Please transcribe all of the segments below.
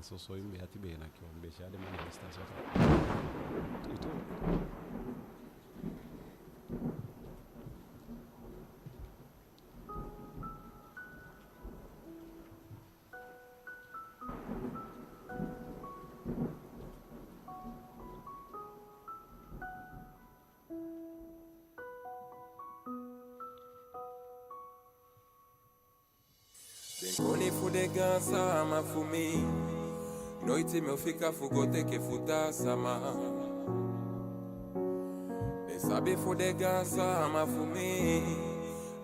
so so imbe atibena kyombe kyade manifestation ito Benkoni fudega sama fumi Noiti meufika fugote ke futa sama Besabi fudega sama fumi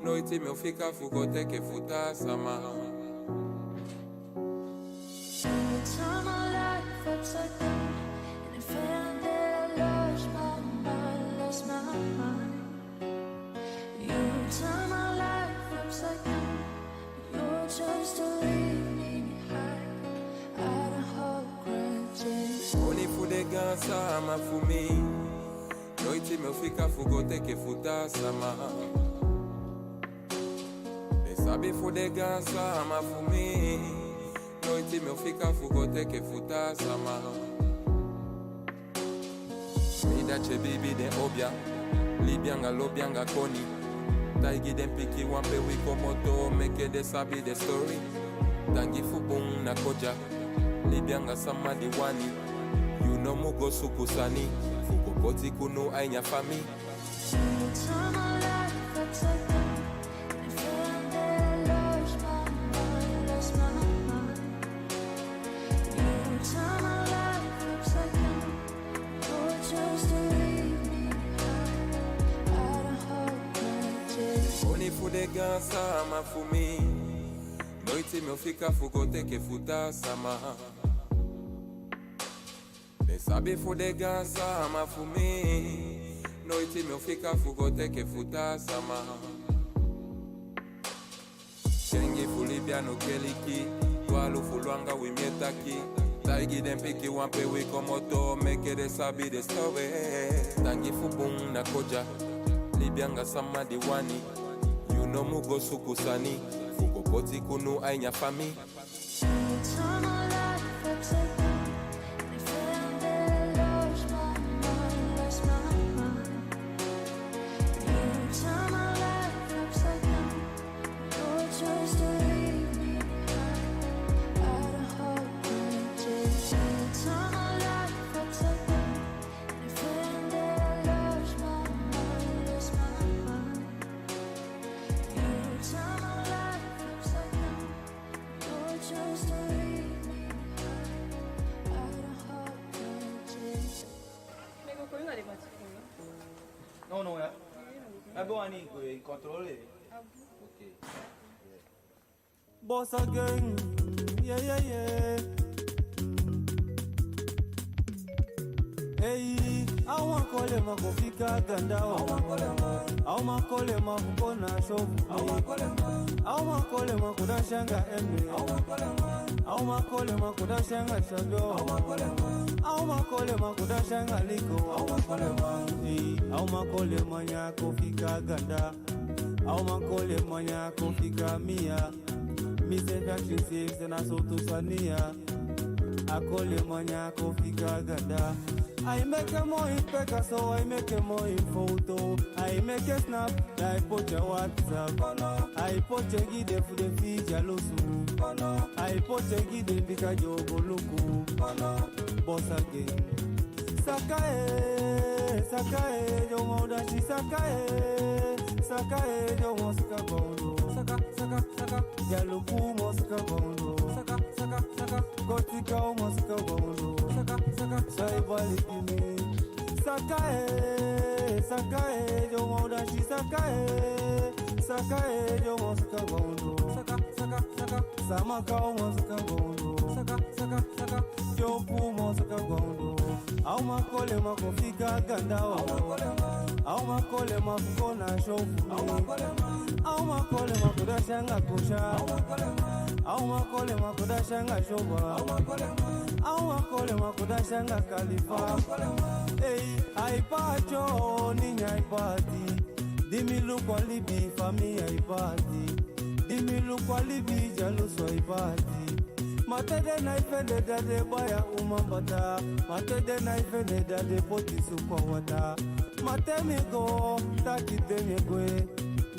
Noiti meufika fugote ke futa sama Turn my life upside down, and it felt that I lost my mind. You turn my life upside down, you chose to leave me behind. I don't hold grudges. Benkoni fudega sama fumi Noiti meufika fugote ke futa sama Besabi fudega sama fumi Noiti meufika fugote ke futa sama Mida che bibi den obia Libyanga lobyanga koni Taigi den piki wampe wiko moto Meke de sabi de story Tangi fubung na koja Libyanga sama diwani You know mugo sukusani Fuko poti kunu ainya fami You turn my life upside down, and it felt that I lost my mind. You turn my life upside down, you chose to leave me behind. I don't hold grudges. Oni fudega sama fumi Noiti meufika fugote ke futa sama Besabi fudega sama fumi Noiti meufika fugote ke futa sama Kengi fulibia no keliki Walu fulwanga wimietaki Taigi den piki wampe wiko moto Meke de sabi de story Tangi fubung na koja Libyanga sama diwani You know mugo sukusani Fuko poti kunu ainya fami You turn my life upside down, and it felt that I lost my mind. You turn my life upside down, you chose to leave me behind. I don't hold grudges. You turn my life upside down, and it felt that I lost my mind. You turn my life upside down, you chose to leave me behind. I don't hold grudges. Pegou com o negócio. Non, non, é bom ali, controle. Ok. Boss again, yeah, yeah, yeah. Hey, I want call him a kofika ganda. I want call him a kukona shofu. I want call him a kudashanga embe. I want call him a kudashanga shago. I want call him a kudashanga liko. Hey, I want call him a nya kofika ganda. I want call him a nya kofika mia. Mise factory saves and I so to Sania. I call him a nya kofika ganda. I make a more in peka, so I make a more in photo. I make a snap, I put your WhatsApp. I put a gide for the feature losu. I put a gide because you go look. Boss again. Sakae, Sakae, yo moda shi Sakae. Sakae, yo mosika bondo. Saka, Yalupu mosika bondo. Saka, Gotika mosika bondo. Saibali kimi. Sakae, yo moda shi Sakae. Sakae, yo mosika bondo. Saka, Samaka mosika bondo. Saka, yo pu mosika bondo. Au makole makofika gandawa. Au makole makukona shofu. Au makole makudashanga kusha. Au makole makudashanga shoba. Au makole makudashanga kalifa. Hey, aipacho ninya aipati. Dimilu kwa libi fami aipati. Dimilu kwa libi jaluso aipati. Matede na ifende dade baya umambata. Matede na ifende dade poti supawata. Matemigo takitemegwe.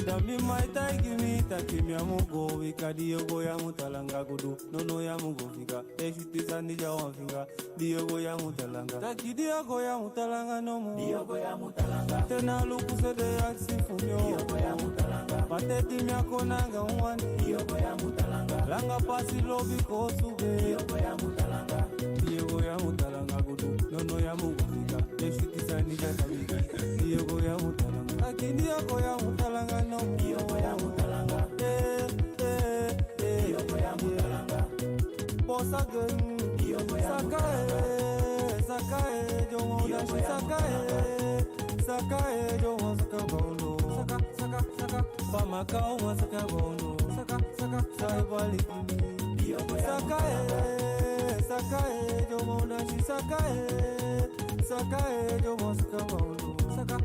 Dami mai taigimi takimi amugo wikadi yogo ya mutalanga gudu nono ya mugo figa eshitizani jawa figa diogo ya mutalanga takidi yogo ya mutalanga nomo diogo ya mutalanga tena lukuso de aksifumyo diogo ya mutalanga pateti myako nanga umwani diogo ya mutalanga langa pasi lobi kosube diogo ya mutalanga diogo ya mutalanga gudu nono ya mugo figa eshitizani jawa figa diogo ya mutalanga takidi yogo ya mutalanga nomo diogo ya mutalanga diogo ya mutalanga bosagen diogo ya mutalanga sakae jomo dashi sakae jomo sakabono saka pamakao masakabono saka saibali diogo ya sakae jomo dashi sakae jomo sakabono saka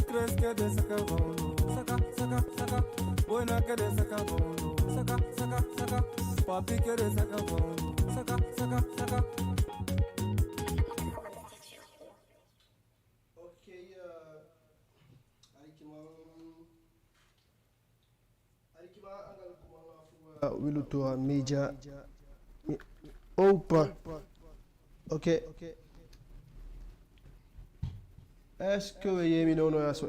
creske de sakabono saka buena que de sakabono saka papi que de sakabono saka Okay, Alikima angal kumanga fu wiluto meja opa. Okay. Est-ce que vous avez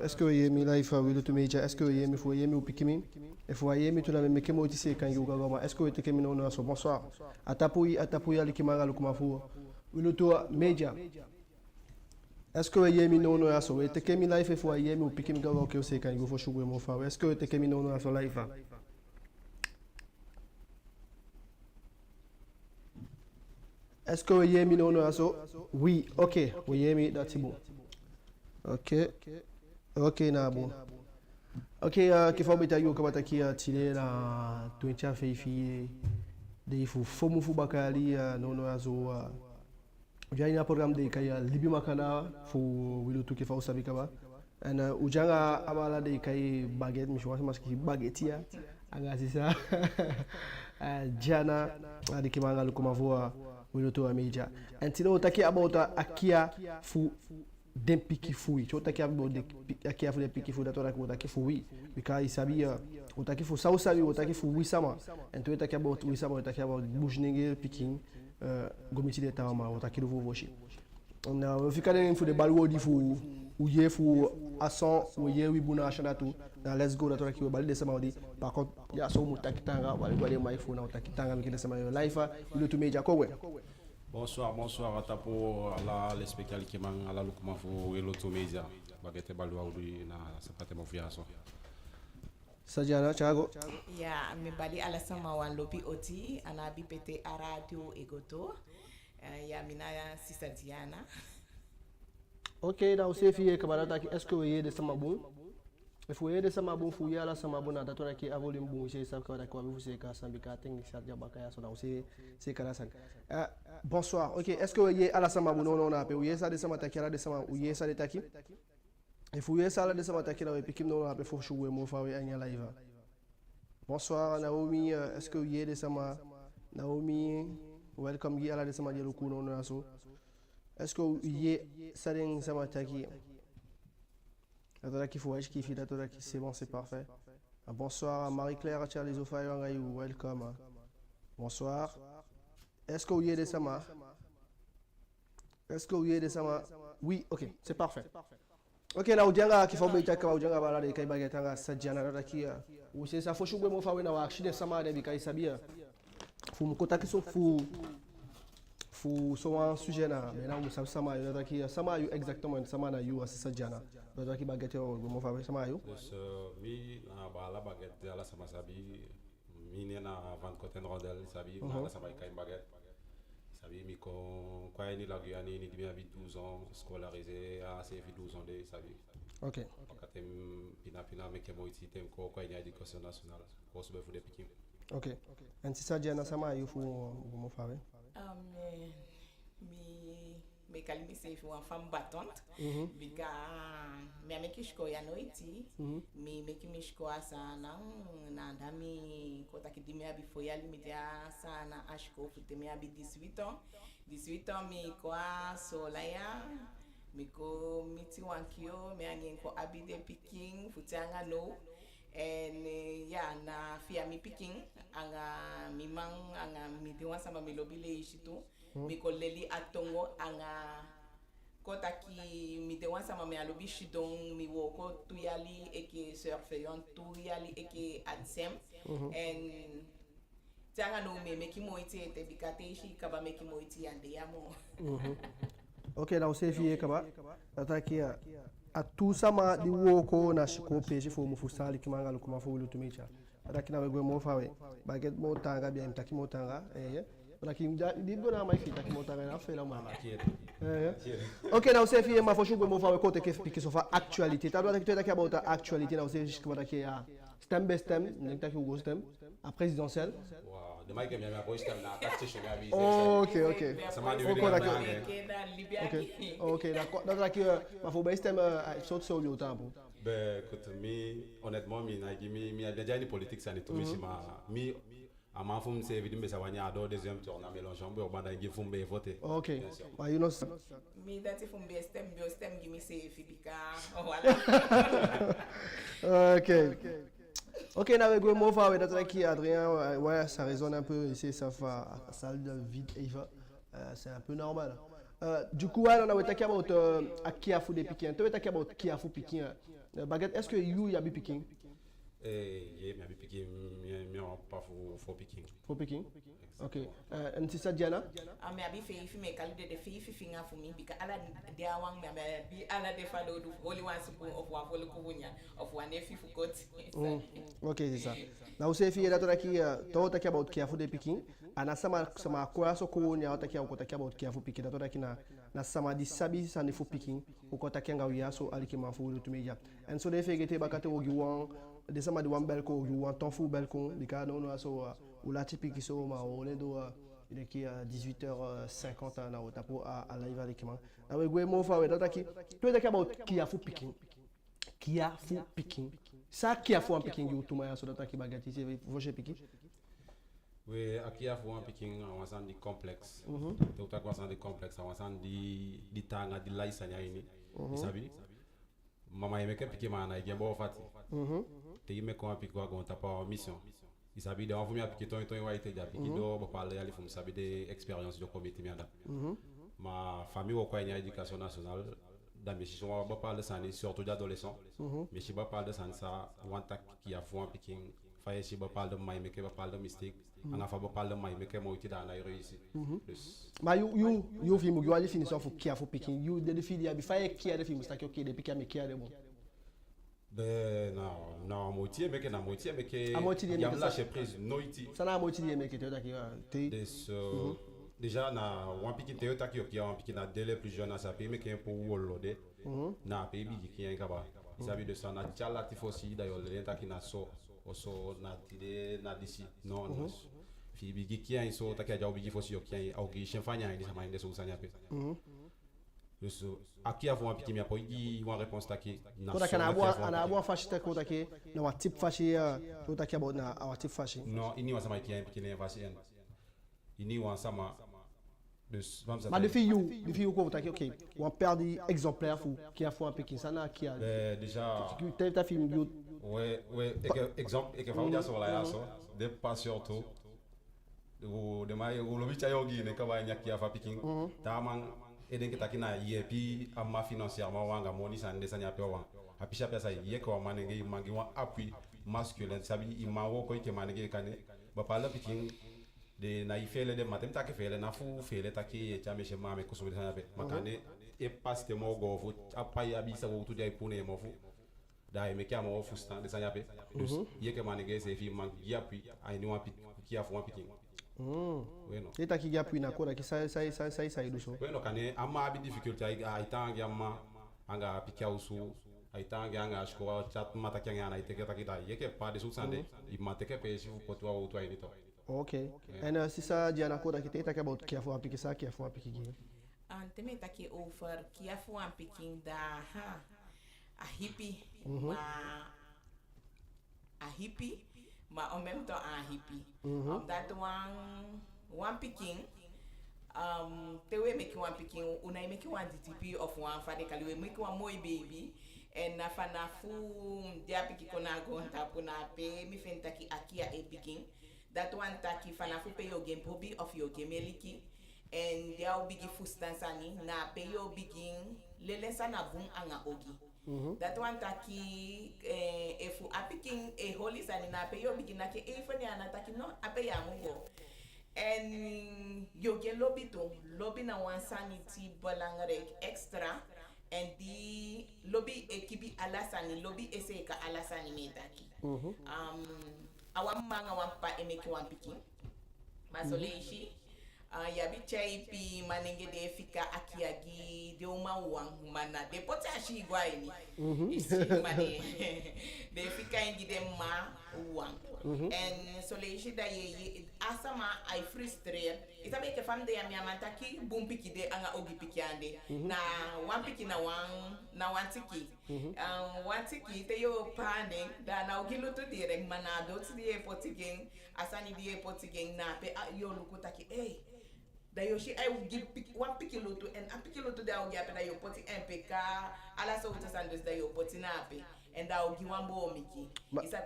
est-ce que vous avez mis live à Wiluto Meja? Est-ce que vous avez mis faut yemi ou pikimi? Et faut yemi tout la même que moi aussi quand you go. Est-ce que vous avez mis non so bonsoir. Atapuyi alikimanga lukumafu Wiluto Meja. Est-ce que vous avez mis non so? Vous avez mis live et faut yemi ou pikimi go que aussi quand you go chouer mon frère. Est-ce que vous avez mis non so live? Est-ce que vous avez mis non so? Oui, OK. Vous avez mis that's bon. Ok na bon. Ok kifo bitayo kabata kia tile na tuencha feifi de fu fomu fu bakali nono azo ujani program de kaya libi makana fu wilutu kifa usabika ba ana ujanga amala de kai baguette mishwa maski baguette anga sisa jana adikimanga lukumavua wilutu wa meja antino utaki abota akia fu dem piki fui tu utaki abo de akia fu de piki fu datora ko utaki fu wi bika isabia utaki fu sausabi utaki fu wi sama ento utaki abo wi sama utaki abo bujninge piking gomiti de tawama utaki do voshi on fikane fu de balwodi fu uye fu asan uye wi buna shandatu na let's go datora ki balde sama odi par contre ya so mutaki tanga wale mai fu na utaki tanga mikile sama yo life Wiluto Meja ko we. Bonsoir à Tapo, à la spectacle qui m'a à la lukuma fu Wiluto Meja. Bagete balwa udi na sapate mofiaso. Sajana Chago. Ya, me bali ala sama wan lobi oti anabi pete a radio egoto. Ya mina Sister Diana. Ok, na usefi kabarata ki est-ce que vous avez des samabou? Il faut aider samabou fu yala samabou na datora ki avolim bu je sab ka ko vous c'est ka sambika technique ça jabaka ya so na c'est karasan. Bonsoir. Ok, est-ce que vous avez ala samabou non na pe vous ça de samata ki ala de sama vous ça de taki? Il faut ça ala de samata ki na pe kim non na pe fo choué mo fa we anya live. Bonsoir Naomi, est-ce que vous avez des sama Naomi welcome gi ala de sama jelu ku non na so. Est-ce que vous avez ça de samata ki? Datora ki faut qui fi datora ki c'est bon c'est parfait. Bonsoir Marie-Claire Charles Ofayo welcome. Bonsoir. Est-ce que vous y avez des sama? Est-ce que vous y avez des sama? Oui, ok, c'est parfait. Ok, na ujanga kifo bita ka ujanga bala de kai bagetanga sajana datora ki ou c'est ça faut chouber mo fa we na wa shide sama de bi kai sabia. Fu mkota kiso fu so un sujet na mais là on sama datora ki sama you exactement sama na you sajana. Datora ki bagete mo fa we sama you. Mi na bala bagete ala sama sabi mi na van côté rondel sabi na sama kai baguette sabi mi ko quoi ni la Guyane ni bien 12 ans scolarisé à CFI 12 ans de sabi. OK. Katem pina me kemo ici tem ko quoi ni éducation nationale ko sube fu de pikin. OK. En si sajana sama you fu mo fa we. Me me kalimi se fu en femme battante bika me amekishko ya noiti mi mekimishko sana na ndami kota kidimi abi foyali media sana ashko futemi abi 18 ans mi kwa solaya miko miti wankio me angenko abi de picking futanga no and ya na fia mi picking anga mimang anga mi diwan sama mi lobile ishitu mi koleli atongo anga kota ki mi diwan sama mi alobi shidong mi woko tuyali eke surfeyon tuyali eke adsem and tanga no me meki moiti te bikate ishi kaba meki moiti ande yamo Ok, na usefi kaba atakia atusama di woko na shiko peji fo mufusali kimanga kuma fo lutumicha atakina wegwe mofawe baget motanga bia mtaki motanga lakini di bona mai fita kimotanga na fela mama ok na usefi ma fo shugwe mofawe kote ke piki sofa actuality ta doit que about actuality na usefi kaba takia stem by stem n'taki ugo stem a présidentielle de mai que minha voz tem na taxa chegar a ok d'accord donc aqui ma faut bem saute sur le temps ben écoute honnêtement mi a déjà une politique ça n'est tout mi a ma femme c'est évident mais ça va n'y avoir deuxième tour na mélange on va banda ngi fumbe voter ok bah you know mi dati fumbe stem gimi se fibika voilà ok, na avec moi fa d'être qui Adrien ouais ça résonne un peu ici ça fait salle de vide Eva c'est un peu normal du coup on a été about à qui a fou des piquins tu as about qui a fou piquin baguette est-ce que you ya bi piquin yeah mais piquin mais pas faux piquin ok and c'est ça Diana me abi fe me kalide de fi finga fu mi bika ala dia wang me bi ala de falo du only one spoon of wa folo kubunya of one fi fu kot ok c'est ça na usefi ila toraki to taki about kia fu de pikin ana sama kwa so kubunya otaki ukotaki about kia fu pikin toraki na sama di sabi sa ne fu pikin ukotaki ngawia so alikima fu lutumeja and so de fegete bakate ogi wang de sama di wambel ko ogi wang ton fu belkon bika no so ou la typique so ma on est il est qui à 18h50 na otapo à live avec moi avec gwe mo fa we tataki to de about qui a fu picking ça qui a fu en picking you tuma so tataki bagati c'est voje picking oui aqui a fu en picking on s'en dit complexe to ta quoi s'en dit complexe on s'en dit tanga di laisa nyaini isabi mama yeme ke picking mana gembo fati te yeme ko picko agon ta pas mission il s'habille de envoyer à piquer ton été déjà piquer do parler aller faut s'habille des expériences de comité mianda ma famille au quoi éducation nationale dans mes chichons on va parler ça surtout d'adolescents mais si on parle de ça wanta qui a fond picking faye si on parle de mai mais que on parle de mistake on a fait on parle de mai mais que moi été dans la réussi ma you film you aller finir ça faut qui a fond picking you de fille abi faye qui a de film ça OK de piquer mais qui a de bon ben non moitié mais que na moitié mais que il y a lâché prise noiti ça na moitié mais que tu as qui déjà na one piqué Toyota qui a un piqué na délai plus jeune à sa pays mais qui est pour wolode na pays bi qui est kaba ça veut de ça na tchala tifosi d'ailleurs le ta qui na so na tide na d'ici non fi bi qui est so ta qui a obi fosi qui est au qui chien fanya ni ça m'a inde so ça n'y a aqui avons un petit mia poi une réponse taki na ko ana abo fashi ta ko take na wa tip fashi to take about na our tip fashi non ini wa sama qui ne fashi en ini wa sama de ma de fille ko take OK on perdu exemplaire fou qui a fait un piquin ça na qui a déjà ta film bio ouais exemple et que fa sur la yaso de pas surtout de mai o lobi cha yogi ne ka ba nyaki afa piquin ta man eden kita kina yepi amma financièrement wanga moni sande sanya pe wan apisha pesa ye ko manenge mangi wa appui masculin sabi imawo ko ke manenge kane ba pala pikin de na ifele de matem ta ke fele na fu fele ta ke cha me shema me kusubiri sanya pe makane e paste mo go fu apai abisa wo tu dai pune mo fu dai me kya mo fu stand de sanya pe ye ke manenge se fi mangi appui ai ni wa pit ki afu wa pikin bueno eta ki gapi na koda ki sai do so bueno kane amma abi difficulty ai tangi amma anga pikia usu ai tangi anga shko chat mata kyanga na iteke takita yeke pa de susande imateke pe si ko to auto ai nito OK and si ça Diana koda ki eta ka about ki afu apiki ça ki afu apiki ki Teme taki over kia fu an picking da a hippie maar en même temps un hippie. Omdat one picking te we make one picking una make one DTP of one fa de kali we make one mooi baby en na fana fu dia piki kona go tapuna pe mi fenta ki akia e picking that one taki fana fu pe yo game hobby of yo game eliki en dia o bigi fu stansani na pe yo begin lele sana bun anga ogi. That one taki if a picking a holy sani na pe yo begin na ke e fani ana taki no ape ya mungo. En yo get lobby na one sanity belangrijk extra en die lobby ekibi alasani lobby eseka alasani metaki. Awan manga wan pa emeki wan picking. Masoleishi yabi chaipi manenge de fika akiagi de uma wang mana de pota ashi gwaini isi mane de fika indi de ma wang en soleishi da ye asama I frustrate itabe ke fam de ya miamanta ki bum piki de anga ogi piki ande na wan piki na wan tiki wan tiki te yo pande da na ogi luto direct mana do ti de potigeng asani de potigeng na pe yo lukuta ki da yo shi I will give one piki loto and a piki loto da o gape da yo poti MPK ala so to sandos da yo poti na pe and da o gi one bo miki isa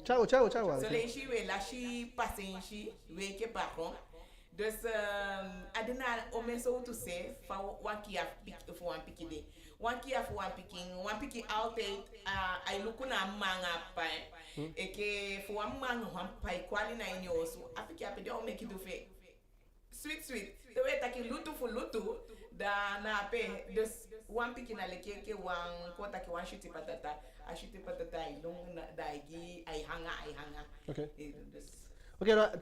ciao so le shi we la shi passen shi we ke patron dus adina o meso to say fa one kia for one piki de one kia for one piki outate I look na manga pa e for one manga one pa kwali na inyo so afiki ape de o make it to fe sweet the way taki lutu da na pe dus one piki na leke one kota ki one shiti patata a shiti patata ilong na daigi ai hanga okay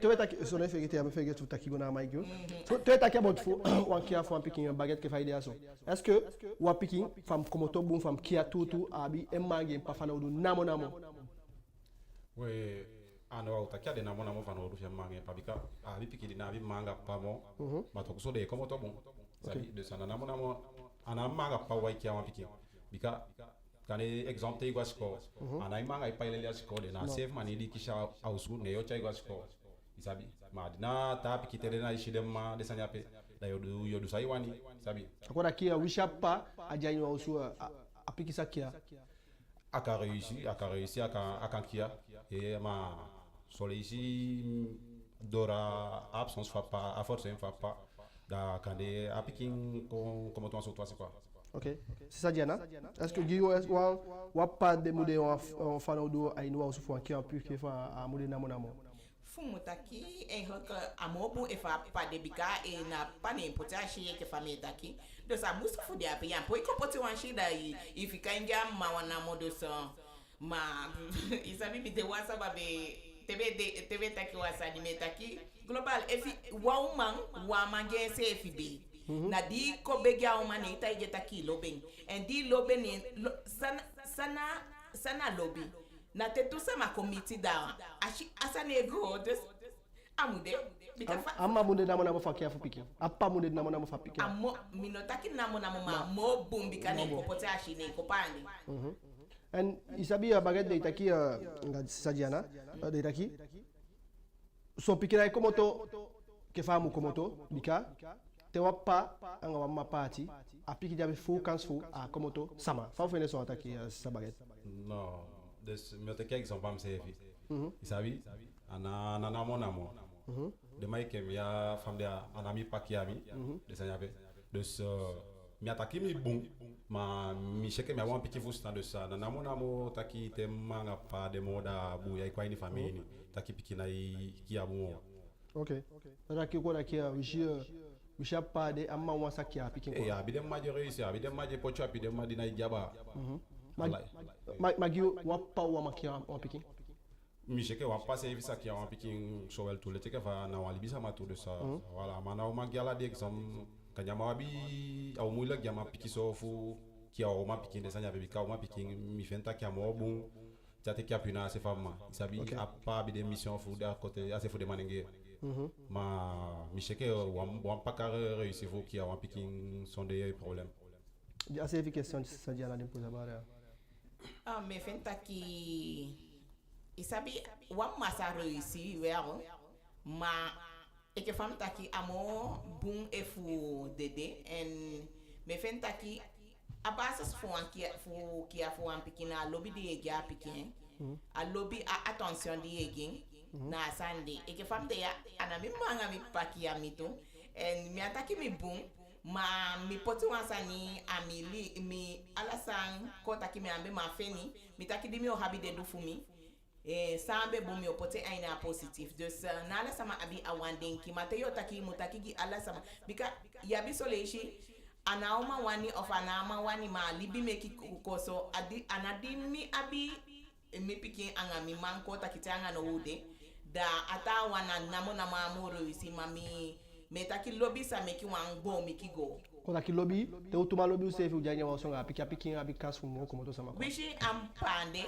te taki so ne fegete am fegete taki gona mai go te taki about fu one kia fu one piki baguette ke faide aso est-ce que one piki fam komoto bum fam kia tutu abi emmangi pa fana du namo we ano utakia de namo vano rufia mange pabika abi piki na abi manga pamo mato so de como to bon sabi de sana namo ana manga pa wai kia piki bika kane exemple te gwasko ana manga pa ile asko de na save mani di kisha ausu ne yo chai gwasko isabi madina ta piki tere na ishidema de sanya pe da yodu sai wani sabi akora kia wishapa ajanyo ausu apiki sakia aka réussi aka kia et ma soleil dora absence fa pas à force fa pas da quand des appliquing comme toi sur toi c'est quoi ok c'est ça Diana est-ce que Guillaume wa pas de mode on fa no do ai no ausu fo kia pu ke fa a mode namo fumutaki hoka amobu efa pa debika na pane potashi ke fametaki do sa musu fudi api yan po ikopoti wan shida ifika ingia mawana modo so ma isabi bi de wasa babe tebe taki wasa ni metaki global efi wa mange se efi be na di ko begya o mani ita igetaki loben and di loben sana lobi na tetu sama committee da asane go des amude amma munde namo fa kia fu piki appa munde namo fa piki ammo minotaki namo ma mo bumbi kane ko potashi ne ko pandi and isabi baguette de itaki nga Sadiana de itaki so piki na komoto ke famu komoto bika te wappa anga wamma party a piki jabe fu kansfu a komoto sama fa fene so ataki sa baguette non dus me te kijk zo bam sefi isabi ana namo de Mike ya fam de anami pakiami de sanyabe dus mi ataki mi bon ma mi cheke mi wan piki fusta de ça namo taki te manga pa de moda bu ya kwa ni famille taki piki na ki abu okay taki ko taki wisha pa de amma wan sakia piki ko ya bi dem ma je réussir bi dem ma je pocho bi dem ma dina jaba Magio wapa wa makia wa piki mi cheke wa passer visa ki wa piki showel tout le teke va na wa libisa ma tout de ça voilà mana o magia la de exemple kanyama bi au mula gyama piki so fu ki o ma piki de sanya be ka o ma piki mi fenta ki amo bon te qui appuie na ces femmes sabi a pas des missions fou à côté assez fou de manengé ma mi cheke wan pas carré réussir faut qui a un picking sont des problèmes assez fi question ça dia na dem poser bara Me fenta que isabi wan masa réussi wero ma e que fam taki amo boom e fu dede en me fenta que a basas fu an que a fu an pikina lobby de ega pikin a lobby a attention de egin na sande e que fam de ya anami manga mi paki amito en mi ataki mi boom ma mi poti wansani amili mi alasan kota ki mi ambe ma feni mi taki di mi o habi de do fumi sambe bo mi o poti aina positif dus na ala sama abi awanden ki mate yo taki mutaki gi ala sama bika yabi soleishi anauma wani of anama wani ma libi meki koso adi anadi mi abi mi piki anga mi man kota ki tanga no ude da ata wana namo na mamuro isi mami metaki lobby sa meki wan go meki go kota ki lobby te utuma lobby usefi ujanya wa songa piki abi kasu mo komo to sama wishi ampande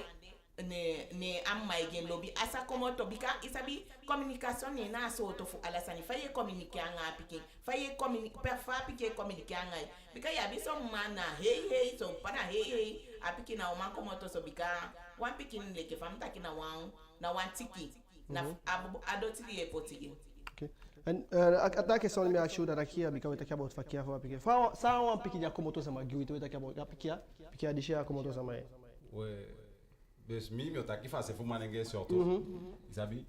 ne amma igen lobby asa komo to bika isabi communication ne na so to fu alasani faye communiquer anga piki faye communiquer fa piki communiquer anga bika ya biso mana hey so pana hey apiki na o man komo to so bika wan piki le ke fam taki na wan tiki na adoti e potigi. Okay. And ata question me ask you that here because we talk about fakia for piki fa sa wan piki ya komo to sama giwi to we talk about piki dishe ya komo to sama ouais bes mi o taki fa se fu manenge surtout isabi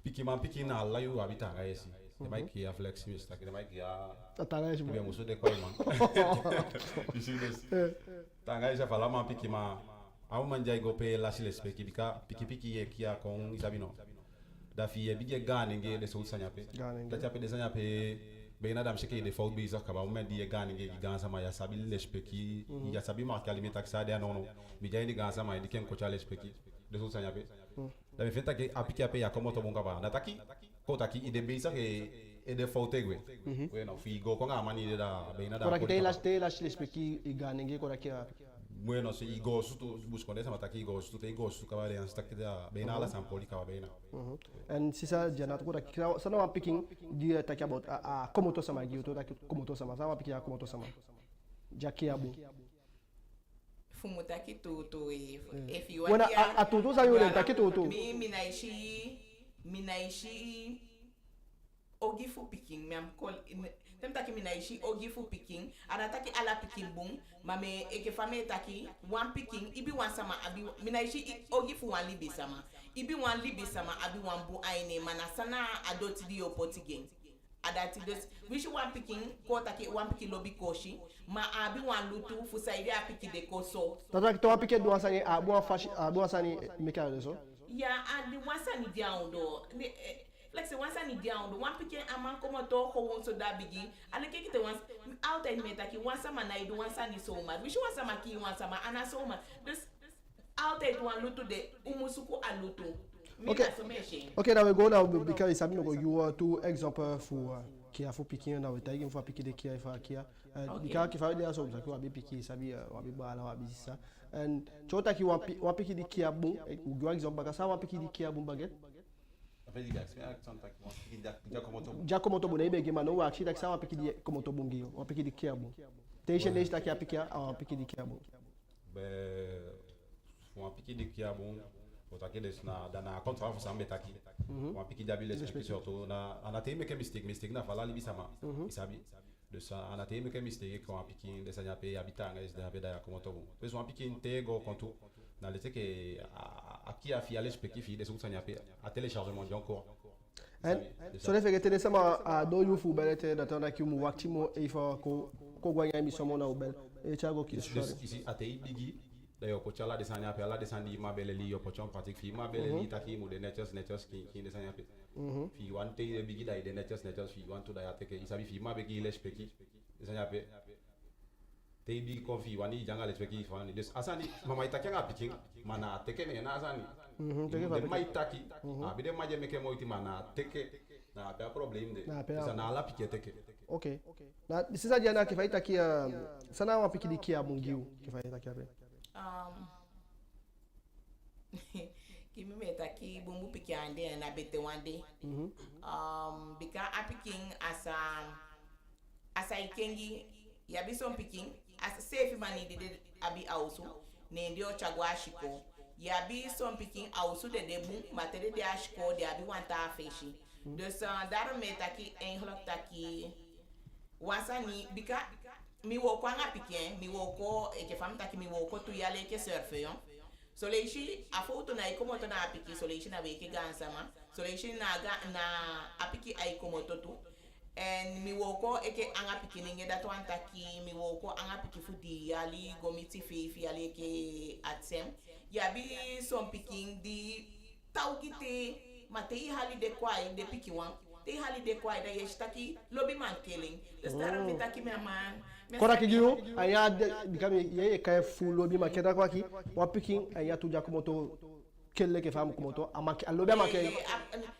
piki na la yu habita ga esi de mai ki a fleximist taki de mai ki a atara esi bien muso de koima ici des tanga isa fala ma piki ma au manja go pe la sile speki bika piki ye kia kon isabi no da fi ye bige gane nge de so sanya pe da cha pe de sanya pe be na dam sheke de fault biza ka ba o men di gane nge gan sama ya sabi le speki ya sabi ma ka limita ka sa de no mi jay ni gan sama di ken ko cha le speki de so sanya pe da me fenta ke apiki ape ya komo to bonga ba na taki ko taki ide biza ke e de fault egwe bueno fi go ko ngama ni da be na da ko te la speki i gane nge ko rakia bueno se igo sutu busco dessa mataki igo sutu te igo sutu kawale an stak da beina ala sampoli kawa beina and sisa jana ko da sana wa picking di talk about a komoto sama gi to da komoto sama sama picking komoto sama jaki abu fumutaki to if you wana atutu za yule taki to mi minaishi ogifu picking me am call temtaki minaishi ogifu picking anataki ala picking boom mame eke fame taki one picking ibi one sama abi minaishi ogifu one libi sama ibi one libi sama abi one bu aine manasana adoti di opoti gang adati dos wishi one picking ko taki one picking lobby koshi ma abi one lutu fusaide a picking de koso tataki to picking do asani abu fashi abu asani mekalo so ya and wasani down do like say once I need down the one picking a man come to ho won so that bigi and the keke once out and me taki once sama na do once ani so much we should once sama ki once sama ana so much this out at one lutu de umusuku alutu okay now we go now because Sabino go you are two example for kia for picking now we take for picking de kia for kia because ki fa de so so wa be picking sabi wa be bala wa be ça and chota ki wa picking de kia bon go example ka sa wa picking de kia bon baguette Giacomo Tobo neibe gema no akshi tak sawa piki di komoto bungi o piki di kiabu teisha neish tak ya piki a piki di kiabu be fo piki di kiabu o tak des na dana kontra fo sambe taki o piki dabile surtout na anateme ke mistake na fala libi sama isabi de ça anateme ke mistake ko piki de sanya pe habitanga is da beda komoto bu pe so piki intego kontu na lete ke aqui a fiale speki de sanya pe a téléchargement de encore so le feke tene sama a do you fu belete da tona ki mu wakti mo e fa ko gwanya mi somo na ubel e chago ki ici atei bigi da yo ko chala de sanya pe ala de sandi ma bele li yo ko chon pratique fi ma bele li taki mu de netures ki de sanya pe fi wan te bigi da de netures fi wan to da ya te ke isabi fi ma be ki le speki de sanya pe te bigi ko fi wani janga le speki fa ni des asani mama itaki nga picking mana teke me na asani de mai taki abi de maje meke moiti mana teke na pe problem de sa na la pike teke okay na sisa jana ki faita ki sana wa piki dikia mungiu ki faita ki abe Kimi meta ki bumbu piki ande na bete wande. Bika a picking as I kengi yabi some picking as safe money did abi also ne ndio chagua shiko yabi some picking also de debu matere de ashiko de abi wanta feshi de sa daro meta ki enhlok taki wasani bika mi wo kwa nga picking mi wo ko e ke famta ki mi wo ko tu yale ke surfe yon soleishi afoto na ikomoto na apiki soleishi na weke gansama soleishi na apiki aikomoto tu en mi woko eke anga piki ninge datu antaki mi woko anga piki fudi yali gomiti fifi yali eke atsem yabi son piking di taugite matei hali de kwai de piki wan te hali de kwai da yeshtaki lobby man killing the star of mitaki me man kora kigiyo aya bikami yeye kai full lobby maketa kwa ki wa picking aya tuja kumoto kelle ke famu kumoto amake alobi amake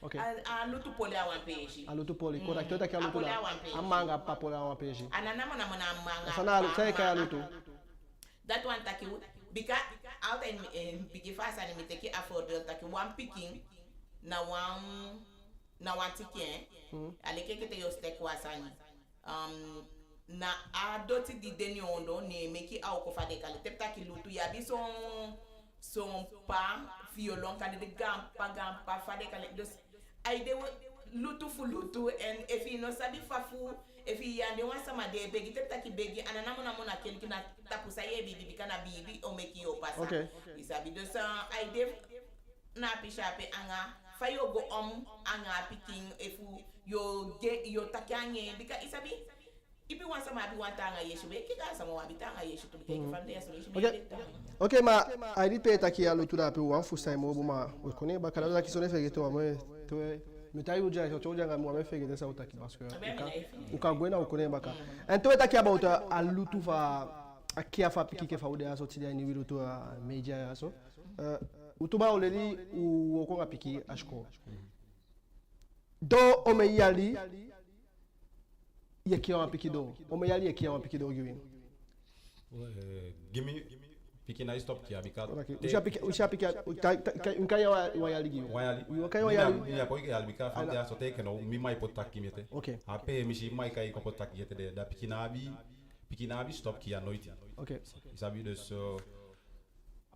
okay alutu pole awan peji alutu pole kora kitota ki alutu la amanga pa pole awan peji anana mona manga sana sai kai alutu that one taki bika out in bigi fasa ni miteki afford taki one picking na one ticket aleke kete yo stake wasani na adoti di deni ondo ne meki au ko fade kale tepta ki lutu ya bi son pa violon kan de gampa fade kale dos ai de lutu fu lutu and if you no sabi fafu if you yande wan sama de begi tepta ki begi anana mona ken kina tapusa ye bibi kana bibi o meki yo pasa okay isabi dos ai de na pishape anga fayo go anga picking if you get yo takanye bika isabi ipi wansa ma bi wantanga yeshu be kika sama wa bitanga yeshu to bike famde solution okay ma ai pe taki alo tuda pe wan fu sai mo buma we kone ba kala ki sone fege to mo to me tayi uja to janga mo me fege de sa utaki parce que uka gwena ukone baka and to taki about alutu fa akia fa piki ke fa ude aso tidia ni wiru to media aso utuba oleli uokonga piki ashko do omeyali yekia wa piki do omeyali yekia wa piki do giwin Gimme piki na stop kia bika usha piki unkaya wa yali giwin unkaya wa yali ya ko yali bika fa dia so te keno mi mai potaki mete okay ape mi shi mai kai ko potaki yete de da piki na bi stop kia noiti okay isabi de so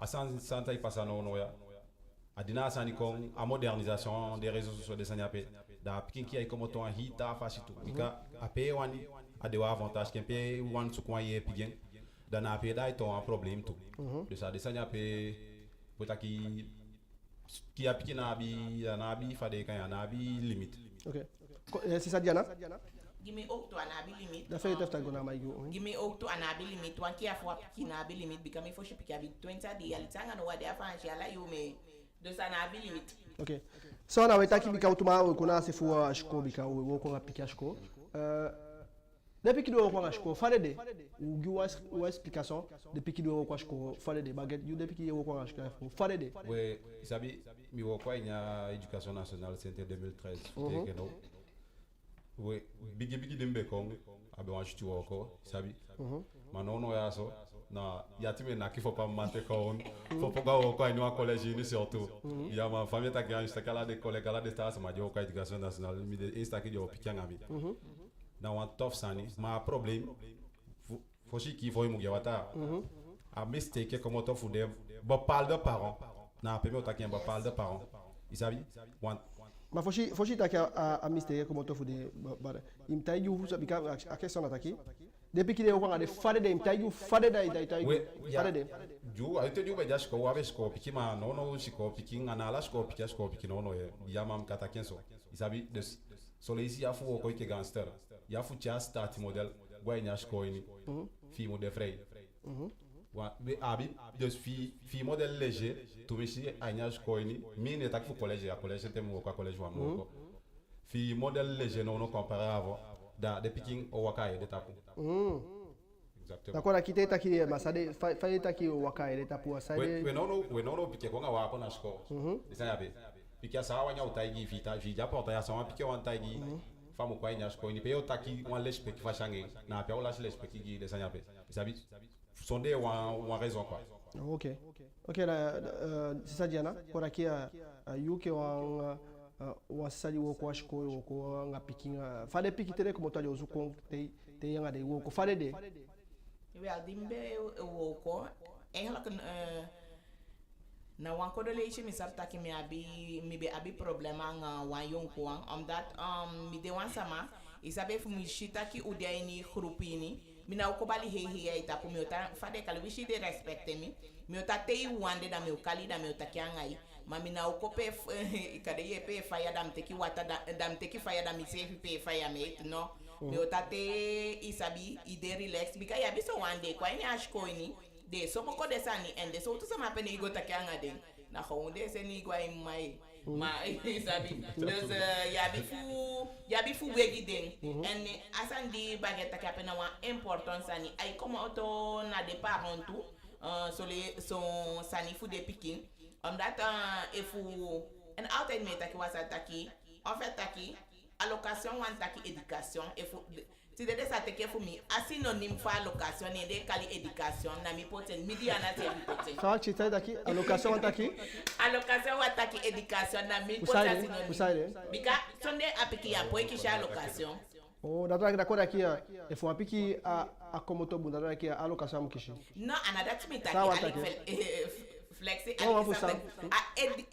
asan santa ipasa no ya adina asani kon a modernisation des réseaux sociaux de sanyape da pikin ki ay comme ton hita fasitu bika ape wani adewa avantage kempe wan su kwa ye pigen da na ape da ton un problème tout de ça de sanyape potaki ki a pikin na bi fade kan na bi limite okay c'est ça Diana Gimme ook to anabi limit. Da fay tafta gona may go. Gimme ook to anabi limit. Wan kia fwa kinabi limit because me for ship kia bi 20 di alitanga no wadi afa ala you me de anabi limit. Okay. So na wetaki bika utuma kuna sifu ashko bika wo ko ngapiki ashko. Depuis qu'il doit voir ashko falede ou explication depuis qu'il doit voir ashko falede baguette you depuis qu'il doit voir ashko falede. Ouais, sabi mi wo kwa nya éducation nationale c'était 2013 tekeno. Oui, bigi dembe kong abe wan chuti woko sabi manono ya so na yatime na kifo pa mate kon fo poga woko ai no collège ni surtout ya ma famille ta kan juste kala de collègue kala de stas ma jo ka éducation nationale mi de insta ki jo pikanga mi na wan tof sani ma problème fo shi ki fo mu gewata a mistake comme to fu de ba parle de parents na pe me ta ki ba parle de parents isabi wan ma foshi taki a mistake comme to fude bare imtai yu so bika a question ataki depuis qu'il est au de fade de imtai yu fade da fade de ju a te ju be jasko wa be sko piki ma no sko piki ngana la sko piki no ya mam kata kenso isabi de solo ici ya fu ko ke gangster ya fu cha start model gwa nya sko ini fi mo de frey wa be abi de fi modèle léger to mishi anyage ko ini mi ne tak fu collège te mo ko collège wa mo ko fi modèle léger no comparé avant da de picking o wakai de tapu exactement d'accord akite taki masade fa taki o wakai de tapu asade we no pike ko nga wa na sko isa yabe pike sa wa nya utaigi fi ja porta ya sa pike wan taigi fa mo ko anyage ko ini pe o taki wan lespe ki fa change na pe o la lespe ki de sa yabe isabi sondé ou en raison quoi Ok. Ok, sisa Diana, por aqui you que o sali wo ko ashko wo ko nga picking fade pick tere como tali ozu kon te yanga de wo ko fade de. Wel, dimbe woko eigenlijk na wan kodolation mi sabta ki mi be abi problema nga wan yonko wan omdat mi de wan sama isabe fu mi shita ki udia ini grupini mi na ko bali he ita ko mi ota fade kali wishi de respecte mi ota te wande da mi kali da mi ota kyangai mami na ko pe ikade ye pe fire dam teki wata dam teki fire dam mi safe pe fire mate no mi otate isabi ide relax bika ya biso one day kwa ini ashko ini de so boko de sani ende so to sama pe ni go takanga de na khonde se ni kwa mai ma isabi dus ya bifu wegi den en asandi bageta ka pe na wa importance ani ay comme auto na de parents tout so les son sani fu de pikin that if en altijd met taki was ataki en fait taki allocation wan taki éducation et faut si de ça te pour mi synonyme fa allocation et de kali éducation na mi poten midi anate poten Ça tu sais daki allocation wan taki éducation na mi poten synonyme bika sonde apiki ya boy ki sha allocation oh d'accord daki il faut apiki a komoto bunda daki allocation mkishi no another me taki flexi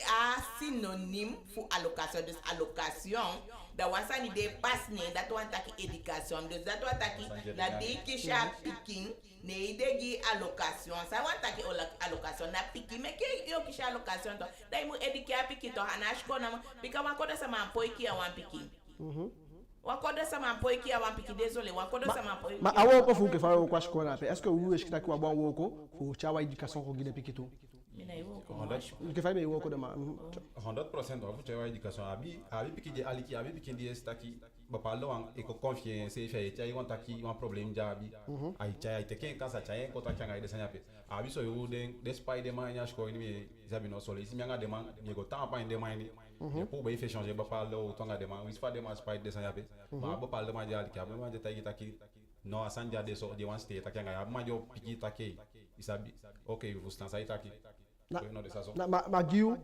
a synonyme pour allocation dus allocation da wasani de pasne dat wan taki éducation dus dat wan taki na de kisha picking ne idegi allocation sa wan taki allocation na picking me ke yo kisha allocation to dai mu éduquer picking to hanash ko na bika wan ko da sama poiki ya wan picking wakoda sama poiki ya wan picking désolé wakoda sama poiki ma awo ko fu ke fa ko ashko na pe est-ce que vous est-ce que taki wa bon woko fu chawa éducation ko gide pikito que fay me woko de ma 100% of chawa education abi pikije aliki abi pikindi estaki ba palo an e ko confiance e fe chai won taki wan problem jabi ai chai te ken kansa chai ko ta changa ide sanya pe abi so you de spider man ya shko ni mi zabi no solo isi mianga de man mi go tan pa inde man ni pour ba fait changer ba palo tonga de man wi fa de man spider de sanya pe ba palo man ja aliki abi man je taki no asanja de so de wan stay taki nga abi man jo piki taki isabi okay vous stand ça taki ma giu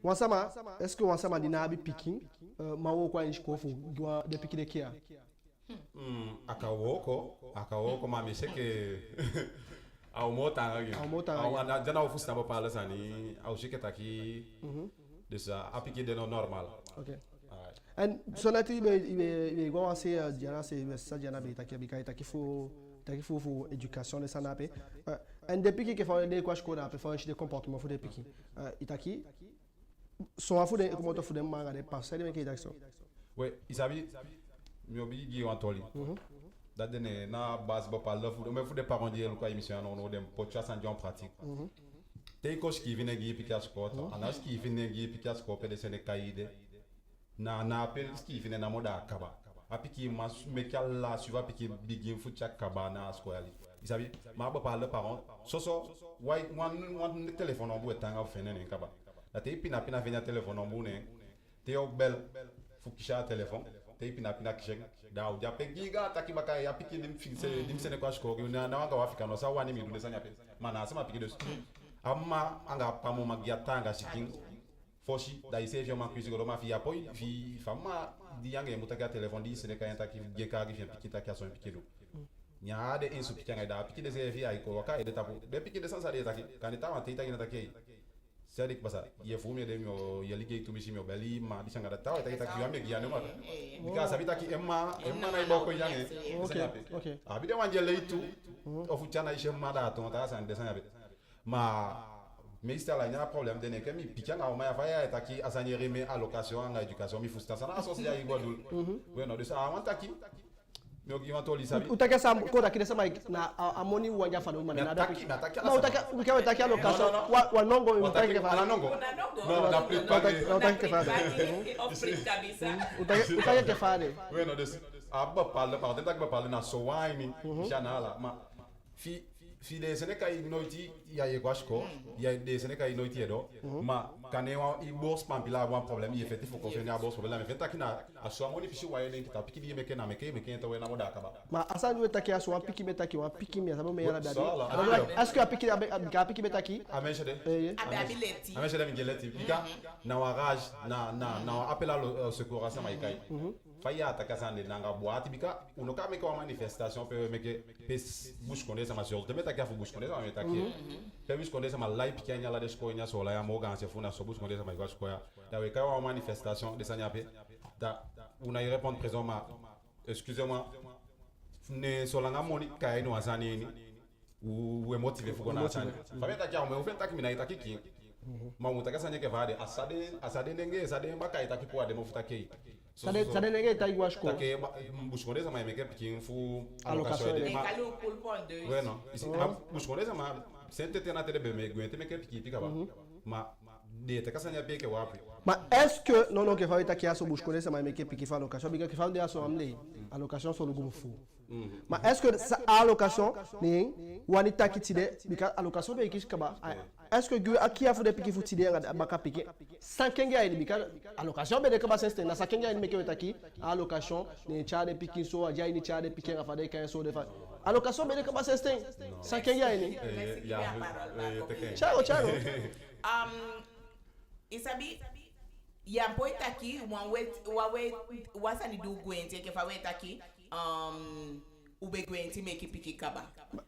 wansama est-ce que wansama dina abi picking ma wo kwa nshiko fu gwa de pick de kia akawoko ma me que au mota au jana au fusta ba pala sani au shike taki de ça appliquer de normal. Okay. And sonati be go ase jana se sa jana be taki fu éducation de sanape and depuis que faut des quoi qu'on a fait faire des comportements faut des piquer itaki sont à fou de comment faut des manga des passer des qui oui isabi mi obi gi antoli da dene na base ba parle faut mais faut des parents dire quoi émission non dem pocha sans en pratique te coach qui vient gi piquer sport anas qui vient gi piquer sport de sene kaide na appel qui vient na moda kaba apiki mas mekala suva piki bigin fucha kabana squali isabi ma ba parle parent so why one téléphone en bout tanga fenen en kaba la te pina venia téléphone en bout ne te ok bel fukisha téléphone te pina kisheng da o jape giga takibaka ya piki dim fixe dim sene kwa shko na wanga wafika no sa wani mi dunde sanya pe mana sama piki de amma anga pamo magia tanga shiking foshi da ise vio ma kuisi ma fi apoi fi fama di yange mutaka telefon di sene kayanta ki geka gi fi pikita ka son pikido nya de insu pikanga da pikide se fi ay ko waka ede tapu de pikide sansa de taki kanita wa tita gina taki sedik basa ye fumi de mio ye ligay tu misi mio beli ma di sanga da tawa taki taki yame gi ane ma bika sabita ki emma na ibo ko yange okay abi de wanje leitu ofu chana ishe ma da to ta san de sanga be ma mais c'est là il y a un problème de n'importe qui piquant à ma faille est qui à s'en remet allocation en éducation mi fusta ça na associé à igwadul oui non de ça avant taki mais qui vont toli sabi utaka sa ko taki de sama na amoni wanja fa no mana na taki na utaka ukawa taki allocation wa nongo utaka ke fa nongo non la plupart utaka ke fa utaka ke fa de oui non de abba parle par de tak ba parle na so wine janala ma fi fi de seneka inoiti ya ye kwashko ya de seneka inoiti edo ma kanewa I boss pampila un problème il effectif faut qu'on finisse à boss problème mais fait kina a so amoni fishi wa yene kita piki meke na meke to na moda kaba ma asan we taki aso piki metaki wa piki mi sababu me yala biabi est-ce que piki piki metaki ameshede abileti ameshede mingeleti bika na wa rage na appel au secours à Samaikai faya atakasande nanga boati bika unoka meke wa manifestation pe meke pes bouche connaît ça ma sur de metaki afu bouche connaît ça metaki pe bouche connaît ça ma live piki nya la de sko nya so la ya moga se funa so bouche connaît ça ma kwa sko ya da we ka wa manifestation de sanyape da una y répondre présent ma excusez-moi ne solanga moni kai no asani ni ou est motivé faut qu'on a asani fa metaki au me ofenta kimi na itaki ki ma mutaka sanye ke vade asade ndenge asade mbaka itaki kwa de mofuta kei ça nenge tai washko take bushkonde sama meke pikin fu allocation de kalu pulpon de bueno ici bushkonde sama sente tena tele be me gwente meke piki pika ba ma de te kasanya pe ke wapi ma est-ce que non que fa itaki aso bushkonde sama meke piki fa allocation biga ke fa de aso amle allocation sur le groupe fou ma est-ce que ça allocation ni wanita kitide biga allocation be kish kaba est-ce que gu akia fu de piki fu tide nga baka piki sankenga ini biga allocation be de kaba seste na sankenga ini meke itaki allocation ni chade piki so aja ini chade piki nga fa de kan so de fa allocation be de kaba seste sankenga ini charo isabi yampo itaki wawe wasani du gwente ke fa wetaki ube gwente meki piki kaba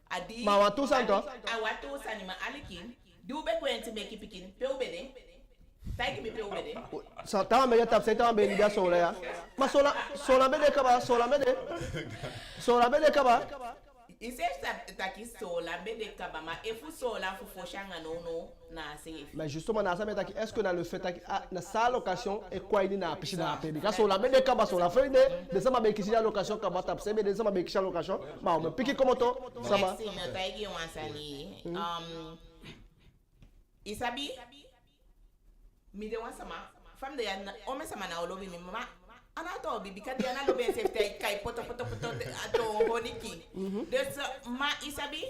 adi ma watu santo awatu sani ma alikin du ube gwente meki piki pe ubede taiki mi pe ubede sa tawa me tap se tawa be libya sola ya ma sola be de kaba ise taki sola be de kaba ma efu sola fu foshanga no na se mais justement na ça metaki est-ce que dans le fait na sa location et quoi il na pichi na pe bika sola be de kaba sola fe de sama be kishi location kaba tap se be de sama be kishi location ma o me piki comme to sama merci no taigi wansani isabi mi de wansama fam de o me sama na olobi mi mama anato bibi kadi analo be safety kai poto ato honiki des ma isabi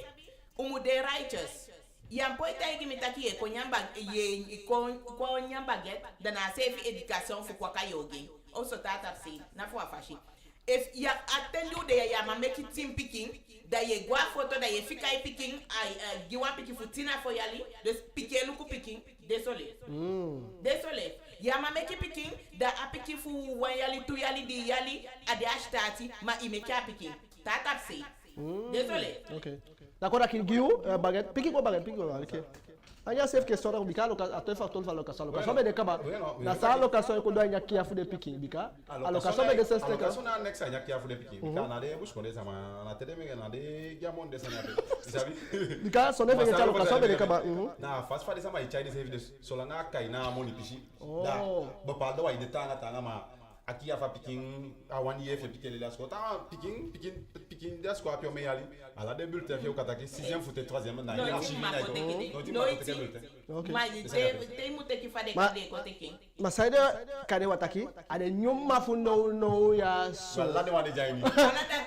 umude righteous yampo itaigi mitaki ko nyamba ye ko nyamba get dana safe education fu kwa kayogi also tata si na fu afashi if ya attendu de ya ma make team picking da ye gwa photo da ye fikai picking I giwa picking fu tina for yali des pikelu ku picking désolé ya ma make picking da apiki fu wayali tu yali di yali ade ashtati ma imeke picking tata si désolé OK d'accord akil giu baguette piki ko OK anya safe question da bika atoy fa tol fa location be de kaba na sa location ko do nya kia fu de piki bika allocation be de seste ka allocation na next nya kia fu de piki bika na de bush ko de sama na tede me na de gamon de sana be sabi bika so ne be nya allocation be de kaba na fast fa de sama i Chinese safe de solanga kai na moni pishi da ba pa do wa de tanga ma aki afa picking a 1 year fe piquer les lasco ta picking das ko apio me yali ala de bulletin fe o kataki 6e foot 3e na hiérarchie OK ma te muteki fa de kade ko teki ma saide kade wataki ade nyumma fu no ya so la de wande jayni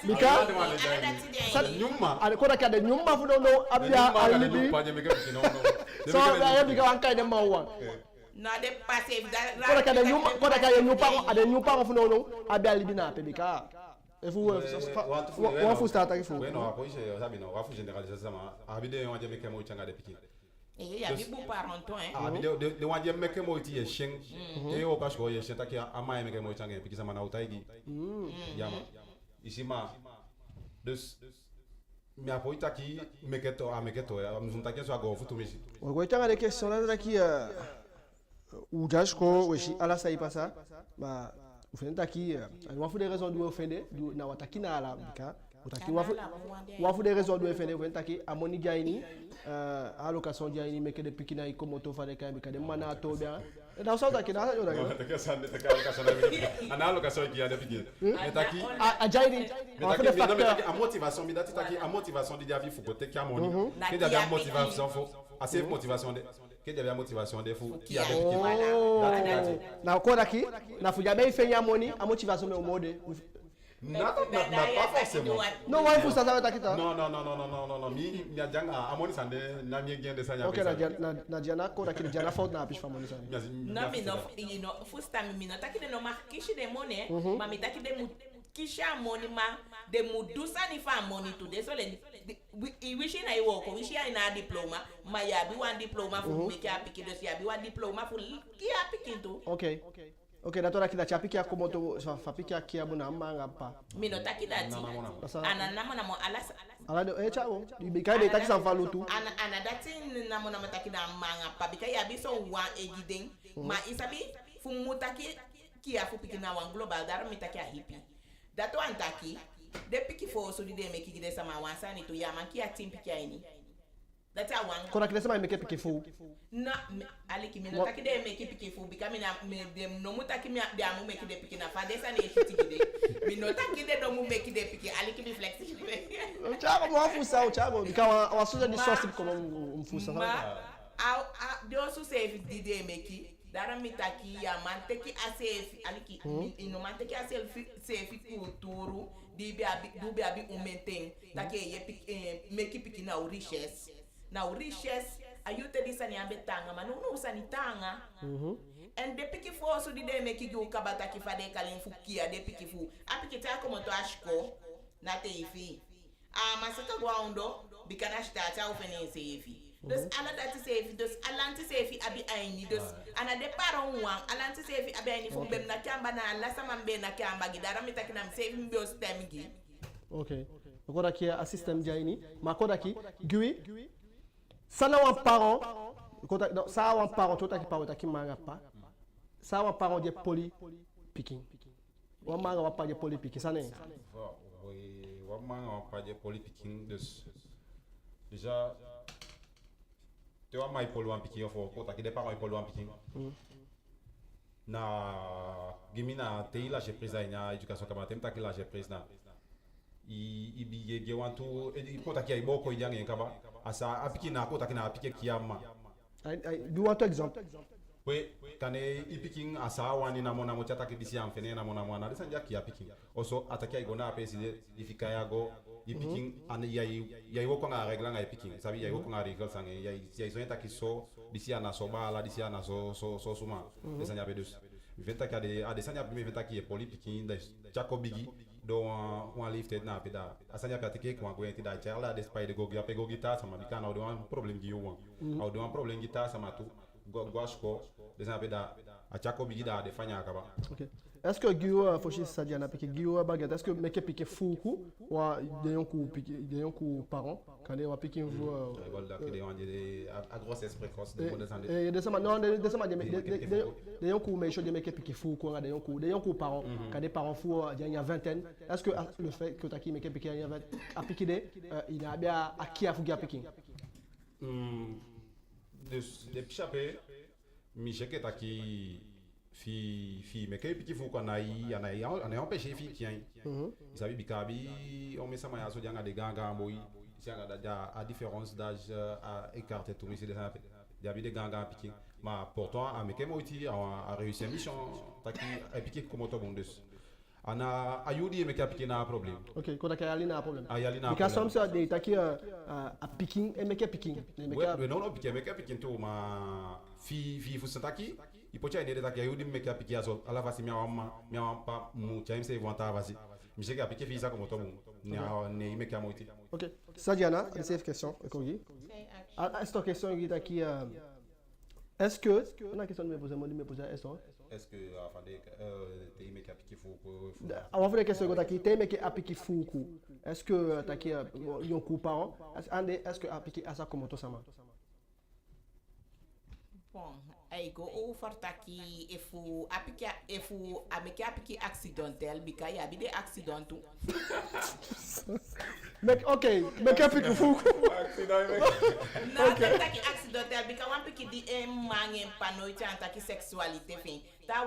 bika nyumma ade ko kade nyumma fu no abia alibi so ya bika wan kade mawa na de passé ko kade nyumma ko kade nyumpa ko fu no abia alibi na pe bika efu wa fu start aki fu bueno apo je sabi no wa fu généraliser sama abide wanje meke mo changa de piki ya bi bu parenton de wanje meke mo ti ye shen e o kasko ye shen taki ama meke mo changa piki sama na utaigi yama isima dus mi apo itaki meketo ya mzuntakia so ago futu mishi ko changa de question là taki ujashko weshi ala sai pasa ba ufenda ki wafu de raison du ofende du na wataki na ala bika utaki wafu de raison du ofende ufenda ki amoni gaini allocation gaini meke de pikina iko moto fa de ka bika de mana to bien da so taki na yo da taka sande taka allocation na ana allocation ki ya de pikina metaki a gaini wafu de facteur a motivation mi dati taki a motivation di javi fu kote ki amoni ke da motivation fo assez motivation de que devia motivation de fou qui a na ko daki na fuja be fenya moni a motivation me o mode Not forcément. Non, ouais, il faut ça va takita. Non. Mi janga amoni sande na mi gen de sanya. Ok, na Diana ko da ki Diana faute na pish famoni sane. No, mi no, you know, first time mi no takide no ma kishi de money, ma mi takide mu kisha money ma de mu do sani fa money today. So le wishi na iwo ko wishi na diploma, ma ya bi one diploma for make ya pick dos ya bi one diploma for ki ya pick to. Ok, datora kida chapiki ya komoto fa piki ya kia buna manga pa. Mi no takida ti. Ana namona mo alasa. Ala de chao. Bikai de taki san falu tu. Ana dati namona mo takida manga pa bikai ya bi so one egiden. Ma isabi fu mutaki kia fu piki na one global dar mi taki a hippie. Dato antaki de piki fo so di de meki gide sama wansa ni to yama kia team piki ya ini. That's a one. Kona kile sema make piki fu. Na aliki mi no taki de make piki fu bika mi na me dem no mutaki mi de amu make de piki na fa de sa ne shiti gide. Mi no taki de no mu make de piki aliki mi flexible. Chao mo afusa chao bika wa suja di sauce como mfusa. Ma de osu save di de make dara mi taki ya manteki asef aliki ino manteki asef sefi kulturu di bi abi du bi abi umenten taki ye make piki na richesse. Now riches ayute di sani ambe tanga manu no usani tanga. And de piki fo so di de meki go kabata ki fade kalin fukia de piki fu apiki ta ko moto ashko na te ifi masaka gwaundo bikana stata ofeni sefi dos ala dati sefi dos alanti sefi abi aini dos ana de paron wan alanti sefi abi aini fu bem na kamba na la sama mbe na kamba gidara mitakina msefi mbio stemgi. Okay, koda ki a system jaini makoda ki gui sana wan parent kota sa wan parent tota ki parent ki manga pa sa wan parent de poli picking wan manga wa pa de poli picking ça n'est wan manga wa pa de poli picking dus déjà te wan mai poli wan picking fo kota ki de parent poli wan picking na gimina te ila j'ai prise na éducation kamate mta ki la j'ai prise na i bi ge wanto kota ki ay boko ijange kaba asa apiki na kota ki na apike kiyama ai do want exemple we tane ipiking asa wani na mona mo chata ki disi amfene na mona mona disa njaki apiki oso ataki ay gona apesi ifika yago ipiking an yai woko nga regla nga ipiking sabi yai woko nga regla sange yai so entaki so disi ana so bala disi ana so suma disa nyabe dus venta ki ade sanya prime venta ki e poli piking da Jacobigi do one lifted na peda asanya patike ko ngo enti da charla de spy de go ya pego guitar sama bikana do un problem gi won au do un problem guitar sama tu goasko de sa peda a Jacobigi da de fanya akaba. Okay, est-ce que Guyo Foshi Sadiana pique Guyo baguette est-ce que meke pique fuku wa de yonku parent quand on pique vous voilà que de a grossesse précoce de modèle et de sama non de sama de yonku mais chose de meke pique fuku de yonku parent quand des parents fou il y a vingtaine est-ce que le fait que taki meke pique il y a a pique il a bien à qui a fougu à pique de pichapé mi cheke taki fi mais que petit fou qu'on a empêché fi qui sabi bikabi on met ça ma so dianga de ganga boy dianga da à différence d'âge à écarter tout mais c'est des habits de ganga piqué mais pourtant à me que moi a réussi mission taki piqué comme auto bonus ana ayudi me piqué na problème. OK quand ka yali na problème yali na because some say they taki a picking et me picking non piqué me piqué tout ma fi fu sataki ipocha ine deta kia yudi mmeke apiki aso ala fasi miawa pa mu chaim se vanta fasi misheke apiki fisa como tomu ne imeke amoiti. OK, Sadiana, c'est une question Kogi. Est-ce que question qui est-ce que on a question de me poser est-ce que afande te imeke apiki fu on va faire question qui te imeke apiki fu est-ce que ta qui yon coup parent est-ce que apiki asa como to sama bon ay go over taki efu ameke apiki accidentel bika ya bi de accidentu mek okay mek apiki fu na taki accidentel bika wan piki di mangen panoiti antaki sexualité fin ta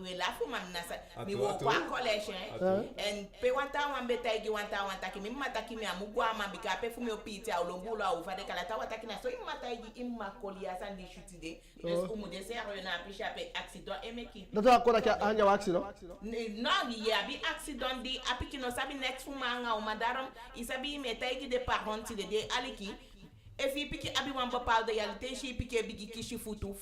we la fu mam nasa mi Atu, wo atu. kwa collection Atu. and pe wanta wambe taigi wanta ki mi mata ki mi amugwa ma bika pe fu mi opiti a ulombulo au fade kala ta wata ki na so imata igi imma kolia san di shuti de es umu de ser na pisha pe accident emeki dato akona ki anja wa accident no ya bi accident di apiki no sabi next fu manga o madarom isabi me taigi de parenti de aliki if you pick abi wan papa de realite shi pique bigi kishi futu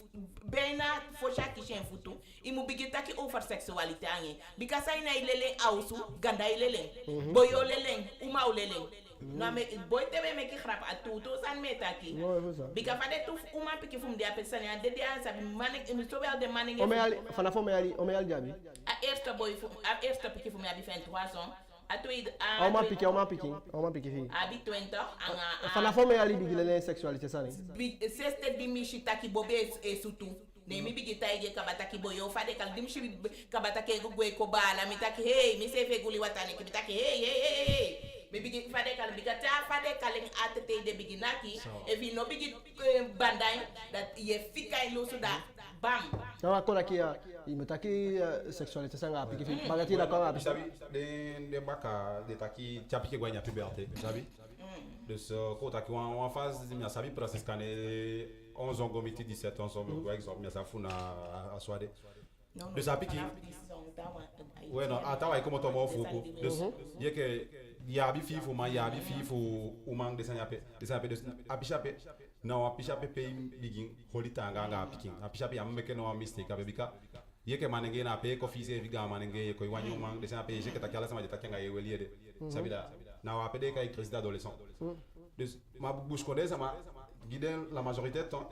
bena fosha kishi futu imu bigi taki over sexuality ange because I na ilele ausu ganda ilele boyo lele uma ulele no me boy tebe me ki krap atu to san metaki because fade tu uma pique fum de apesani ande de sabi manik imi so wel de manik o me ali fana fo me ali jabi a ersta boy fum a ersta pique fum abi 23 ans au ma pique fi abi 20 anga fana fo me ali bigile sexualité sani seste dimishi taki bobe sutu ne mi bigi taige kabata ki boyo fade kal dimishi kabata ke gwe ko bala mi taki hey mi se fe guli watane ki taki hey mi bigi fade kal bigata fade kal atete de bigi naki e vi no bigi bandai that ye fika ilo suda bam na akona ki imetaki sexualité sanga apiki fi bagati la kwa Sabi, de baka de taki chapike gwa nya puberté, sabi? De ce côté qui en phase de sabi process quand 11 ans gomiti 17 ans par exemple, mais ça funa à soirée. De ça pique. Ouais non, attends, comment toi mon fouko. De dire que il y a bi fi fou man, il y a bi fi fou ou man de sanyape de apichape. Non, apichape pay bigin holita nga picking. Apichape am make no mistake abika. Yeke manenge na pe ko fise viga manenge ko wanyu mang de sa pe je ka kala sama de takenga ye welie de sabida na wa pede ka crise d'adolescent de ma bouche connaît ça ma guiden la majorité de temps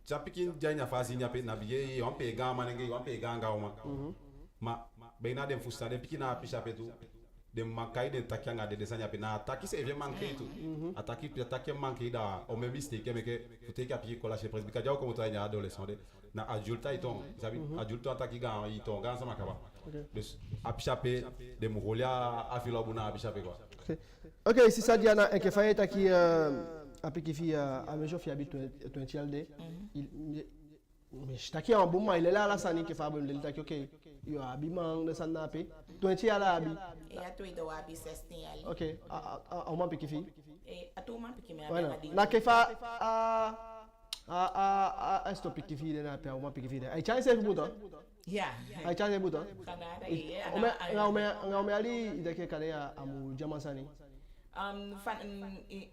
chapikin janya fasi nya pe na biye on pe ga manenge on pe ga nga ma beina dem fusta de pikina pisha pe tu de makai de takenga de desanya pe na ataki se vient manquer tout ataki manquer da o me mistake meke fute ka pi ko la chez presbyka jaw ko to nya adolescent de na adulta iton sabi adulta ataki ga iton ga sama kaba dus apichape de murolia afilo buna apichape quoi ok si ça diana en ke fayeta ki apiki fi a mejo fi habit 20 alde mais taki en bon il est là la sani ke fa bon le taki ok yo abimang de sanape 20 ala abi ya to ido abi 16 ali ok a ma piki fi atu ma piki me voilà abi na ke fa esto piki fi de na pe a ma piki fi de ai chance buto ya ai chance buto kanada ngome ali ideke kale ya amu jamasani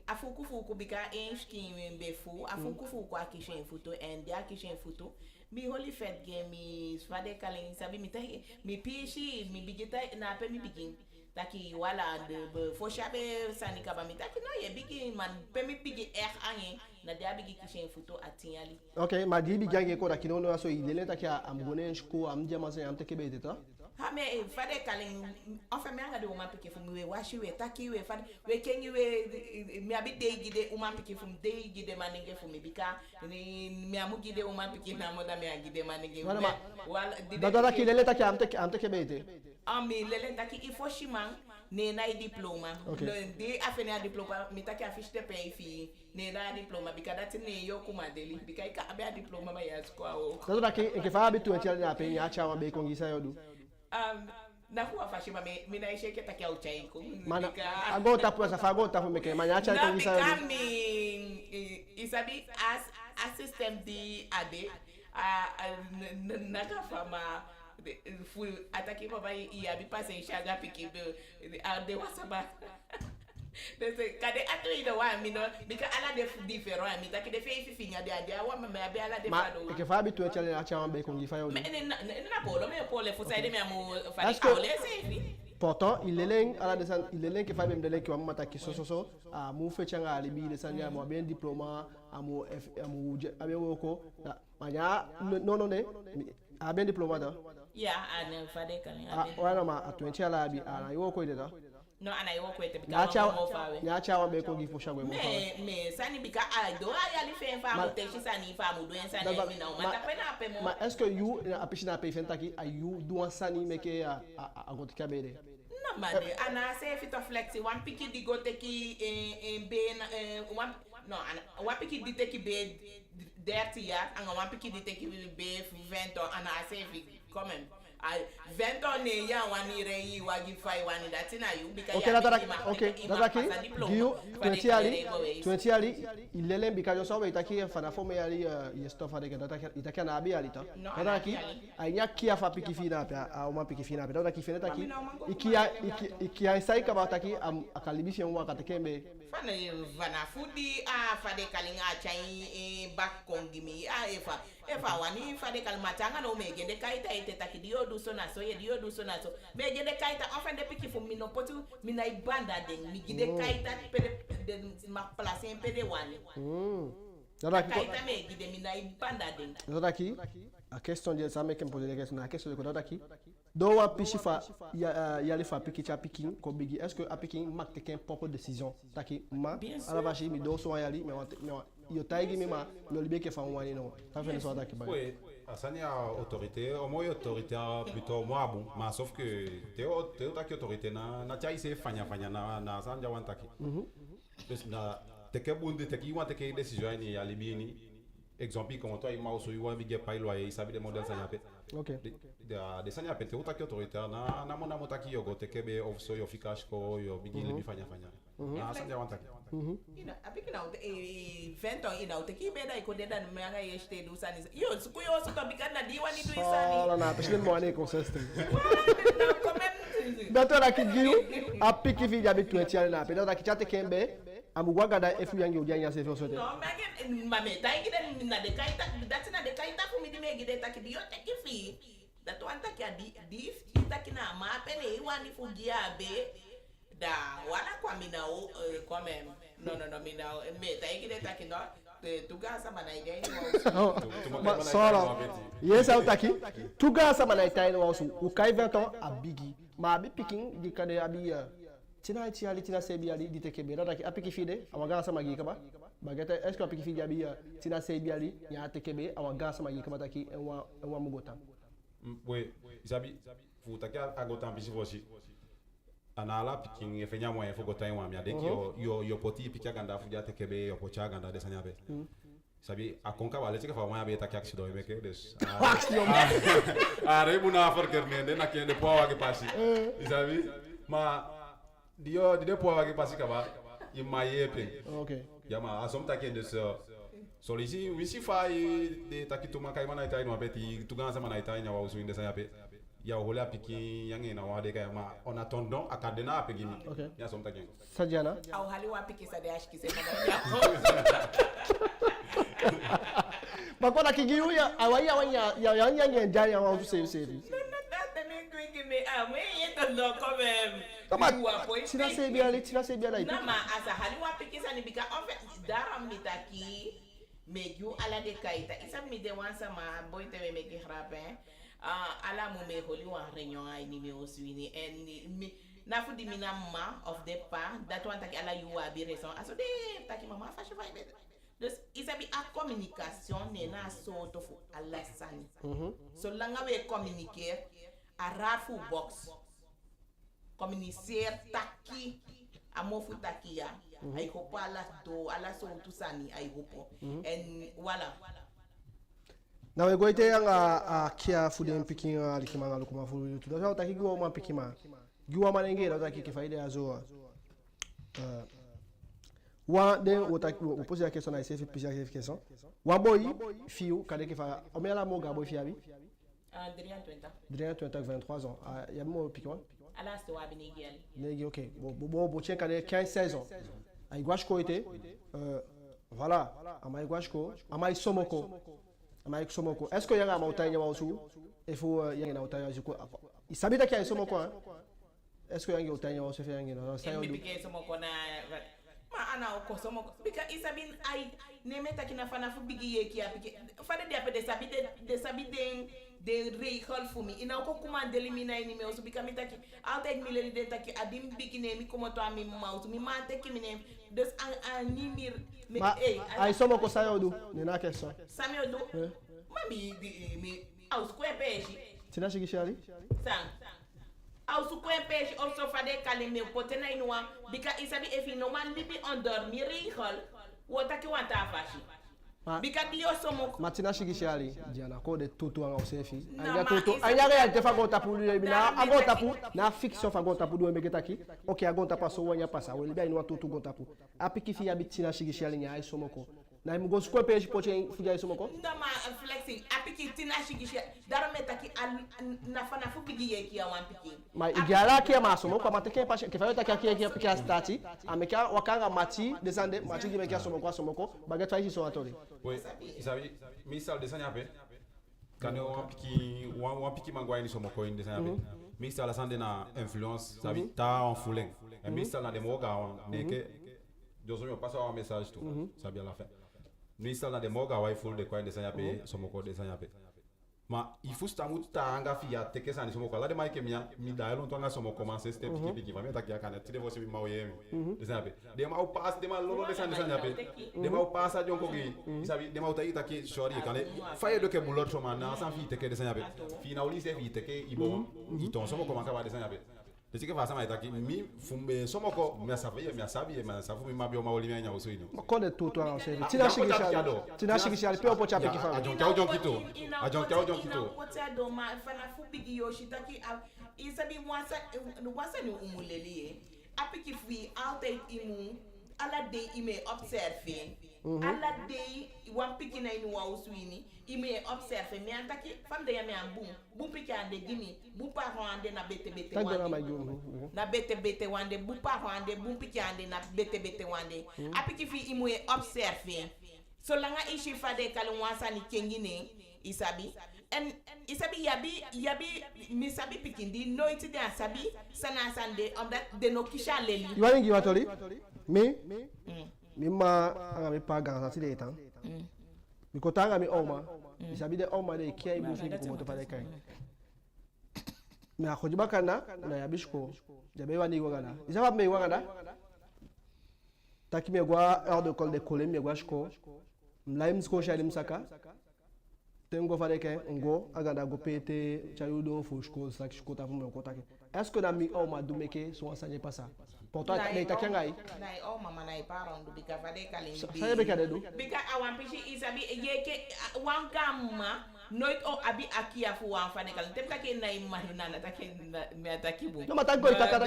afuku bika enski befu afuku akishen futo and dia kishen futo mi holy fed game mi swade kalen sabi mi pishi mi bigita na pe mi bigin taki wala de fo shabe sani kaba mi taki no ye bigi man pe mi bigi anye na dia bigi kishen futo atiali ok ma di bigange ko dakino no so idele taki amgone shko am jamasani am teke beteta ha me fade kalen enfin me ngade uma pike fu mi we washi we taki we fade we kengi we mi abi de gide uma pike fu de gide manenge fu mi bika mi amu gide uma pike na moda mi agide manenge wala dada ki lele taki am teke bete ami lele taki ifo shiman ne na diploma de afene diploma mi taki afiche de pay fi ne na diploma bika dati ne yo kuma deli bika ka abi diploma ma ya sko o dada ki ke fa abi tu en na pe nya chawa be kongi sa yodu na huwa fashima mi na ishe ke taki au chaiko mana agota pu sa fagota fu meke manya cha kongi sa yodu mi isabi as assistant di ade na ka fama fu ataki baba ya bi passe ishaga pikibe de wasaba dese kade atu ida wa mi no bika ala de different mi taki de fe finya de ade wa me abi ala de fado ke fa bi tu chale na chawa be kongi fa yodu me na polo me pole fu sai de me amu fa de aule sefi pourtant il est à la descente il est qui fait même de l'un qui va m'attaquer so a mu fe changa alibi de sanya mo bien diplôme amu amu woko manya non ne a bien diplôme da ya ana fade kan wana ma a 20 ala bi ana yo ko ida no ana yo ko ite bika mo fawe nya chawa be ko gi fo shagwe mo me sani bika a do ya li fe fa mo te shi sani fa mo do en sani mi na o mata pe na pe mo ma est-ce que you a piscina pe fentaki a you do an sani meke a got kabede no mane ana se fit of flexi one piki di go teki be one no ana one piki di teki be 30 ya anga one piki di teki be 20 ana se fi come ai 20 ans ne ya wani rei wagi fai wani datina yu bika Okay, dataki Giu 20 ali ilele bika yo sawe itaki fana fome ali yestofa de dataki itaki na abi ali ta dataki anya kia fa piki fina pa au ma piki fina pa dataki fina taki ikia sai ka bataki akalibisha wa katekembe fana fudi fade kalinga chai back kongimi efa wani fade kalmatanga no megende kaita ite takidio duso na so ye dio duso na so megende kaita enfin de piki fu mino potu mina ibanda de migide kaita pede de ma place pede wani kaita megide mina ibanda de dataki a question de ça me que me poser la question la question de dataki do wa pichi fa ya le fa piki cha piki ko bigi est-ce que a piki mak te ken propre décision taki ma ala vachi mi do so yali mais yo taigi mi ma lo libe ke fa wani no ça fait le soir taki ba oui asani a autorité au moins autorité plutôt moi bon mais sauf que teo taki autorité na chai se fanya na sanja wantaki na teke bunde teki wa teke décision ni ya libini exemple comme toi il m'a aussi eu un big pas loyer il savait des modèles ça yapet OK de ça yapet ou taki autoritaire na mona motaki yogo teke be ofso yo fikash ko yo big libi fanya na ça ya wantaki ina apiki na 20 ans ina uteki beda iko deda manga yeste do sani yo suku yo suka bikana diwani do isani ala na peshile mwane consistent quand même datora ki giu apiki fi jabi 20 ali na pe dataki chate kembe amugwa gada efu yangi ujanya se sote no magen mame taigi den na de kaita datina de kaita fu mi di megi de taki yo taki fi datu antaki adi dif itaki na ma pele iwani fu giabe da wala kwa mina o quand même non mina me taigi de taki no tuga sama na idea ni solo yes autaki tuga sama na idea ni wasu ukai 20 ans abigi ma abi picking di kade abi tina iti ali tina sebi ali di teke bera daki apiki fide awaga sama gi kaba bagata est-ce que apiki fide abi tina sebi ali ya teke be awaga sama gi kaba daki enwa mugota oui isabi futaki agota bisi vosi anala piking efenya moyen fo gota enwa mi adeki yo poti piki ganda fuja teke be yo pocha ganda de sanyabe sabi akonka wale tika fa moyen be taki accident e meke des rebuna forker nende na kende po wage pasi isabi ma dio de po wage pasi kaba imaye pe okay yama asomta kende so lisi wisi fa de takituma kai mana ita ino beti tuganza mana ita nya wa usu inde sa pe ya hola piki yange na wade kai ma en attendant akadena apegini ya somta kende sajana au hali wa piki sa de ashki se madam bakona kigiu ya awaya wanya ya yanya njanya wa usu sevi tina sebi ali nama asa hali wa piki sa ni bika en fait daram mitaki megiu ala de kaita isa mi de wansa ma boy te me ki rapin ala mo me holi wa réunion ay ni me oswini en mi na fu di minamma of the pa that one taki ala you abi raison aso de taki mama fa cheva be dus isa bi a communication ne na so to fu ala sani so langa we communiquer a rafu box communiquer taki amofu takia ay hopo ala so tu sani ay hopo and wala na we goite yang kia fuden picking alikimanga lokuma fu tu da taki go ma pikima giwa manenge da taki ke faida azo wa de otaki o poser la question na essayer de poser la question wa boy fiu kade ke fa o mela mo ga boy fiabi Adrien 23 ans ya mo pikima ala so wa binigel negi OK bo tien kade 15 ans ay gwashko ite voilà amay gwashko amay somoko est-ce que yanga mautanya wausu il faut yanga na utanya juko isabita kia somoko est-ce que yanga utanya wausu fe yanga na sayo du somoko na ma ana o somoko bika isabin ai nemeta kina fana fu bigi yeki apike fade de apede sabide de recall for me ina ko kuma delimina ni me osu bika mitaki alta mileli de taki adim bikine mi komo to ami mausu mi ma teki mine des ni mir me ai somoko sayo du ni na question sayo du mami mi au square page tina shigishali sang au square page also fade kalime potena inwa bika isabi if no man libi endormir recall wotaki wanta fashi Because Leo somo Matina shigishali jana ko de tutu anga usefi. No, Anga ma, tutu isa- anga ya tefa go tapu na ago meta tapu na fiction fa go tapu do meketa ki. Okay ago tapu so wanya pasa. Wel bia ino tutu go tapu. Apiki fi abitina shigishali nya ai somoko. Na im go square page poche fuja somoko. ndama flexing apiki tina shigisha daro metaki nafana fupigi yeki ya wampiki Ma igala ki ma somoko mateke pa ke fa taki ki apiki astati. Ameka wakanga mati descende mati ki mekia somoko baget fa ici so atori. Oui, isabi, mi sal desan yape. Kane wan piki mangwa ni somo ko desan yape. Mi sal asande na influence, sabi ta en fouling. Et mi sal na demo ga neke dozo yo passo un message tout. Sabi à la fin. Mi sal na demo ga wa full de ko desan yape somo ko desan yape. Ma il faut sta muta anga fia teke sani somo ko la de mai ke mi da lon tonga somo commencer step piki va meta ki akane ti de vosi mi maoye mi desan yape. De ma o pass de ma lolo desan yape. De ma o pass a jonko gi sabi de ma o ta ita ki shori kane faye do ke bulot so man na san fi teke desan yape. Fi na oli se fi teke ibo iton somo ko manka ba desan yape. De ce que fa sama ita ki mi fumbe somo ko mi sabi mi safu mi mabio ma oli mi anya uso ino. Ko de tutu anga usefi. Tina shigishali pe opo chape ki fa. A jonka kito. A jonka kito. Kota do ma fana fupigi yoshitaki isabi mwasa ni umuleli apiki fi outate imu ala day ime observe ala day wan piki na inu wa uswini ime observe me antaki fam de yame ambum bum piki ande gimi bum pa ande na bete Tagdana wande ma gum. na bete wande bum pa ande bum piki ande na bete wande apiki fi imu observe so langa ishi fade kalunwasa ni kengine isabi and isabi yabi misabi pikindi no iti de asabi sana sande on that de no kisha leli Iwani ngi watori? Mi ma anga mi pa ganga sile etan. Mi kota anga mi oma. Isabi de oma de kia ibu fi ko moto pale kai. Mi akojiba kana na yabishko. Jabe wani wagana. Isaba me wagana. Taki me gwa hors de col de coller me gwa shko. Mlaim sko shali msaka. Tengo fare kai ngo aganda go pete chayudo fu shko sak shko ta fu me kota ke. Est-ce que na mi oma du meke so asanye pasa? Pourtant na itakengai. na o mama na iparon du bika fade kalin Saya beka dedu. bika awan pishi isabi yeke wan gamma noit o abi akia fu wan fade kalin tem take na imari na take me take bu No matango itakada.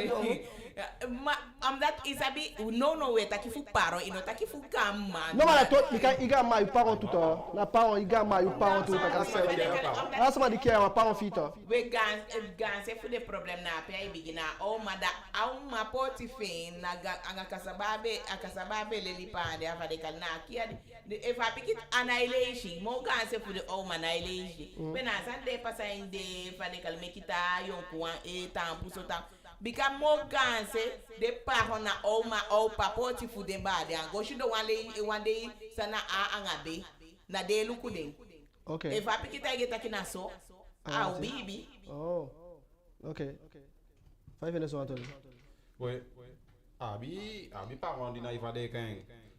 ma am that isabi no we take fu paro ino take fu gamma No mala to iga ma yu parent tout temps. Na parent iga ma yu parent tout temps. Asma di kia ma parent fito. we gan se fu de problem na pe ai bigina o mada au ma poti fin na anga kasababe leli pande afade kal na kia if I pick it annihilation mo gan se fu de o annihilation when I san de pasa inde fade kal mekita yon kuan e tampu so tam bika mo gan se de pa na o ma o papoti fu de bade ango shido one day sana a angabe na de lukude. Okay. If I pick it I get takina so au bibi Oh. Okay. 5 minutes on atoli. Oui. Abi parents dina ifade kan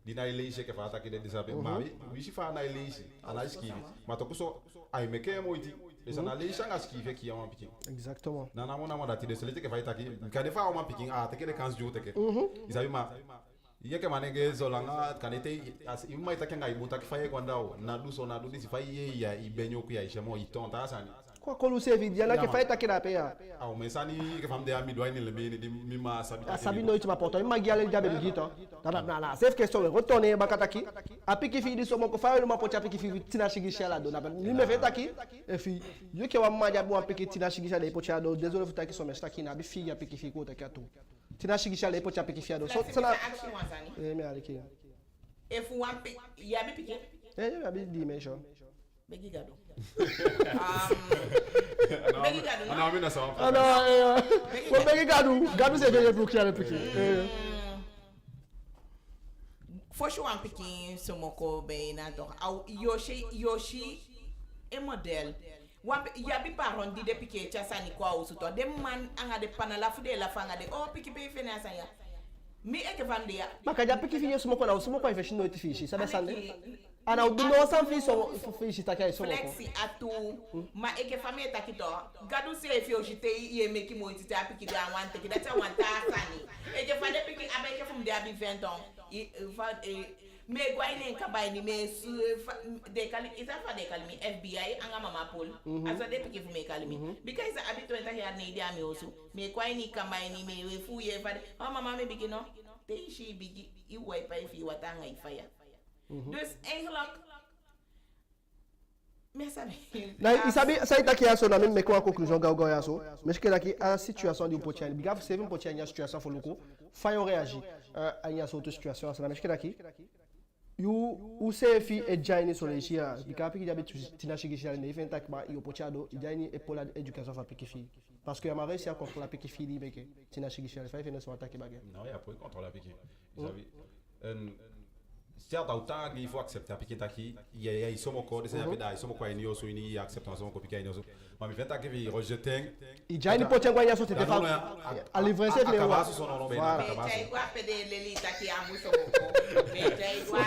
dina ileishe ke fa attaquer des disabe mabi wishi fa na ileishe ana skivi matoko so ay meke mo iti esana leisha nga skivi ki ya piki Exactement. na mona moda ti de selete ke fa itaki ka de fa o piki a teke de 15 jours teke isabi ma yeke manenge zolanga kanete as imma itaki nga ibuta ki fa ye kwandao na du disi fa ye ya ibenyo ku ya ishemo itonta asani Kwa kolu sevi diana ke faita kina pe ya. au mesani ke fam de ami doini le ni mi ma sabi Asabi no iti mapoto. Ima giale jabe mgito. Na safe ke sowe. Retourne bakataki. Apiki fi di somo ko fa no mapoto apiki fi tina shigishala do na. Ni me feta ki e fi yo ke wa maja bo apiki tina shigishala ipo cha do. Désolé futaki somme staki na bi fi apiki fi ko ta kato. Tina shigishala ipo cha apiki fi do. So sana action wasani me aliki. if one pick ya bi pick Ya bi di me sure. begi gado ana mi na sa Ana ko begi gadu se bege pour kiale piki. for sure one picking somoko be na do au yoshi e model wa ya bi paron di de piquer chasani kwa usuto dem man anga de panala fude la fanga de o piki be fena sa ya mi e ke vande ya Makaja piki fi somo ko na somo ko ifeshi no tifishi sabe sande. Ana uduno san fi so fishi takai somo ko. flexi atu ma e ke famille takito gadu se fi ojite ye meki mo tite apiki da wan take that one ta sani e ke fande piki abeke fum de abi 20 ans me gwaine kabaini me de kali isa fa de kali mi FBI anga mama pol aso de piki fu me kali mi because abito enta ya ne dia me osu me gwaine kabaini me we fu ye fa oh mama me bigino te shi bigi I wipe if you watanga ifaya dus eigenlijk Na isabi sa itaki aso na même quoi conclusion gao yaso mais que daqui a situation de potiane bigaf seven potiane a situation fo loko fayo réagir a nya so situation ça mais que daqui you sefi e jaini so leishia bikapi ki jabe tinashigishia ne event tak ba io pochado jaini e pola education fa pikifi parce que amare si a contre la pikifi li beke tinashigishia fa fene so attaquer bagay non ya pour contre la pikifi vous savez certes autant il faut accepter a piquer taki il somo ko de ça peda il somo ko ni oso ni acceptance somo ko piquer ni oso mais il fait tak vi rejeter il jaini pochane kwa yaso tete fa a livrer c'est le wa son non ben acabas mais quoi pede leli taki amu somo ko mais quoi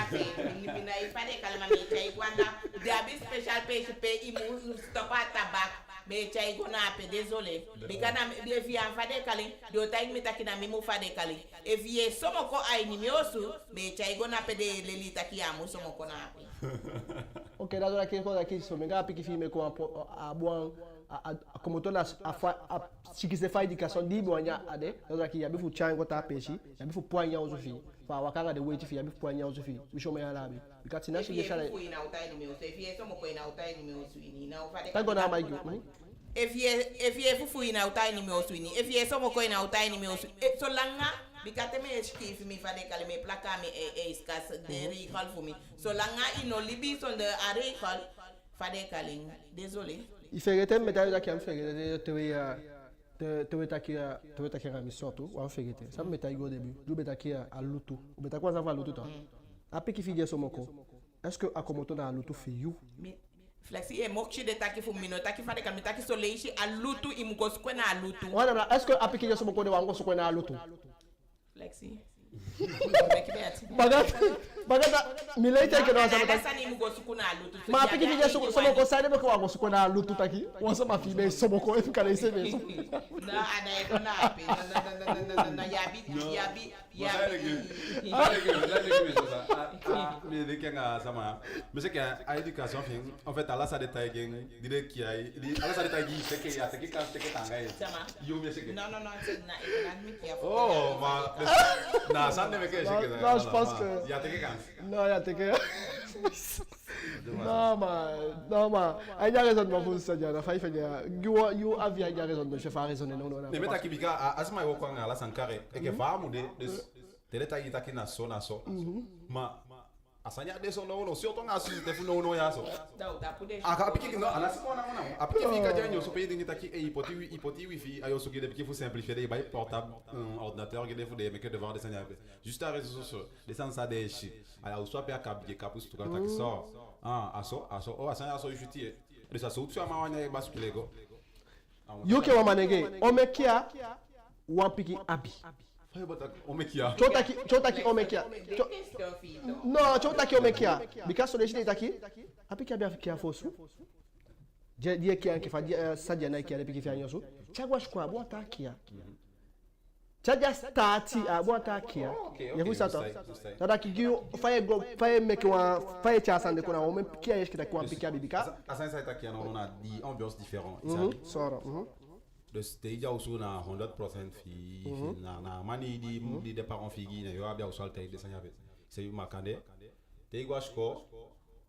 ni bina ifade kalma mais tay kwanda diabetes special pe imu stop tabac mais chay gona pe désolé bikana be fi an fade kali do tay mi takina mi mu fade kali e vie somo ko ay ni mi osu mais chay gona pe de leli taki amu somo ko na pe OK da do aqui coisa aqui so mega pique filme com a bom como toda a se quiser fazer educação de boanya ade da aqui ya bifu chango ta peshi ya bifu poanya ozufi fa wakanga de wait fi ya bifu poanya ozufi bisho ya labi because na shige shala ina utai ni mi osu fi somo ko ina utai ni mi osu ni na fade tango na maigu Efie fufu ina utai ni meosu ini. Efie somo ko ina utai ni meosu. So langa bikate me eskif mi fade kale me plaka mi iskas de recall for me. So langa ino libi son de a recall fade kale. Désolé. Il fait rete médaille da qui am fait te taki rami sortu wa fait rete. Ça me taille au début. Du betaki a lutu. U betaki kwa za lutu ta. Après qui fidie somo ko. Est-ce que akomoto na lutu fi you? Flexi e mokchi de taki fu mino taki fade kami taki soleishi alutu imugos kwena alutu. Wana est-ce que apiki yeso moko de wango so kwena alutu? Flexi. Bagata milete ke no asama. Sani imugos kuna alutu. Ma apiki yeso so moko sade moko wango so kwena alutu taki. Wasa ma fi be so moko e kale se be so. Na ana e kona api. Na yabi. Mais de kenga sama mais que a éducation fin en fait ala sa détail gen dire qui a ala sa détail gi c'est que ya c'est que quand c'est que tanga yo me c'est que non c'est na économique ya oh ma na ça ne me que c'est que non je pense que ya te que quand non ya te que non ma ai ya raison de vous ça ya fa fait you have ya raison de je faire raisonner non mais meta kibika asma yo kwanga ala sankare et que va mu de teleta itaki na so ma asanya de so no si oto nga su te fu no ya so da pude aka piki no ala simo na apiki fika janyo so pe dingi taki e hypothèse wifi ayo so gede piki fu simplifier des bail portable ordinateur gede fu de mais que devant des sanya juste à réseaux sociaux des sans ça des chi ala so pe aka bige kapus tout taki so aso o asanya so juti de ça so tu ama wanya e basu lego yo ke wa manege o mekia wa piki abi omekia chotaki omekia no chotaki omekia because so leshite taki apiki abia fikia fosu je die kia ke fadia sadia na kia lepiki fia nyoso chagwa shkwa abo takia chaja starti abo takia yefu sato tada kigiu faye make wa faye cha sande kuna o mekia yeshkita kwa piki abibika asansa takia no na di ambiance différent soro de stage also na 100% fi na mani di de parents figi na yo abia usal tay de sanyabe c'est yu makande te igwashko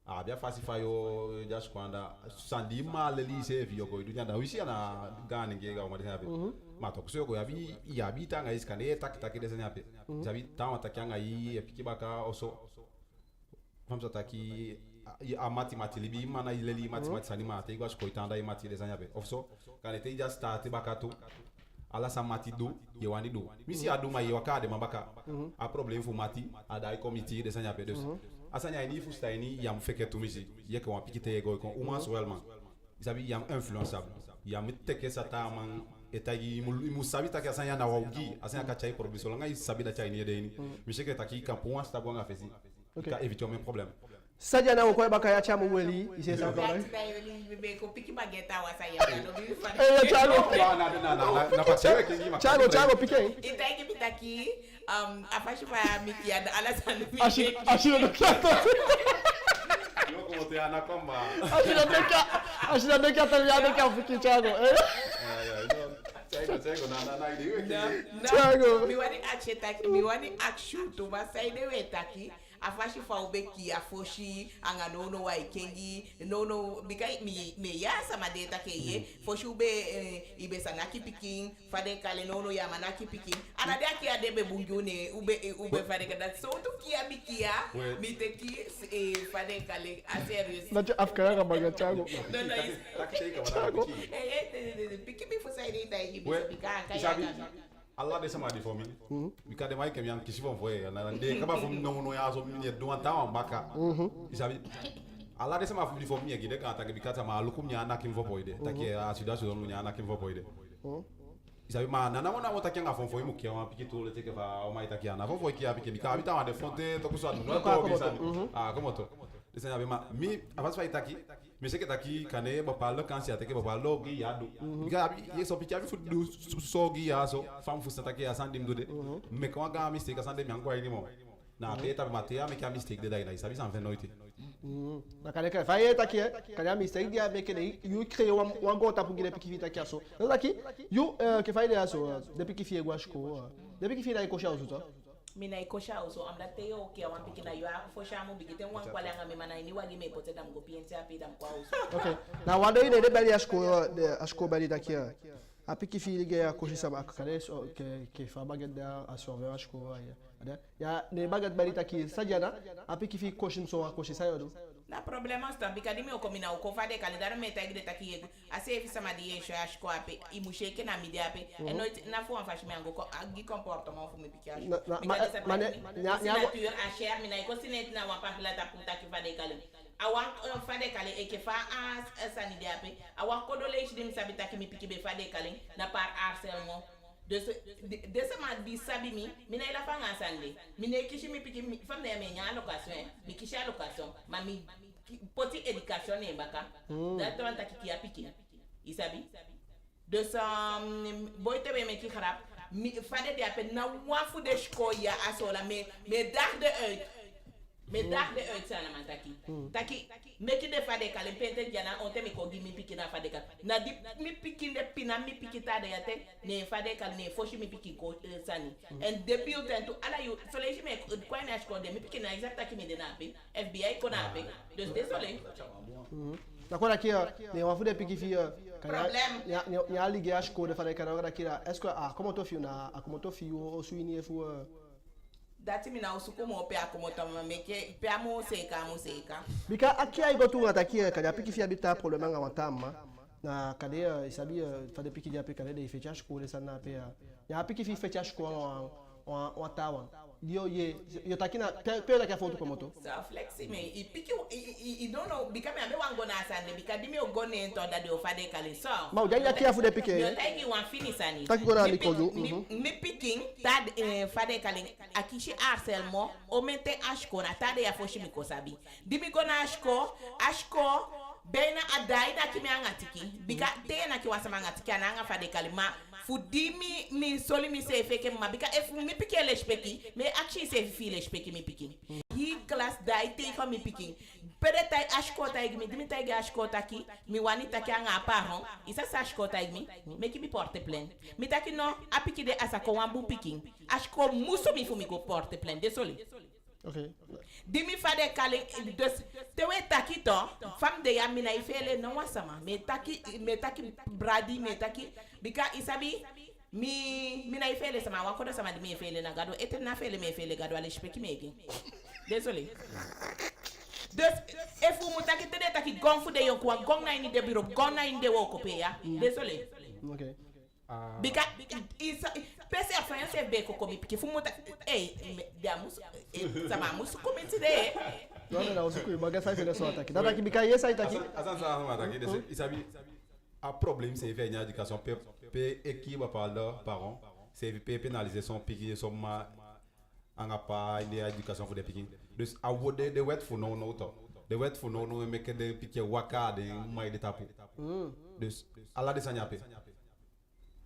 abia fasifa yo just kwanda sandi mal lycée vi yoko du nyanda wisi na gane ngega o madihabe mato kuso go yabi tanga iskane tak de sanyabe jabi tawa takanga yi epiki baka oso famsa taki a mathématique libi mana ileli mathématique sanima te igwashko itanda i mati de sanyabe ofso quand était déjà starté bakatu ala sa mati do yewani do misi aduma yewaka de mabaka a problème fu mati ada i committee de sanya pedos asanya ni fu sta ni yam feke to misi yeke wa pikite yego ko uma soellement isabi yam influençable yam teke sata man etagi mu sabi taka sanya na waugi asanya ka chai problème so ngai sabi da chai ni de ni misi ke taki ka point sta bonga fesi ka éviter même problème sadia na ko baka ya chamu weli ise sa ko be ko piki bageta wa saya no bi fa chago na pa chewe ke ngima chago pike itaki bitaki afashi fa miki ya Alassane Ashira do kiato. Yo como te ana comba. Ashira do kiato ya do kia fiki Thiago. Chego na idiwe. Thiago. Mi wani akshu to ba saide wetaki. Afashi fa ubeki afoshi anganono wa ikengi no bikai me ya sama data ke ye foshi ube ibe sanaki picking fade kale no ya manaki picking ana dia ki adebe bungune ube fade kada so to kia bikia miteki fade kale a serious Na afkara ka baga Thiago. No piki mi fo saide dai ki bika kaya Allah de sama di for me. Because the mic can kiss for na de kaba from no ya so me do anta on baka. Isabi Allah de sama for for me gide ka ta because ma lukum nya na kim for boyde. Take asida so no nya na kim for boyde. Isabi ma na mona mota kenga for for mu kia wa piki to le take fa o mai ta kia na for for kia piki because habita de fonte to kuso no to bisa. Como to. Desa ma mi avance fa itaki. Mais c'est que taki kane ba parle quand c'est attaqué ba parle gi yado ga ye so picture fu du so gi ya so fam fu attaqué à sandim dode mais quand ga mistake sandim yang ko ni mo na peta matea me ka mistake de dai na sabi san fait noite na kale ka fa ye taki kale mistake dia me kene you créer wa gota pour gile piki vita kiaso na taki you que fa idea so depuis que fie guashko depuis que fie dai ko shawo so mina ikosha uso amda teo ke wan pikina yo afosha mu bigite wan kwale anga mema na ini wagi me pote dam go piense api dam kwa uso okay na wado ine de bali asko bali daki a piki fi lige ya koshi saba akare so ke fa baget da asove asko ya ne baget bali taki sajana a piki fi koshi so koshi sayo na problema sta bikadi mi okomina ukofade kalendar meta igde taki yego ase fi sama di yesho ashko ape imusheke na midi ape eno na fo anfashi mi ango agi comportement fu mi pikage nature a cher mina iko sinet na wa pamela ta puta ki fade kale awan fade kale e ke fa as sanidi ape awan kodole dim sabita ki mi pikibe fade kale na par harcèlement de ce ma di sabi mi mina ila fa ngasande mina kishi mi piki fam na me nya location mi kishi location mami poti education e baka da to anta ki apiki isabi de ça boyte be me ki kharap mi fade de ape na wafu de shkoya asola me dag de uit me dag de uit sana man taki meki de fade kale pente jana on te mi ko gi mi piki na fade kale na di mi piki de pina mi piki ta de yate ne fade kale ne foshi mi piki ko sani and debut to ala you so le me ko na shko de mi piki na exact ki mi de na pe FBI ko na pe donc désolé na kona kia ne wafu de piki fi ya ligue asko de fade kale ora kira est-ce que comment to fi na comment to fi o suini fu dati mina usuku mo pe akomoto meke pe amo seka bika akia igotu atakia kada piki fi habita problème nga watama na kade isabi fade piki dia pe kade de fetish ko le sana pe ya piki fi fetish ko watawa yo takina pe da foto komoto sa flexi me I piki I don't know bika me wango na sande bika dimi ogone ento da de ofade kale so ma ujanja kia fu de piki yo taki wan finisani taki gona likozo mi picking tad fade kale akishi harcèlement o mente ashko na tade ya foshi mi kosabi dimi gona ashko bena adai da kimi angatiki bika tena ki wasama angatiki ananga fade kale ma fudimi mi soli mi se feke ma bika if mi pike le speki me actually se fi le speki mi piki hi class dai te ko mi piki pere tai ashkota igmi dimi tai ga ashkota ki mi wani taki anga paron isa sa ashkota igmi me ki mi porte plainte mi taki no apiki de asako wambu piki ashko muso mi fu mi go porte plainte désolé. Okay. Dimi fade kale te we taki to fam de ya mina ifele no wasama me taki bradi me taki bika isabi mina ifele sama wakodo sama di me ifele na gado ete na fele me ifele gado ale shpeki megi désolé efu mutaki te de taki gonfu de yokwa gonna ini de biro gonna in de woko pe ya désolé. Okay. Bika isa pese a France be ko komi piki fumuta damus sama musu komenti de non usiku baga sai fele so ataki dada ki bika yesa itaki asansa ma ataki de isabi a problème c'est faire une éducation pe équipe par leurs parents c'est pénaliser son piqué son ma en a pas une éducation pour des piqués dus a wode de wet for no to de wet for no make de piqué waka de mai de tapu dus ala de sanyape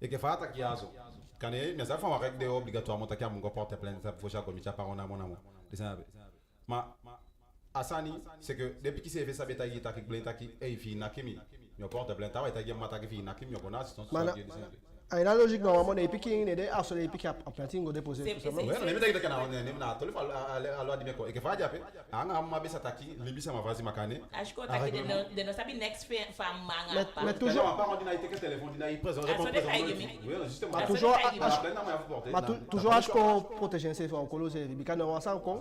e que fata que aso Quand mais ça fait une règle obligatoirement ta mon porter plainte ça faut chaque comité par on a mon amour. Ma Asani c'est que depuis qu'il s'est fait ça bêta qui plainte qui et fi nakimi. Yo porte plainte ta ta mata qui fi nakimi yo assistance. Aí na logique normalement les piquing les asso les piquer à planting go déposer tout Ouais, simplement. on est mettre kana on na tole fa alors dire ko e que fa jape anga ma bisa taki libisa ma vazi makane. Acho que tá aqui de não sabe next femme manga. Mais toujours pas on dit que téléphone dit présent oui justement toujours acho que protéger ces fois colo c'est bica não asa com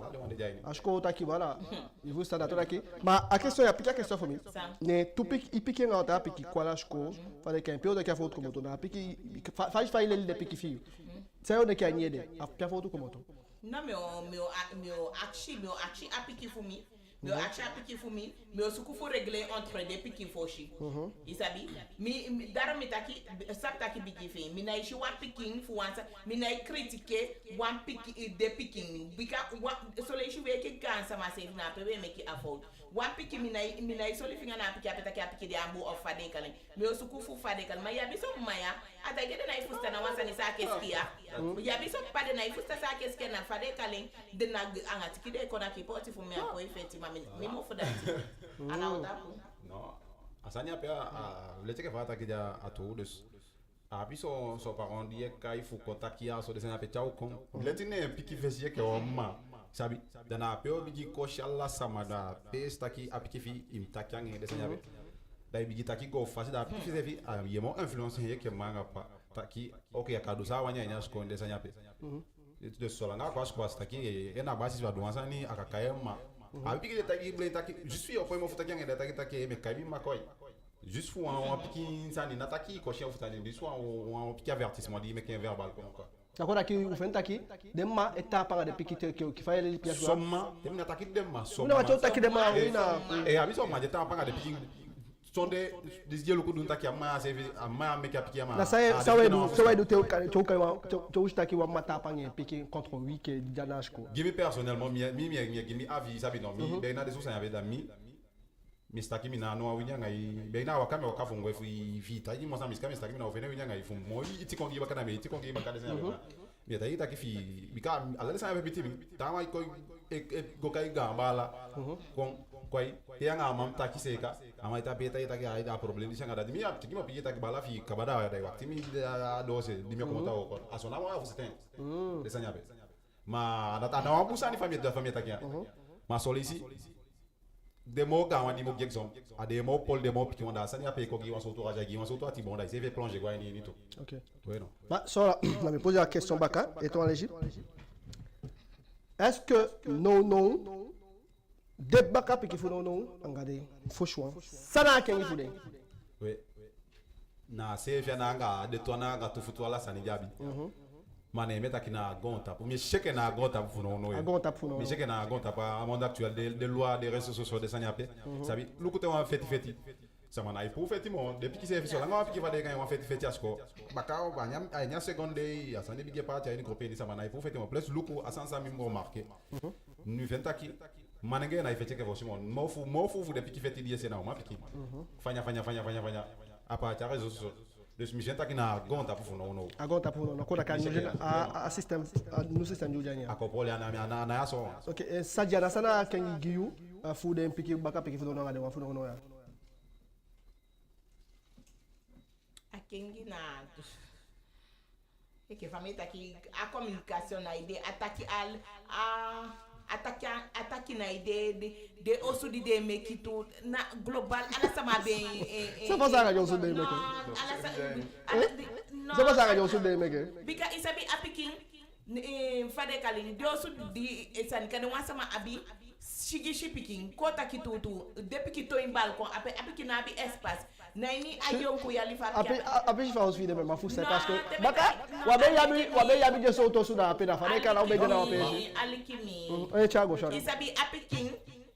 acho que tá aqui voilà il vous está toda aqui mas a questão é a questão família né tu pique e pique não tá pique qual acho que para que campeão daqui a foto como tu na pique faz ele de pique fio sai onde que a niede a foto como tu não meu achi apiki fumi meu achi apiki fumi meu suku fo régler entre des pique foshi e sabe mi daro mi taki sap taki bigi fe mi na ishi one picking fu wansa mi na critiquer one pick de picking bika so le ishi we ke kansa ma se na pe we make it afford one pick mi na so le finga na pick apeta ke apiki de ambo of fade kalen mi suku fu fade kal ma ya biso maya ata gede na ifusta na wansa ni sa keskia ya biso pade na ifusta sa keskia na fade kalen de na angati kide kona ki poti fu me ko effectivement mi mo fu dati ala odapo non asanya pe le teke fata ki ja a todos a biso so parent die kai fu kontak ya so desena pe chau kon le tine piki fesie ke o ma sabi dana pe o bigi ko shalla samada pe staki apiki fi im takyang desena pe dai bigi taki go fasi da piki fi a yemo influence ye ke manga pa taki okay akadu sa wanya nya sko desena pe de solanga kwa sko staki e na basi wa duansa ni akakayema a pique de taki blé taki juste fi opoi mo futa kyang de taki me kai mi makoy juste fu on pique ça ni nataki ko chien futa ni soit on pique avertissement dit mais qu'un verbal comme quoi d'accord aqui o fenta aqui demma etapa de pique que faz ele pique somma dem nataki demma somma não eu taki demma ina e a biso ma de etapa de pique sonde desdielo ko dun taki amma se amma me ka pique amma na sai do teu teu está aqui o mata pangue pique contre 8 que janasco gimi personnellement mi gimi avis sabi non mi be na de so sa avait d'ami Mr. Kimi na no winya ngai be na wakame wakafungwe fi taji mo sa Mr. Kimi na ofene winya ngai fu mo iti kongi bakana me iti kongi bakana se na mi tayi ta ki fi bika ala sa be bitimi ta mai ko go kai gambala kon koi ya nga mam ta ki se ka amai ta beta ita ki ai da problem di sanga da mi ap ki mo pi ta ki bala fi kabada ya dai wakti mi da dose di mi ko ta ko asona mo fu seten de sanya be ma da na busa ni famille ta ki ma solisi des mots quand on dit mots exemple à des mots Paul des mots qui on a ça n'y a pas quoi qui on s'auto à qui on s'auto à tibon là il s'est fait plonger quoi ni tout ok oui non bah ça on me pose la question baka et toi en Égypte est-ce que non des baka puis qu'il faut non regarder faut choix ça n'a qu'un il faut oui na c'est fait na nga de toi na nga tout foutu là ça ni jabi mané meta kina gonta pour me cheke na gonta pour non gonta pour non me cheke na gonta pas monde actuel des lois des réseaux sociaux des sanyapé ça veut le côté on fait ça m'a pour fait mon depuis qui s'est fait sur la on va des on fait asko baka on va nya seconde ya ça ne bige pas ta une copine ça m'a pour fait mon plus luku asansa mi mo marqué nu ventaki manenge na fait que forcément mo fu depuis qui fait dit c'est na on m'a piqué fanya apa ta réseaux sociaux dus mi gente aqui na gonta pour não agonta pour não koda kan a system no system jujanya akopole na ya so ok sadia na sana kan giyu fu de piki baka piki fu no ngade wa fu no ya akengi na e que família tá aqui a comunicação na ideia ataque na ideia de osso de make to na global ala sama bem ça va ça radio osso de make ça va ça radio osso de make because isabi apiking fade kalin de osso di esan kan wa sama abi shigi shipping kota kitutu depuis que to em balcon apiki na abi espace naini ayon ko yali fa abi fa os vide ma fu c'est parce que baka wa be yabi de so to su na pena fa de kala o be de na pe alikimi Thiago chora isabi apiking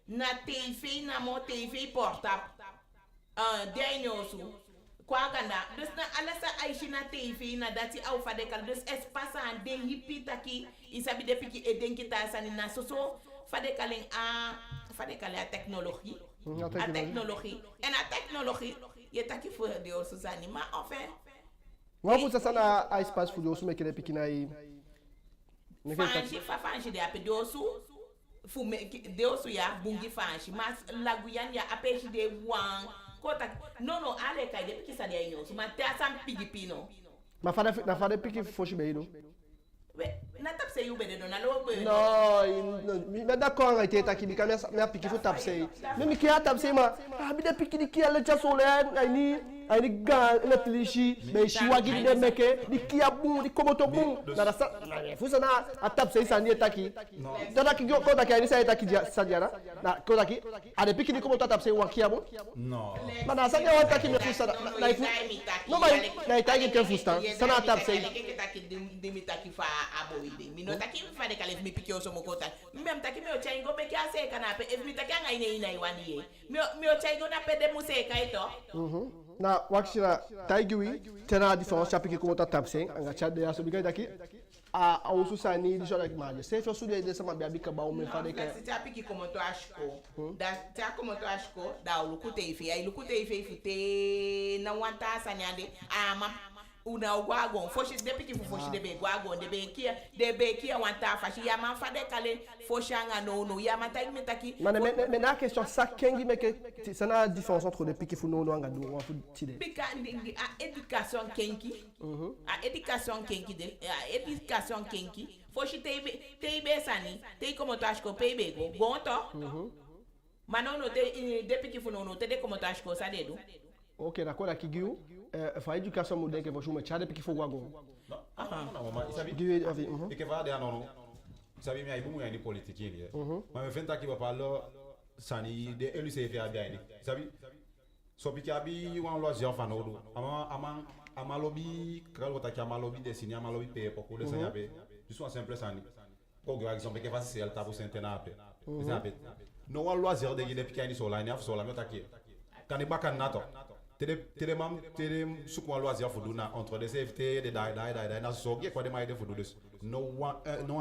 na TV na mo TV portable denyosu kwa ganda dus na alasa aishi na TV na dati au fa de kala dus espace en de hipita ki isabi depuis ki edenkita sani na soso fa de kalen a technologie a technologie et la technologie il est qui faut de osani mais enfin Vamos fazer na espaço fundo o que ele pequena aí. Fanchi de ape dosu. Fume dosu ya bungi fanchi. Mas laguyan ya ape de wang. Kota no ale kai de pikisa de ayo. Mas te asam pigipino. Mas fada pique fosse bem, não? Na tap sei o bede na lo be. Não, me dá com a teta aqui, bica minha pique foi tap sei. Me que a tap sei, mas me dá pique de que ela já solé, aí gan eletrici, me chiwa gidi de meke, de que a bum, de como to bum. Na sa, fusa na a tap sei sani tá aqui. Toda aqui conta que aí sai tá aqui sadiana. Na conta aqui, a de pique de como tap sei o aqui a bum. Não. Mas na sa que eu tá aqui me fusa na ifu. Não, mas na tá aqui que fusta. Sa na tap sei. De mi tá aqui fa aboide. Mi no tá aqui fa de calef mi pique o somo kota. Même tá aqui meu chai go me que a seca na pe, mi tá aqui ngai nei nai wani. Meu chai go na pe de museka ito. Na wakishira taigui tena a diferença já porque como tá tapsen anga chade ya sobiga daqui a usu sani de jogar que mais se fosse de dessa mabia bica ba o me fade que se já pique como tu acho da já como tu acho da o lukute ife aí lukute ife fute na wanta sanyade ama una wagon foshi de pique foshi de be wagon de be kia wanta fashi ya man fade kale foshanga no ya mata me taki mais na question ça kengi me que ça na différence entre les pique fu no anga do wa fu tide pique a éducation kenki a éducation kenki de a éducation kenki foshi tebe sani te como tu acho que pebe go gonto manono de pique fu no te de como tu acho que ça dedo. Ok, d'accord, aqui Guiu, fa educação moderna que você chama de porque foi wagon. Não, mas sabe? E que vai dar não. Sabe minha ibu minha politique ele. Mas me fenta aqui para falar sani de ele se vê bem, sabe? Só porque abi um loja fanodo. Ama lobby, kalau tá aqui ama lobby dessiner, ama lobby payer pour que desenhar bem. Juste un simple sani. Ko gwa exemple que faz c'est tabu centenaire. Sabe? Não há loja de guider pequeno sola, nem a sola, meu tá aqui. Quand il bacan nato, tede sukwa loisir fuduna entre des CFT de dai na sogie kwa de mai de fudus. No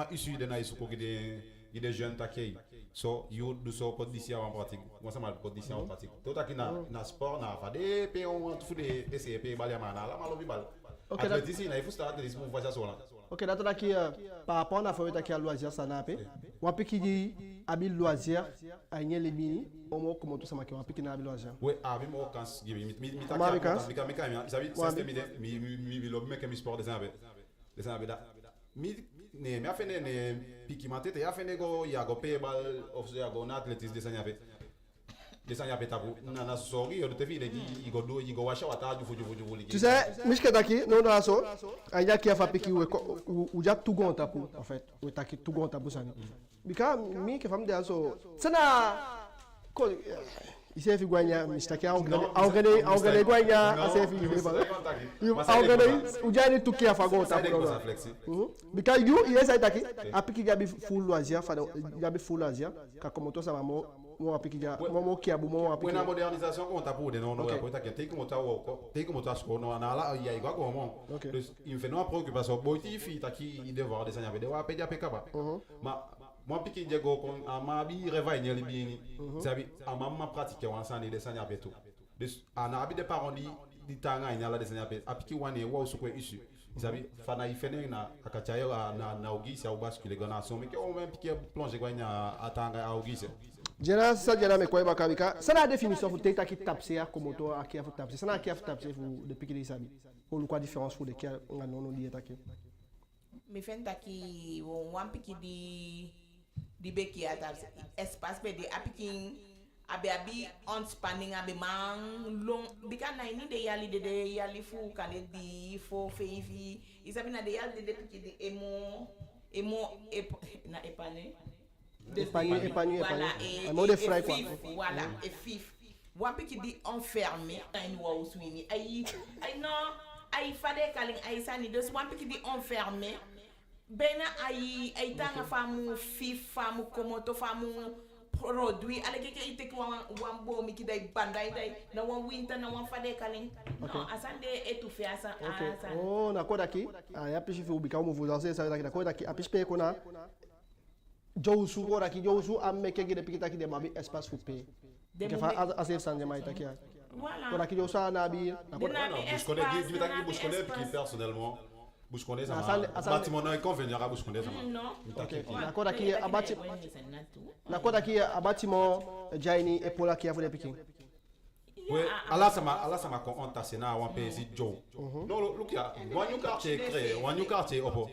a issue de na isuko qui de jeunes takei. So you do so condition en pratique. Moi ça mal condition en pratique. Tout aqui na sport na fa de pe on fude PCP balia mana la malo bi bal. Atletici na il faut start de pour voyager sola. Ok, data aqui par rapport à foi aqui a loisir sanape. Wa piki di abi loisir a nyele bini, omo como tu sama que wa piki na abi loisir. Oui, abi mo kans gibi mi ta mi sabi système ide mi lo me que mi sport des abe da. Mi a fait ne piki matete ya fait nego ya go pay bal of ya go na athletics desanya petabu na sorry eu te vi de go washa wata ju fuju. Tu sais, miska daqui não dá só. Aí aqui a fa piki o já tu gonta pu en fait. O tá aqui tu gonta pu sani. Bika mi que fam de so. Sana ko ise fi guanya mista que alguém guanya a se fi alguém o já ni tu que a fa gonta pu. Bika you yes aí daqui a piki já bi full loisir fa já bi full loisir ka como to sama mo apiki ja mo ki abu mo apiki na modernisation como tá por de não é coisa que tem como tá sco não na lá e aí igual como il fait uma preocupação boiti fi tá aqui devoir desenhar de wa pedir pekaba mas mo apiki jego com a mabi revaine ali bini sabe a mamma pratique wa sani desenhar beto ana abi de parents di tanga ina la desenhar beto apiki wane wa usuko issue sabe fana ifene na akachayo na ogisi au bascule gana so me que o même pique plonger ganya atanga ogisi. Jena sa jena me koy bakabika sana définition fu teta ki tapse a comme to aki fu tapse sana aki fu tapse fu depuis que sabi ou le quoi différence fu de ki nga non di etaki me fenta ki wan piki di beki atapse espace pe de apiking abi on spanning abi man long bika na ini de yali fu kale di fo feivi isabi na de yali de piki di emo na epane épargner. Un mot de frais quoi. Voilà, et fif. One pique dit enfermé. Aïe noa ou swini. Aïe non. Aïe fade kaling aïe sani dos. One pique dit enfermé. Bena aïe tanga famu fif famu komoto famu produit. Ale keke ite ki wan bo mi ki day bandai day. Na wan winter na wan fade kaling. Non, asande étouffé asan. Oh, na koda ki. Aïe apishi fi ubika umu vuzanse sa na koda ki apishi pe kona. Jousu ora ki jousu amme ke gide pikita ki de mabi espace fu pe. Que fa asef sanje mai takia. Voilà. Kota ki yo sa na bi. Dina Non, bi Bouche Condé, espace, dis-moi dina bi Bouche Condé, puis espace. personnellement, Bouche Condé, ça Asande- m'a. asande- Bâtiment non inconvénient à Bouche Condé, ça m'a. Non. Na kota ki abati na kota ki abatiment jaini e pola ki avule pikin. Oui, Allah ça m'a entassé na wan pays Joe. Non, look ya, wan new quartier créé, wan new quartier opo.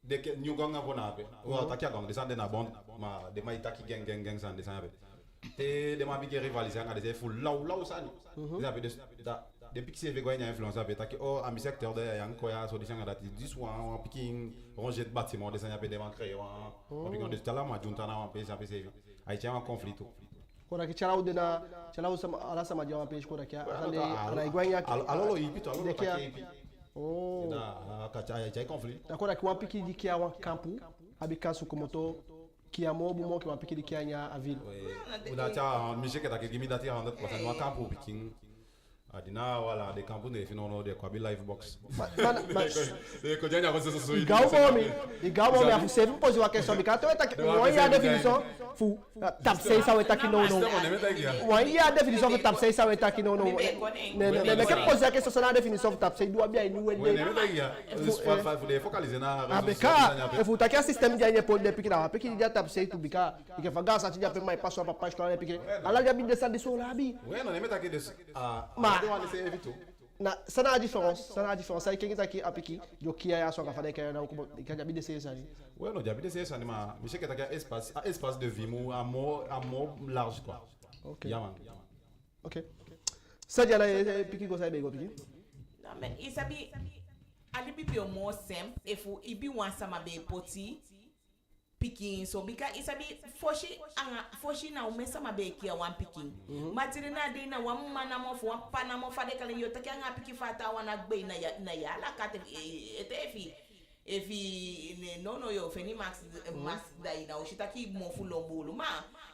De que new gang bona pe. Wa ta kia gang descendre na bond, ma de ma itaki gang san descendre. Te de ma big rivaliser nga des full law ça ni. Ça veut da depuis que c'est vegan influence avec ta oh ami secteur de yang ko ya so descendre dati 10 wan picking ranger de bâtiment descendre pe de man créé wan. Puis quand de tala ma junta na wan pays ça pe c'est Haïtien en conflit tout. Kota ki charau dena charau sama ala sama jawa page kota ki asande ana igwanya ki. Alolo ipito, alolo Deki ya- kake ipi. Oh. Da kacha conflit. Na kota ki wan piki di ki wan kampu abika su komoto ki amo bumo ki wan piki di ki anya a ville. Udacha mise ke take gimi dati 100% wa campo picking. Adina wala de campo ne finono de kwabi live box. De ko janya ko so Igamo mi afu save pose wa question bika to eta mo ya definition fu tap 6 sa weta ki no no. Mo ya definition fu tap 6 sa weta ki no no. Ne ke pose la question na definition fu tap 6 do bia ni Ouais, wede. ne meta ya. Faut focaliser na Abeka e fu takia system dia nye pole de piki na piki dia tap 6 tu bika ike faga sa ti dia pe mai passo pa page to piki. Ala dia bi descendre sur la bi. Ouais, non, ne meta ke de Ma- de wan c'est vite. Na sana a différence, ay kengi taki apiki yo kia ya so ka fade ka na ko ka jabi de se sani. Ouais, non, j'habite c'est ça ma mise ke take espace de vie mou à mot large quoi. OK. Yaman. OK. Sa dia la piki go sa be go piki. Non, mais isabi ali bibi o mo sem efu ibi wan sama be poti picking so bika isabi foshi na umesa mabe kia wan picking matiri na de na wan mana mo fo wan pana mo fade kala yo take anga piki fata wana gbe na ya la kate efi no yo feni max dai na oshitaki mo fulombulu ma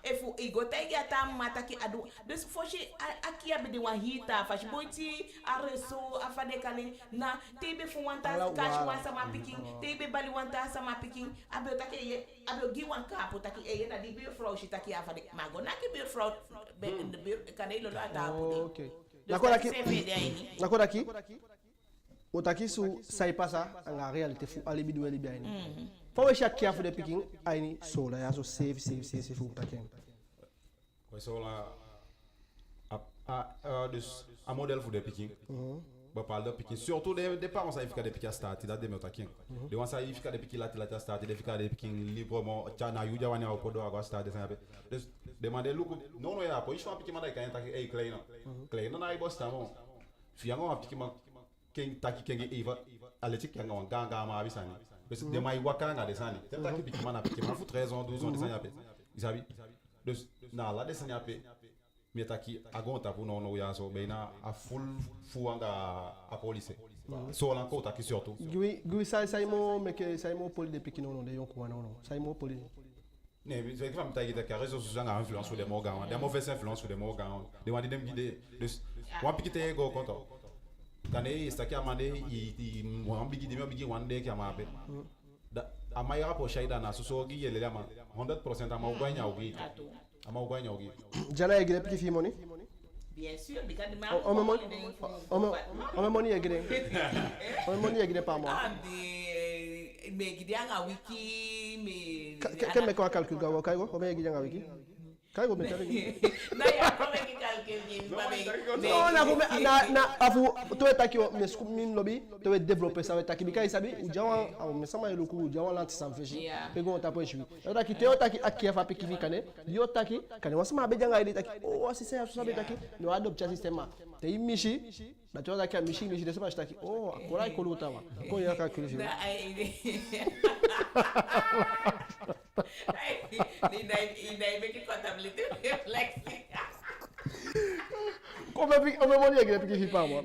efu igotege ata mataki adu dus foshi akia be de wan hita fashi boiti areso afade kale na tebe fu wanta kashi wan sama picking tebe bali wanta sama picking abe take ye abe gi wan kapo take ye na di be fro oshitaki afade mago na ki be fro be kanelo ata apu OK. Nakora ki otaki su sai pasa nga realite fu ali bidu ali biani. Fo we shak kia fu de picking aini sola ya so save fu taken. Ouais, so là dus un modèle pour des picking. Bah parle de picking surtout des parents ça il fait des picking start il a des motaking. De wan ça il fait des picking la start il fait des picking librement chana yuja wani au podo agora start ça dus demander luku non ya po ishi picking manda kan taki ei kleina na i bosta mo fiango a picking ken taki ken eva aletik kan ganga ma bisani parce de mai wakanga de sani taki picking mana picking ma fu 13 ans 12 ans de ça yapé isabi dus na la de sanya pe mi taki agonta pour non ya so bena a full fuanga a police so lan ko taki surtout Gui sai mo meke sai mo poli de picking no de yon ko no sai mo poli. ne c'est que femme taille que réseaux sociaux ont influence sur des morgans des mauvaises influences sur des morgans de wandi dem guider de wa pikite go konto kane staki amande i mo ambigi de mi wande ki amabe da amaya po shaida na so gi yele ama 100% ama ugwanya ugi ama ugwanya ugi Jana e gire piki fi money. bien sûr because the man On me money e gire. On me money e gire pa mo. me gidianga wiki me Ken me ko calcul go kai go o me gire nga wiki. Kai go me tare. na ya come ki calcul No na afu to etaki me scoop min lobby to développer ça etaki bika isabi u jawan au me sama yelo ku jawan lanti sam feshi pe go ta po shi etaki te otaki akia fa piki fikane yo taki kane wasama be janga ile taki o asise ya so be taki no adopt cha system ma te imishi na to taki mishi de sama taki o akora ikolo tawa ko ya calcul shi Ni make contabilité réflexe. O me money e gire piki fi pa mo.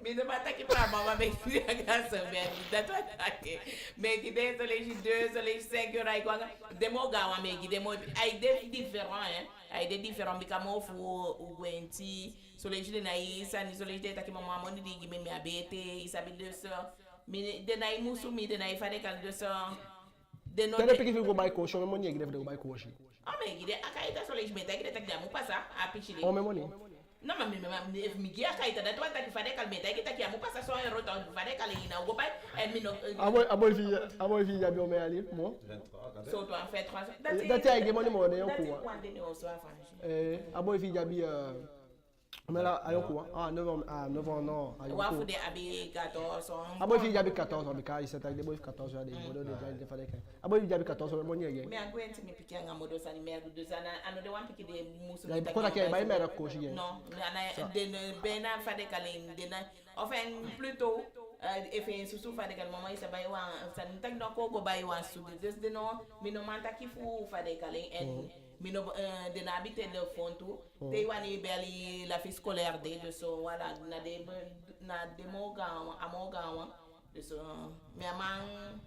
Me não mata aqui pra mama, me que a graça, me dá tua ataque. Me que tem soleil 2, soleil 5 euros igual. Demo gawa me que demo. Aí de différent, hein. Aí de différent, porque mo fu o guenti. Soleil de naí, sani soleil de tá que mamãe manda de me abete, isabi de so. Me de naí musu me de naí fare cal de so. De no. Tene piki fi go buy ko show me money e gire go buy ko shi. Ah, me que a caída soleil me tá que tá que já mu passa a pichiri. O me money. Non, mais Miguel a été d'accord avec Fadek Almeta, qui a mon passation et retour de Fadek Alina, ou pas, et Mino. À mon fille, il y a bien aller, moi. 23, So, tu as fait 3 ans. Dati a gagné mon numéro de Dati, Yoko. one day, also, à faire. À mon fille, il y a bien. Mais là, à Yoko, 9 ans, non. À Ou à Yoko. Foudé, Abé 14 ans. À mon fille, il y a 14 ans, mais quand il s'est avec des boys 14 ans, des modèles de Fadek. À mon fille, il y a 14 ans, mais il y a. Mais à Gwen, tu me piqué un mot de sa numéro de 2 ans. À nous, on piqué des mousses. Il y a quoi qu'il y a, il y a coach. Non, ben à Fadek Alina. Enfin, plutôt. Effet sous Fadek Alina, il s'est baillé ça ne t'a pas encore baillé en sous de non, mais non, m'entend qu'il faut Fadek Alina. Mino de n'habiter le fond tout te wani beli la fille scolaire de so voilà na de mogawa amogawa de so mais man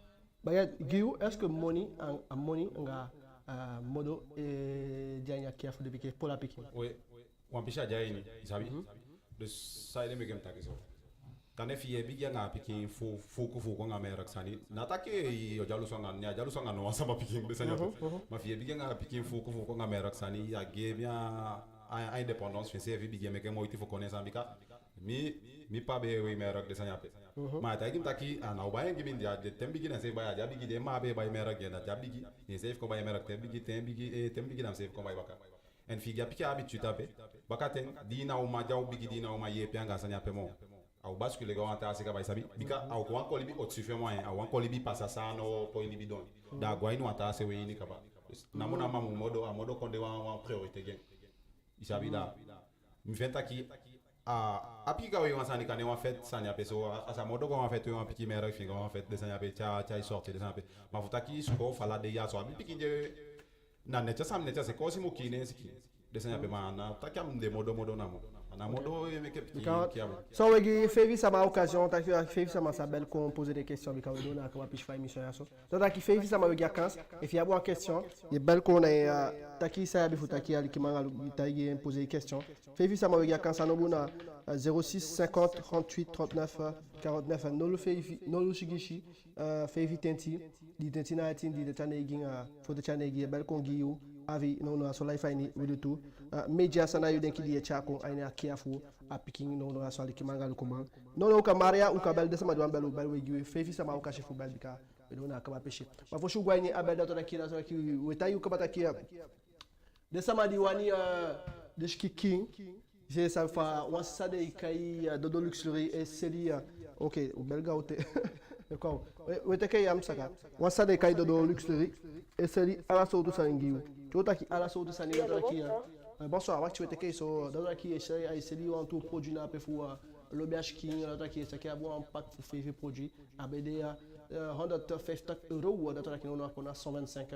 Bah Guillaume, est-ce que money nga modo et dianya kiafu de piquer pour la piquer? Oui, on peut déjà dire, sabi, de ça il est même taqué ça. Quand les filles big yang a piqué faut qu'on a meilleur accent. N'attaque yo jalu songa no sama piqué de ça. Ma fille big yang a piqué faut qu'on a meilleur accent. Il y a bien indépendance fait c'est big yang mais que moi il faut connaître ça bika. Mi pas be we meilleur de ça yapé. Ma ta gim taki ana ba yang gim dia de tembi na se ba ya bigi de ma be ba meilleur de na bigi. Ni se ko ba meilleur tembi na se ko ba baka. En fille a piqué habitude tapé. Baka ten dina o ma jaw bigi dina o ma ye pianga ça yapé mo. Au bascule go anta asika ba isabi bika au ko anko libi au suffit moyen au anko libi passa ça no point libi don da go inu anta se we ni kaba na mona mamu modo konde wa priorité gen isabi da mi fenta ki apika we wansani kane wa fait sanya peso asa modo go wa fait wa piki mera fi go wa fait de sanya pe cha sorti de sanya pe ma futa ki sko fala de ya so abi piki de na necha sam necha se ko si mo kine siki de sanya pe ma na takam de modo na mo na modo e me ke piki ki abo So we Fevi ça m'a occasion ta Fevi ça m'a sabel qu'on poser des questions avec on donne comment puis faire émission ça. Donc qui Fevi ça m'a regard quand et puis avoir question, il bel qu'on est ta qui ça bi futa ki ali ki manga ta poser des questions. Fevi ça m'a regard quand ça no bona 06 50 38 39 49 nolo Fevi nolo shigishi Fevi tenti di tenti na tin di tane ginga foto tane gi bel qu'on giu avi no so life ni with tout media sana yu den ki di chako aina kiafu a picking no so ali ki manga kuma no ka maria u ka bel de sama do bel bel we giu Fevi sama u ka chefu bel bika no na ka ba peche ma fo shugwa ni abel da to da ki na so ki weta yu ka bata ki de sama di wani de king j'ai ça fa wan sa de kai dodo luxury et seli ok u bel gaute ko weta kai am saka wan sa de kai dodo luxury et seli ala so do sangiu tota ki ala so do sani da ki bonsoir wa tu weta kai so da ki e seli on tout produit na pe fu le BH King da ki ça qui a bon impact fait produit abd 150 euros da ki on a 125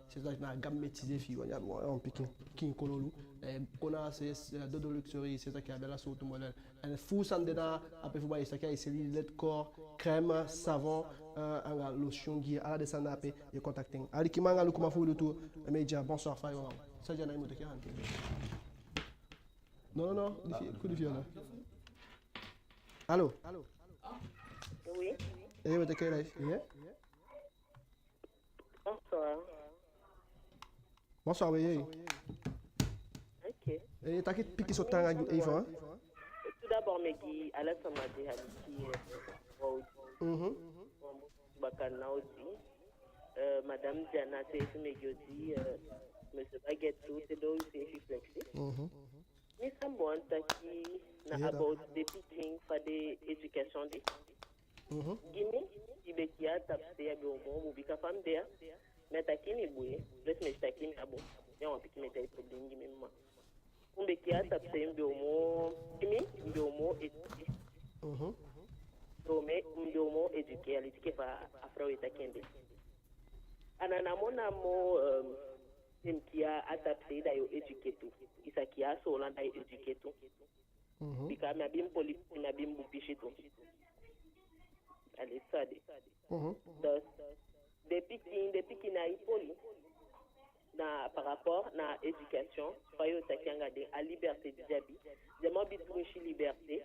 c'est ça na gamme métisé fi on a on piqué King kololu on a c'est dodo luxury c'est ça qui a bella so tout modèle un fou sandena après fu ba ça qui a seli lait corps crème savon anga lotion gi ala de sanape et contacting ali ki manga lu kuma fu du tout media bonsoir fa yo ça jana imo de ki hanté non coup de là. Allô? Oui. Eh, vous êtes quel âge? Bonsoir. Bonsoir, oui. Ok. Et t'as qui piqué sur ta radio, Yvan? Tout d'abord, Megui, Alassane Madi Haliki, Bakana aussi. Madame Diana, c'est Megui aussi. Monsieur Baguetto, c'est là où c'est réflexé. Mais ça me dit about the picking for the education. Gimi, il y a tapé à Gomo, ou bika femme there. Mais t'as qui n'est boué, laisse me t'as à bon. Et on pique mes tailles pour le gimi. On bika tapé un biomo, gimi, un biomo éduqué. Donc, un biomo éduqué, à l'éduqué par Afro et Takende. Ananamona mo, qui a adapté d'ailleurs éduqué tout. Il qui a solan d'ailleurs éduqué tout. Bika ma bim poli, ma bim bupiché tout. Allez, ça dit. Depuis qu'il n'a pas poli, par rapport à l'éducation, à la liberté de Djabi, j'ai demandé de liberté,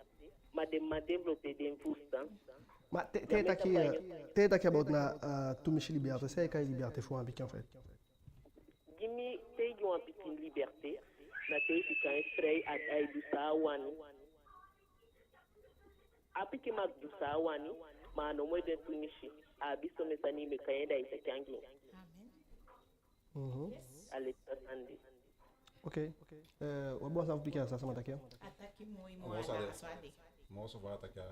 m'a développé des instants. Ma t'es qui about na tout Michel liberté, c'est quelle liberté faut un piquer en fait. Gimi t'es un piquer liberté, na te ficar spray ai do sawani apiki mag do sawani ma no mo de tunishi abiso mesani me kayenda itakangi ale tsandi ok wabo sa piquer ça sama takia Ataki moi Mo moi swade. na swade. Moso va atacar.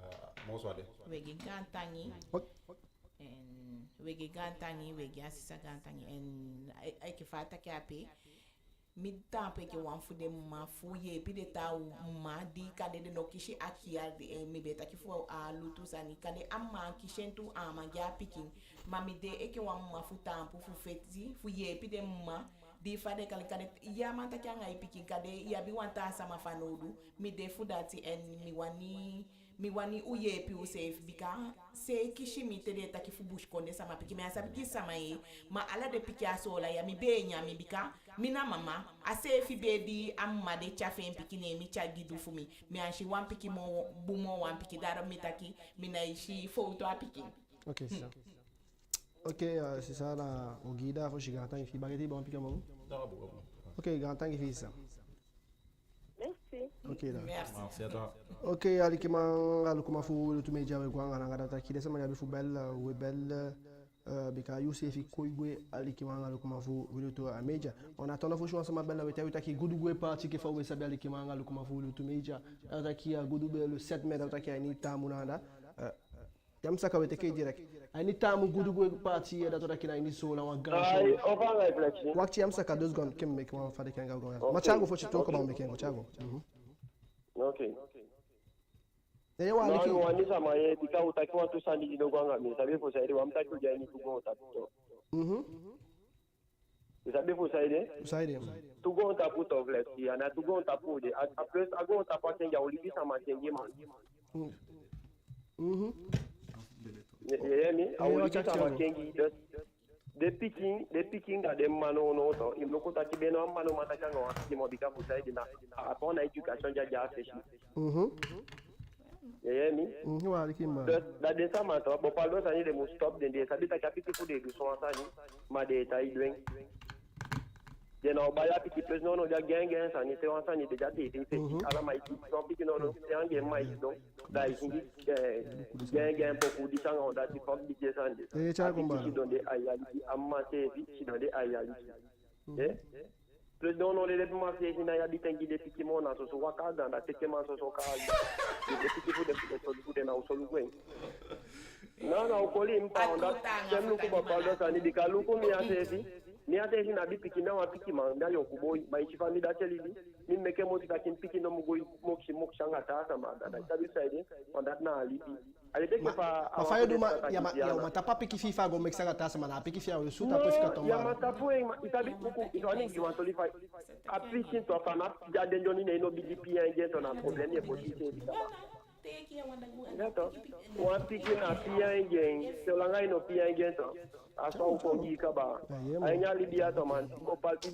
Moso ade. Wegi gantangi. Ok. En wegi gantangi, wegi asisa gantangi. En ai ke fata ke ape. Mi tampe ke wan fu de ma fu ye pi de ta ma di kade de no kishi akia de mi beta ki fu a lutu sani kade amma kishentu ama ja pikin ma mi de eke wan ma fu tampo fu feti fu ye pi de ma di fade kale kade ya manta kyanga pikin kade ya bi wanta sama fanodu mi de fu dati en mi wani uye pi u safe bika se kishi mi te de ta ki fu bush konde sama piki me asa piki sama e ma ala de piki asola ya mi be nya mi bika mina mama ase fi baby amma de chafe piki ne mi cha gidu fu mi anshi wan piki mo bumo wan piki dara mi taki mina ishi photo a piki ok c'est ça ok c'est ça la au guida faut chegar tant fi bagati bon piquer mo ok grand temps qui fait ça merci ok là Merci à toi. ok alikima alukuma fu le tumeja we kwanga ngada ta kide sama ya bifu belle we belle bika Youssef koigwe alikima alukuma fu le to ameja on attend fo choix sama belle we ta ki gudugwe parti ke fa we sabi alikima alukuma fu le tumeja ta ki gudugwe le 7 mai ta ki ani tamunanda yamsaka we take direct ani tamu gudugwe parti da to ta ki na ni so la wa grand on va réfléchir. wakati yamsaka 2 secondes kim make one fa de kanga go machango fo chito ko ba make machango Okay. Neye wa No, aliki wanisa maye bika utakiwa tu sandi kidogo anga mimi sababu for saidi wamtaki ujani tugo utakuto. Sababu for saidi usaide tugo utakuto vlesi ana tugo utapude après ago utapatenga ulibisa matengi man. Yemi ulibisa matengi de picking da dem mano no to imloko takibeno mano matakanga wa kimo bika for saidi na apona education ja feshi. Yemi wa aliki ma da de sama to bo palo sani de mu stop de sabita kapiti fu de du so sani ma de ta idwen de no baya piti plus no ja gengen sani se wan sani de ja de ala mai ti so piti no yange mai do da isingi gengen poku di sanga da ti pop di sani cha komba ki donde ayali amma se fi donde ayali plus no le ma se ina ya bitengi de piti mona so wakada da teke ma so ka de piti fu de so de na so lugwen na ukoli mpa onda kemu ku bapalo sani bikalu ku mi ase na bipiki na wa piki manda yo kuboi ba ichi famida chelili mi meke moti takin piki no mugoi mokshanga ta sama da tabi side onda na alipi alipeke fa fa yoduma ya matapa piki fifa go mexanga tasa mana piki fia yo suta po fika tomba ya matapu itabi buku itwani ngiwantoli fa appreciate to fana ja denjoni ne no bdp engine to na problem ye position D'accord. Wa piki na pia engine se langa ino pia engine to aso ukongi kaba anya libia to man ko palti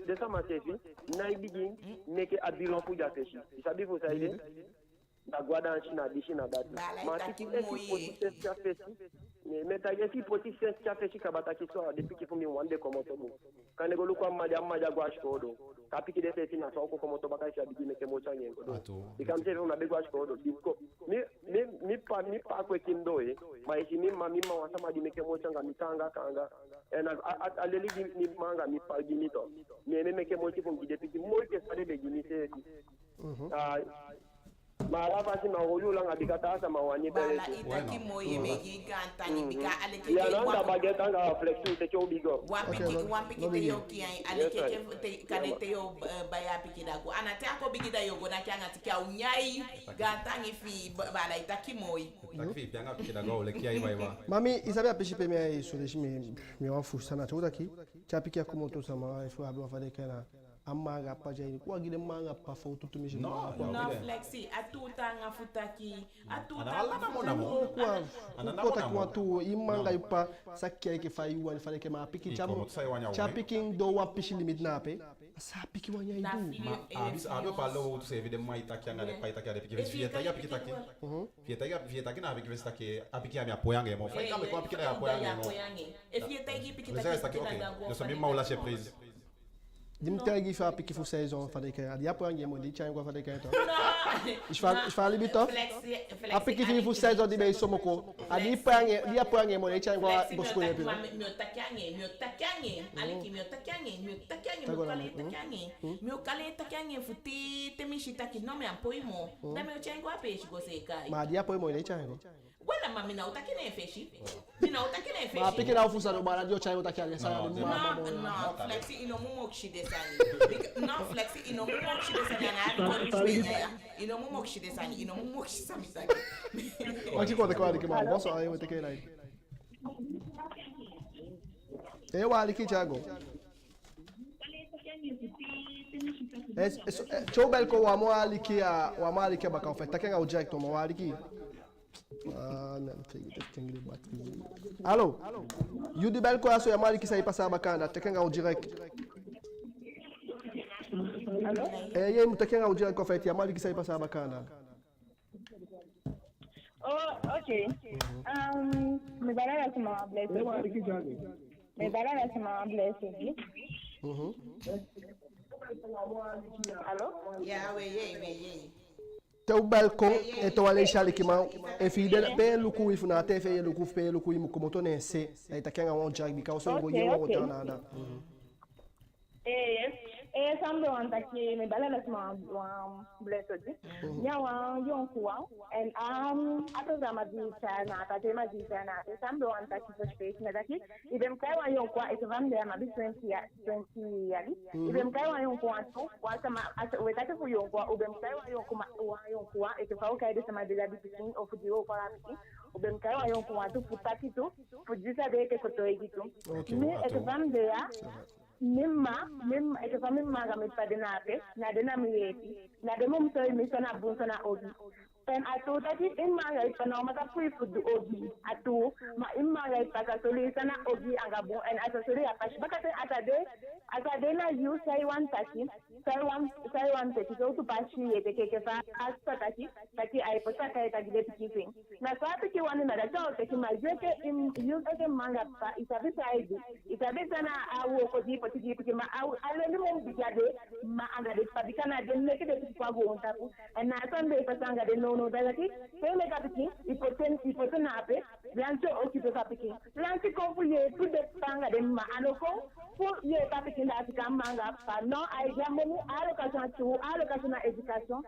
de sama sefi na ibigin meke abilo fu ja feshi isabi fu saide na guarda na dishi na dati ma tiki esi potise cha feshi me tagesi potise cha feshi kabata kiso de piki fu mi wande komoto bu kane go lukwa maja gwash kodo kapiki de feshi na so ko komoto baka sha bigi meke mocha nyengo do ikamse una be gwash kodo disko mi pa kwe kindoe maishi mima wasama di meke mocha nga mitanga kanga ena aleli ni manga mi pa ginito me meke mochi fu gide piki moke sare de ginise mara basi maulu langa bikata sama wani bele itaki moye megi gantani bika aleke ya nanda bageta nga flexu te cho bigo wampiki te yo kiai aleke te kanete yo baya piki dago anate ako bigida yo gona kyanga tikia unyai gantani fi bala itaki moye Takfi pianga piki dago ole kiai baiwa. mami isabe apishi pe me suleshi me wafu sana tuda ki chapiki ya kumoto sama ifu abu afade kana amma ga paja ni kwa gide manga pa fa ututumishi No, no flexi atuta nga futaki atuta Ana mona mo. kwa kota kwa tu imanga yupa sakia ke fa yuwa fale ke ma piki chamu chapiki do wa pishi limit na pe sa piki wanya idu Abe palo tu se vide mai takianga de pai takia de piki fieta ya piki taki. Fieta na piki vesta ke apiki ya apoyange mo. Fa kama kwa piki na apoyange mo. e fieta ki piki Mas taki esta aqui, ok. Eu sou mesmo maula surprise. Dim tagi fa piki fu saison fa de kan. Dia po ngemo di chan kwa fa de kan to. Ich fa libito. A piki fu saison di be somoko. Adi pange dia po ngemo di chan kwa bosko ye pino. Meu takange. Ali ki meu takange. Meu kale takange futi temishita ki no me apoimo. Da meu chan kwa peixe gose kai. Ma dia po mo di chan. Wala ma mina utakine feshi. Mina utakine feshi. Ma piki na ufusa do bala dio chan utakane sa. No, flexi inomumo kshidesani. No, flexi inomumo kshidesani inomumo kshidesani. Anche quando qua che ma posso io te che lei. E wali ki Thiago. Cho bel ko wa mo ali ki ba kan fait takenga o direct mo wali ki. Ah, não sei que tem que bater. Alô? You di bel ko aso ya mali ki sai passar bacana, takenga o direct. Alô? Ye mo takenga o direct ko fait ya mali ki sai passar bacana. Oh, ok. Me balala sama blessé. Me balala sama blessé. Alô? Yeah, we. Teu balcão e tu ali chali que mal e filha bem lucu e funa te fe lucu fe lucu e como to nem se aí tá quem on jag bi causa go ye o tá nada sambe wanta ki me balala sama blessé. Ya wa yon kuwa and ato zama di chana ta tema di chana sambe wanta ki so space na daki idem kai wa yon kwa ito vamde ama bi 20 yali idem kai wa yon kwa to wa sama wetake fu yon kwa ubem kai wa yon kwa ito fa kai de sama de la bitin of di o kwa piki ubem kai wa yon kwa to futaki to fujisa de ke koto egitu me ito vamde ya Mimma ito fa mimma ga mi padinape na dena mi yeti na demo mso mi sona bunsona odi pen atu tati imma ga ipana mata kui fudu odi atu ma imma ga ipaka soli sana odi anga bon en ata soli apash bakate atade na you say one tati so tu pashi yete ke fa asta tati ai pota kai tati de piki na sa piki wani na da te ki majeke in you ke manga pa itabi saidi itabi sana awo ko di poti piki ma awu ale ni mo bijade ma anga de pabikana de ne ke de piki kwa go ontapu en na sande pa sanga de no dagati pele kapiki ipoten ape lancho okipe kapiki lanchi ko fu ye tu de sanga de ma anoko fu ye kapiki na afika manga pa no ai jamoni allocation à éducation.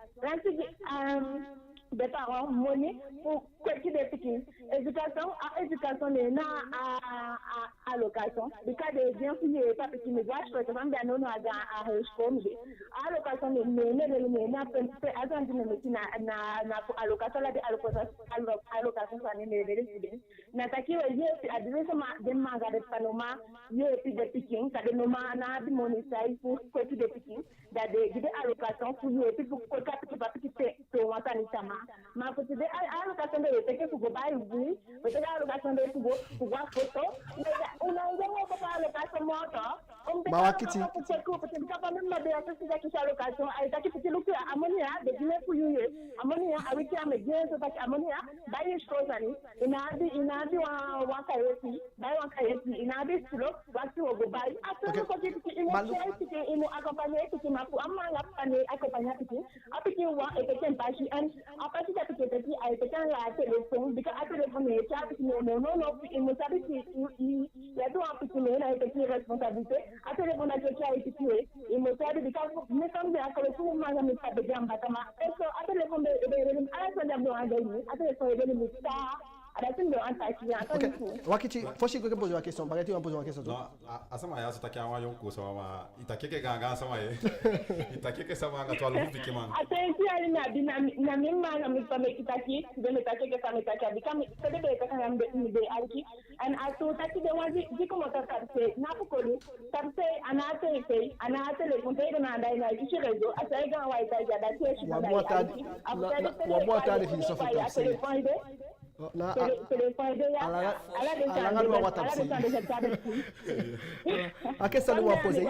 Des parents, monnaie pour quoi qui des petits. Éducation n'est à allocation. Le cas des biens qui n'est pas petit, mais je peux te demander à nous à l'école. Allocation n'est pas petit, allocation là des allocation ça n'est pas Nataki est adressement des magasins de Panama, il puis des pickings, ça de noma na di monétaire pour quoi qui des pickings, des allocations pour lui et puis pour quoi qui to watani sama. Ma pour des allocations de que pour buy oui, peut être allocation de pour voir photo, mais on a une pas allocation moto. Mawakiti. Peut-être pas même ma décision qui allocation, ai taki petit look ammonia de dîner pour you. Ammonia avec la médias so taki ammonia, buy chose ani. Inadi wa kayeti, buy wa kayeti, inadi silo, watu go buy. Ato ko petit imo accompagner petit ma pour amanga pane accompagner petit. Apiki wa et que pachi and apati ta petit ai te kan la téléphone because a téléphone e cha petit no imo sabi ki ya do apiki no na petit responsabilité. A téléphone a cha petit imo sabi because me sambe akole fu manga mi sabe jamba kama eso a téléphone de ala so da do anga ni a téléphone de mi sta. Wakiti, foshi ko poser uma questão, bagati uma poser uma questão. Non, asama ya sota kya wa yonko so ma itakeke ganga sama ye. Itakeke sama ga twalo fiki man. Atensi ali na mimma na mipame kitaki, de metakeke sama kitaki bikami sede be ka ngam de alki and ato taki de wazi jiko mota tarse na pukoli tarse anate le kunte na ndai na ishi rezo asai ga wa ita ja da teshi na. Wa boa tarde filosofia. A questão do após aí.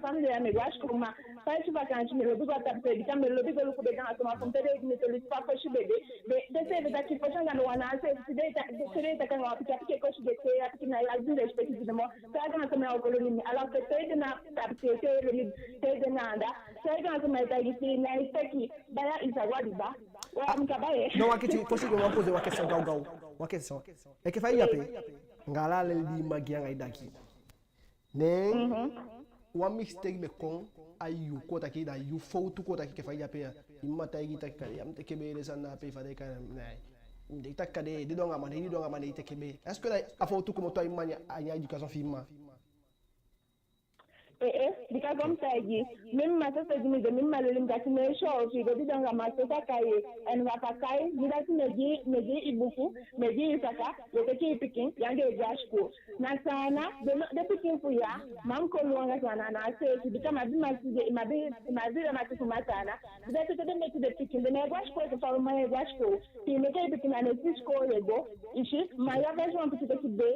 Fam de amigo, acho que uma faz vacante me lobi gota pe di kam lobi go ku be ga to ma fam tere ni to li pa ko shi be de se da ki ko changa no wana se de ta kan wa pika ke ko shi de te ya ki na ya du respect di mo ta ga na ma ko ni ala ke te na ta te ni te na anda se ga na ma ta gi ti na istaki baya isa wadi ba wa mkabaye não akiti consigo uma coisa uma questão gau uma questão é que faz yape ngala le di magia ngai daki nem uma mistake me com ayu kota ki da yu foto kota ki faz yape imma ta gi ta kare am te ke be sana pe fa de kan nai de ta kade de donga mane te ke be est-ce que a foto como to imma anya education firma dika gom tagi mim ma sa tagi de mim ma lelim gati me show fi go didanga ma sa kai en wa kai didati meji ibuku meji isaka yote ki picking yange jashko na sana de picking fu ya mam ko luanga sana na se dika ma bima si ma bi ma tu matana didati de me de picking de ne jashko ko fa ma jashko ti me kai picking na ne ko yego ishi ma ya version petit ki be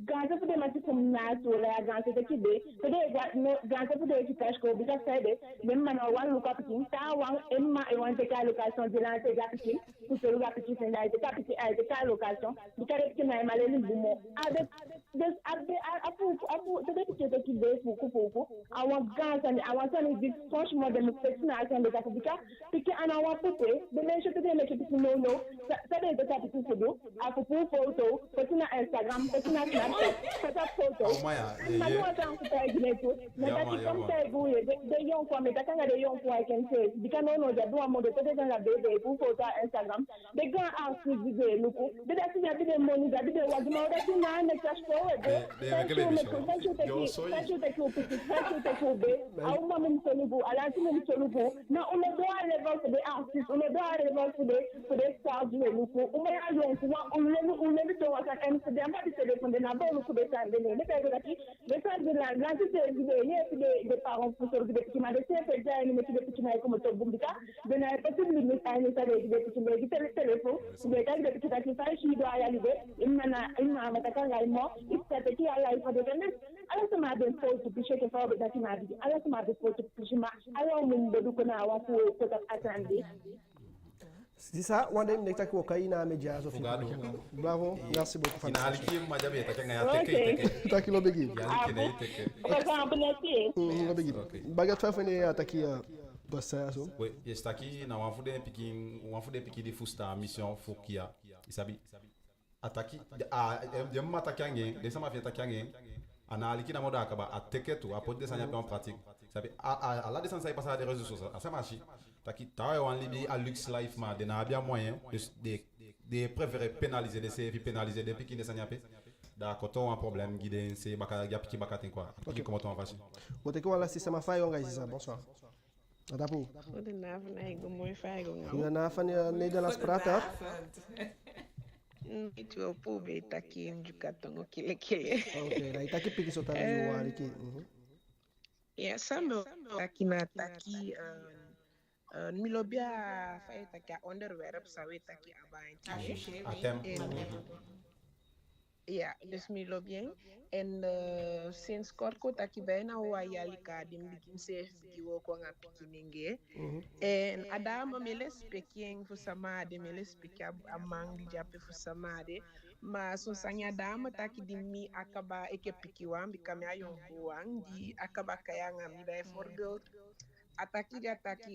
ganza fu de ma tu na to la ganza de ki be de ganza fu de ki kashko bisa saide même man wan lu ko picking ta wan emma e wan te ka location de la te ga picking pour se lugar petit c'est là te ka location du ka picking na ma le lu mo avec des apu te de ki be pour awan ganza ni awan ça ni franchement de me personnel de ka picking ana wa pote de me je te de me picking no ça de ta picking c'est do a pour photo petit na Instagram petit na Snapchat ça photo ma moi ça on peut aider tout mais comme ça de yon kwa mais takanga de yon kwa I can say because no ja do amo de te de la bebe pour photo Instagram de grand artist video luku de da sinya de money da de wa ma da sinya na cash ko de ko be au ma min solubu ala ti min solubu na on do level for the artist on do level for the stars luku o ma ya yon kwa on le do wa ka en se de ma de téléphone de na ba luku be tan de ne ka ga ki de sa de la gratuité de parents pour se regarder qui m'a laissé faire déjà une métier de petit maïko moto bumbika de na pas de limite à une salle de petit maïko téléphone de cas de petit qui fait chi doit y aller imma mataka gaimo ipate ki ala ifa de ne ala sama de photo piche ke fa de ma bi ala sama de photo piche ma ala mun de ko na wa ko ta atandi. C'est ça, on a une étape qui est na média Sophie. Bravo, merci beaucoup. Finali qui m'a dit que tu as teke. Taki lo begi. Lo begi. Bagat fa fene ataki dossa so. Oui, est aqui na wafude piki de fusta mission fokia. Isabi. Ataki de mataki angé, de sama fi ataki angé. Ana aliki na moda akaba ateke tu apote desanya en pratique. Sabi a la descente ça passe des réseaux sociaux. Ça marche. Taki tawe wan libi a Lux Life ma de na bien moyen de préférer pénaliser de CFI pénaliser depuis qui ne s'en y a pas da koto un problème guide c'est baka ya piki baka ten quoi comment on va faire wote ko wala système fa yo ngai ça bonsoir adapu ode na fa na go moy fa go ngam na fa ne de las prata itu po be taki mjukatongo kile okay na itaki piki sota yo wali ki ya sambo taki na taki milobia fai taki underwear sawe taki abain ja dus milobien en sinds kort ko taki bena wa yalika dim bikin sef biwo ko nga pikinenge en adama mele speaking fu samade mele speak amang di jape fu samade ma so sanya dama taki dimmi akaba eke pikiwam bikame ayon buang di akaba kayanga mi dai forgo ataki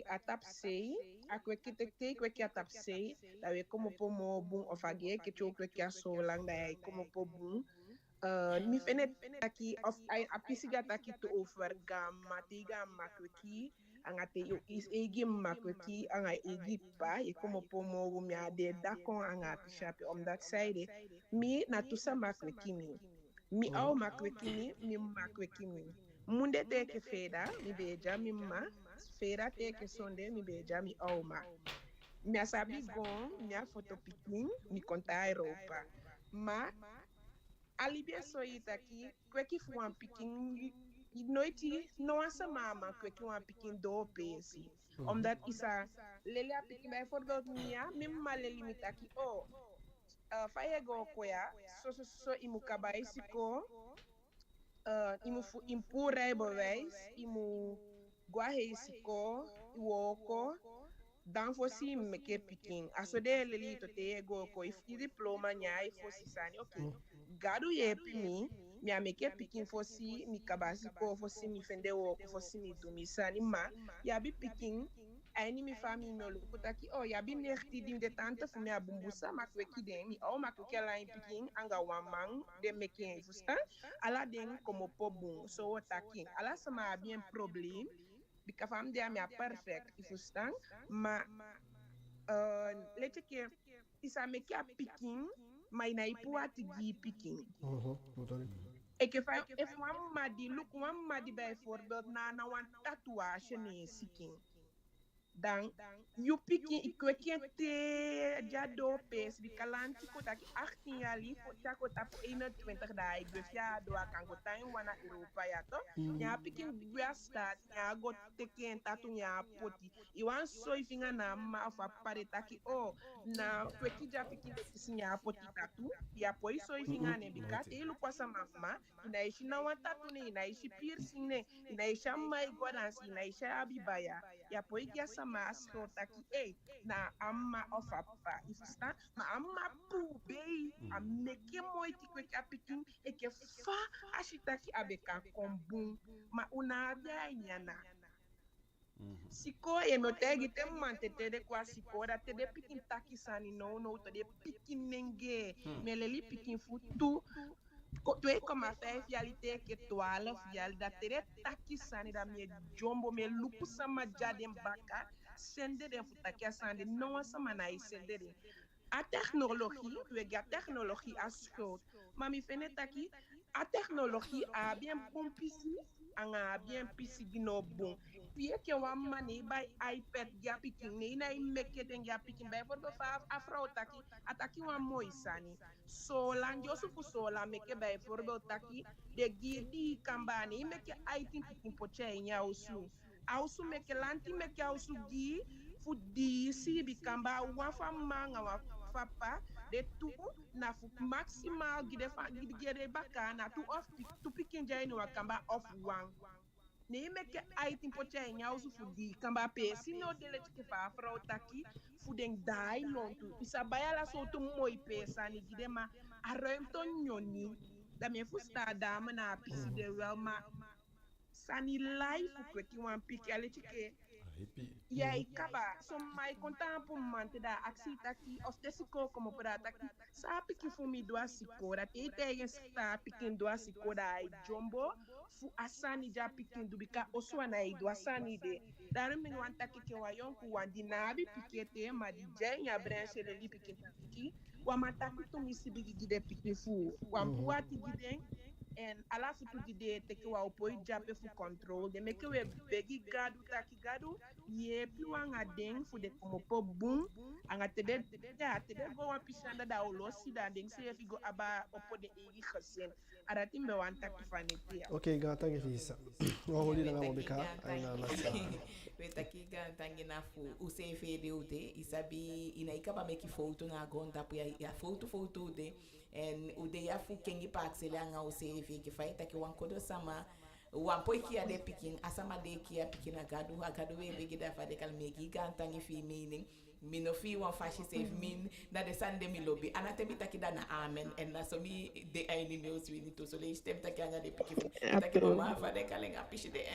atap sei akweki tekte kweki atap sei dawe como pomo bun ofage ke cho kweki aso lang dai como po bun mi fenet taki of ai apisiga taki to over gamatiga makweki angate yo is egim makweki anga egipa e como pomo bun ya de dakon anga pishapi om that side mi na tusa makweki mi au makweki mi makweki mi munde teke feda mi beja mi ma fera teke sonde mi beja mi auma mi asabi gon mi a photo picking mi konta Europa ma alibia so itaki kweki fu an picking noiti no asa mama kweki wan pikin do pesi. Omdat isa lele a pikin bijvoorbeeld mia mimma leli mitaki faye go koya so imu kabaisi ko imu fu impura bewijs imu guahe siko iwoko dan fosi meke pikin asode leli to te go ko if i diploma nya i fosi sani okay gadu ye pimi mi ameke pikin fosi mi kabasi ko fosi mi fende wo ko fosi mi dumi sani ma ya bi pikin aini mi fami mi olu kutaki ya bi nechti dim de tante fu mi abumbusa makweki den mi makweki la pikin anga wamang de meke fusta ala den como pobun so taki ala sama bien problem bika fam de mi perfect ifustan ma lete ke isa meke a pikin mai na ipuati gi pikin e ke fa if mamma di look mamma di bijvoorbeeld na wan tatuage ne sikin dan you pikin ikweken te jado pes bi kalanti ko taki 18 jaar li fo tako tapo 21 daai gwefia do akango tan wana Europa ya to nya pikin gwa start nya go teken tatu nya poti I wan so ifinga na ma fa pare taki na kweki ja pikin nya poti tatu ya poi so ifinga ne bikate ilu kwa sa mama inaishi na wan tatu ne inaishi piercing ne inaisha mai gwadansi inaisha abibaya ya poi kia mas taki na amma of papa ifsta ma amma pu bei ameke moiti kweki apikin eke fa ashitaki abeka kombun ma una bia nyana siko emotegi temante tede kwa siko da tede pikin taki sani no to de pikin nenge meleli pikin futu tu comme fait fialité que 12 fial da tere taki sani da me jombo me luku sama jadem baka sende de futaki asande no sama na sende de a technologie asco mami fenetaki a technologie a bien bon pisi anga bien pisi gino bon pie ke wa mani by ipad gapiking ne ina imeke den gapiking by for fa afro taki ataki wa moisani so lanjo sufu so la meke by for taki de gidi kambani meke aitin pikin poche nya usu ausu meke lanti meke ausu gi fudi si bikamba wa fa manga wa fapa de tu na fu maximal gide fa gide baka na tu off tu pikin jai wa kamba off one ne meke aitin poche nya usu fudi kamba pe sino dele tike fa afro taki fuden dai lontu isabaya la so tu moi pe sani gide ma arento nyoni da me fusta da na pisi de welma sani life kweki wan piki ale tike ya ikaba so mai contampo mante da aksita ki of tesiko como prata ki sa piki fumi do asiko da te te sta piki do asiko da ai jombo fu asani ja piki do bika oswana ai do asani de da remi wanta ki wa yonku wandi na bi piki te ma di jenya branche le li piki wa mataki to misibigi gide piki fu wa mpuati gide en ala futu gide teke wa opoi jape fu control de meke we begi gadu taki gadu ye piwanga deng fu de como po boom anga tede go wa pisanda da olosi da deng se figo aba opo de egi khasen arati me wanta kifanete okay ga tangi fisa wa holi na ngobeka aina masa wetaki ga tangi na fu usefe de ute isabi inaikaba meki foto na gonda pu ya foto de en ude ya fu kengi paxele anga usefe ki faita ki wankodo sama wampoi kia de pikin asama de kia pikin agadu we begi da fa de kalmeki ga tangi fi meaning mino fi wan fashi save min na de sande mi lobby anatemi takida na amen en na so mi de aini meus wini to so le stem takanga de pikin takida ma fa de kalenga pishi de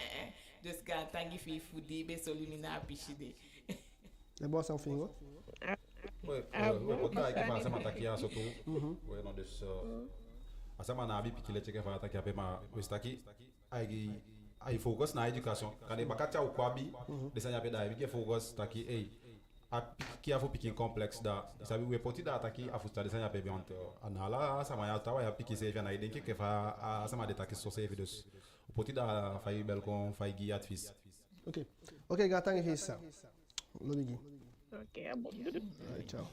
just ga tangi fi fudi be solumina pishi de é bom São Fingo Oka que faz uma taquia só tu bueno dus asama na abi pikile cheke fa taquia pe ma está aqui ai focus na educação kane bakacha o kwabi desanya pe da que focus taki a que a pique complexo da sabe o poti da taki a fusta desanya pe bianto anala sama ya tawa ya pique se vena iden que fa a sama de taki so save dus o poti da fai bel com fai guiat fis ok gatang fisa lo digi ok bom ciao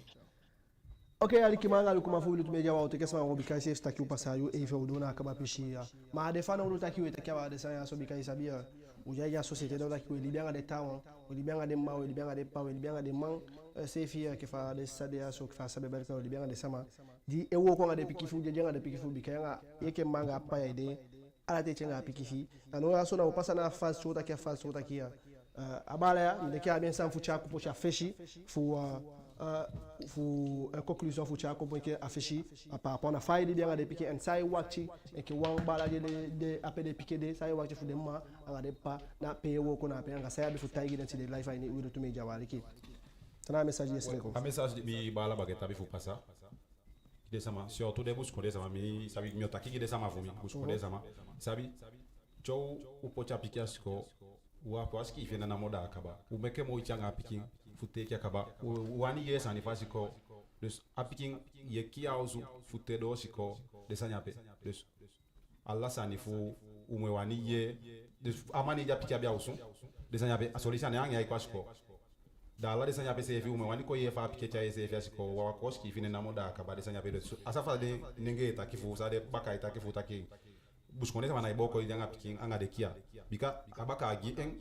Ok, ali kimanga lu kuma fulu tumeja wa uteke sama ngobi kai sesta ki upasa yu e fe udona akaba pishia. Ma de fana ulu taki wete kwa de sa so bi kai sabia. Uja ya société da ki libanga de tawo, libanga de ma, libanga de pa, libanga de man, c'est fia ki fa de sadia so ki fa sabe bel ka libanga de sama. Di e wo ko ngade pikifu je ngade pikifu bi kai nga yeke manga pa ya de ala te chenga pikifi. Ano ya so na upasa na phase chota ki phase chota ki abala ya ndeke a bien sans fucha ko pocha feshi fu conclusion fucha ko que affiché par rapport à faille bien de piquer en sai wakti et que wan bala de apé de piquer de sai wakti fu de ma anga de pa na pay wo ko na pay anga sai be fu taigi dans de life ni wido to me jawali ki tana message yes ko un message bi bala baguette abi fu passa de sama surtout de bus ko de sama mi sabi mi otaki de sama fu mi bus ko de sama sabi cho u pocha piquer ko wa parce qu'il fait na moda akaba u meke mo ichanga picking fute ki akaba wani yes ani fasiko dus apiking ye ki auzu fute do siko de sanyape dus alla sani fu umwe wani ye dus amani ja pikia bia usu de sanyape solution yang ya ikwasiko da alla de sanyape se fi umwe wani ko ye fa pikia cha se fi asiko wa koski fine na moda akaba de sanyape dus asafa de nenge takifu sa de baka takifu taki buskone sama na iboko idanga piking anga de kia bika abaka agi en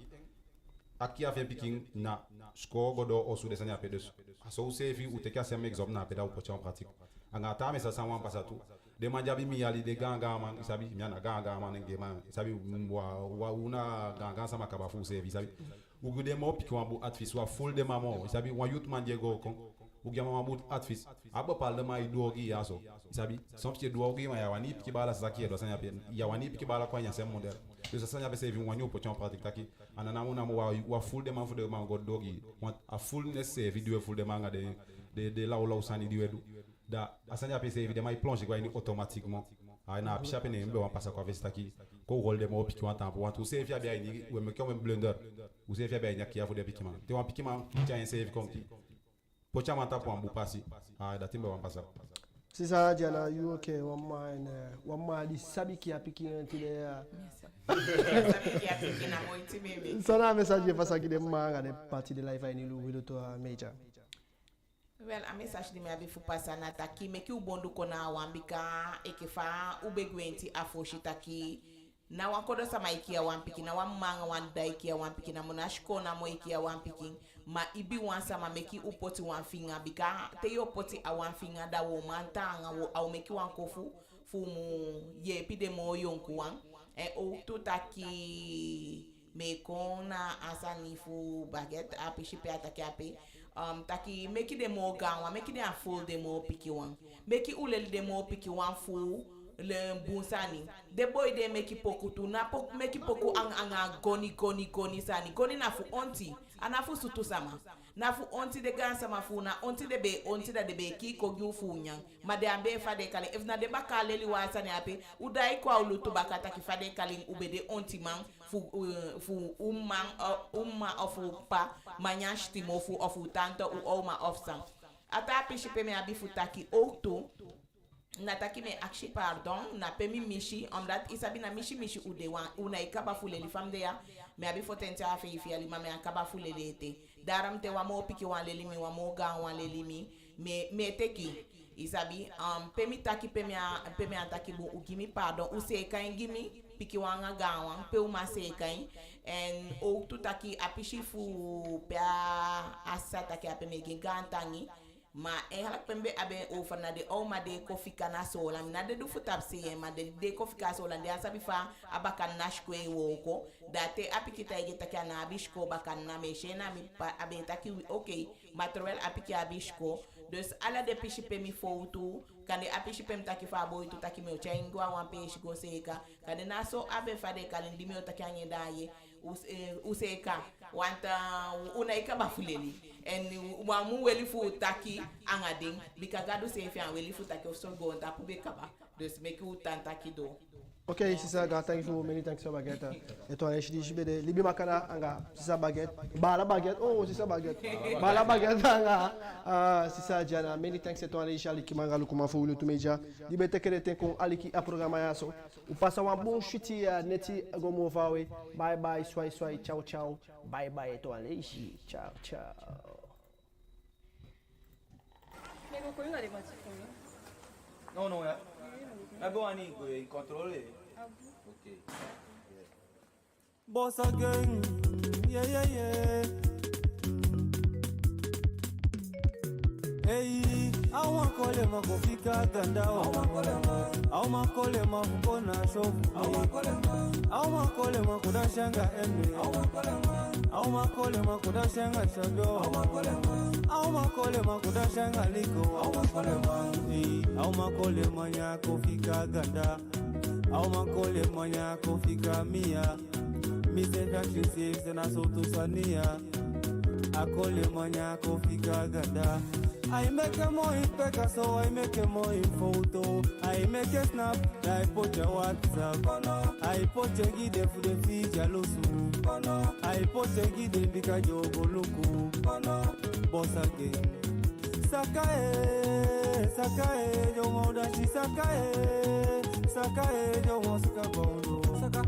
akia fe piking na score godo osu de sanya pedes aso sefi uteka sem exam na peda upocha en pratique anga ta mesa sa wan pasatu de manjabi mi ali de ganga man isabi miana ganga man ngema isabi wa una ganga sama kaba fu sefi isabi ugude mo pikwa bu atfis wa full de mamo isabi wa youth man jego kon ugia mama bu atfis abo pal de mai dogi yaso isabi som pike dogi ma ya wani pike bala saki do sanya pe ya wani pike bala kwa nya sem model de sanya pe sefi wanyo upocha en pratique taki anana muna mo wa full de man god dogi want a fullness se video full de manga de la sani di wedu da asanya pe se video mai plonge kwa ni automatiquement na pisha pe ne mbe wan passa kwa vesta ki ko rôle de mo piki wan temps want se fi abia ni we me comme blender ou se fi abia nya ki afu de pikima te wan pikima ti en save comme ti pocha mata po ambu passi da timbe wan passa sisa jana you okay one man di sabi ki apiki ntile sana message passa ki de manga de partie de life ni lu wido to major. Well, a message de me abi fu passa na taki meki ubondu kona wambika ekefa ubegwenti afoshi taki na wakodo sama ikia wampiki na wamanga wanda ikia wampiki na monashko na mo ikia wampiki ma ibi wansa ma meki upoti wanfinga bika te yo poti a wanfinga da wo mantanga wo au meki wankofu fu mu ye pide mo yonku wan o tutaki mekona asani fu baguette api shipe ataki api taki meki de mo gawa meki de full de mo piki wan meki uleli de mo piki wan fu le bunsani de boy de meki poku tu na pok meki poku anga goni sani goni na fu onti anafu sutu sama na fu onti de gan sama fu na onti de be onti da de be ki ko gyu fu nyang ma de ambe fa de kale if na de bakale li wasani ape udai kwa ulutu bakata ki fa de kale ubede onti man fu umma ofu pa manyashti mofu ofu tanto u oma ofsan ata pishipe me abi futaki okto nataki me akshi pardon na pemi mishi omdat isabi na mishi udewan una ikaba fuleli famdeya me abi fotente afe ifi ali mame akaba fuleli ete daram te wa mo piki wan leli mi wa mo ga wan leli mi me teki isabi pemi taki pemi ataki bu ugimi pardon use kan gimi piki wanga ga wan pe uma se kan en o tutaki apishi fu pa asata ki apeme gantangi ma halak pembe abe o fana de o ma de kofika na sola na de du futap se ma de kofika sola de asabi fa abakan nashkwe woko date apikita egeta kana abishko bakan na meshena mi abe taki okay material apiki abishko dus ala de pishi pemi fotu kande apishi pem taki fa boy to taki me chengwa wan peshi go seka kande na so abe fa de kalindi me taki anye daye useka wanta unaika bafuleli en wamu weli fu taki angading bikagado sefi an weli fu taki so go on tapu bekaba dus make u tantaki do. Ok, sisa ga thank you many thanks for baguette. Et toi les chidi jibede libi makana anga sisa baguette. Bala baguette. Oh, sisa baguette. Bala baguette anga sisa jana many thanks et toi les chali ki manga lukuma fu lu tumeja. Libe tekere ten kon aliki a programa yaso. U passa wan bon chuti neti gomo vawe. Bye bye, swai ciao ciao. Bye bye et toi les chi. Ciao ciao. Nego ko yung ali matiko. No, ya. Abo ani ko controle. Okay. Boss again, yeah. Hey, awa kole makofika gandao. Awa kole makukona shofu. Awa kole makudashanga eme. Awa kole makudashanga shago. Awa kole makudashanga liko. Awa kole manya kofika ganda. Awa kole manya kofika mia. Mise factory saves and asoto sania. Akole manya kofika ganda. I make a more in peka, so I make a more in photo. I make a snap, I put your WhatsApp. I put your gide for the feature losu. I put your gide because you go look. Boss again. Sakae, yo moda shi Sakae, yo mosaka bondo. Saka,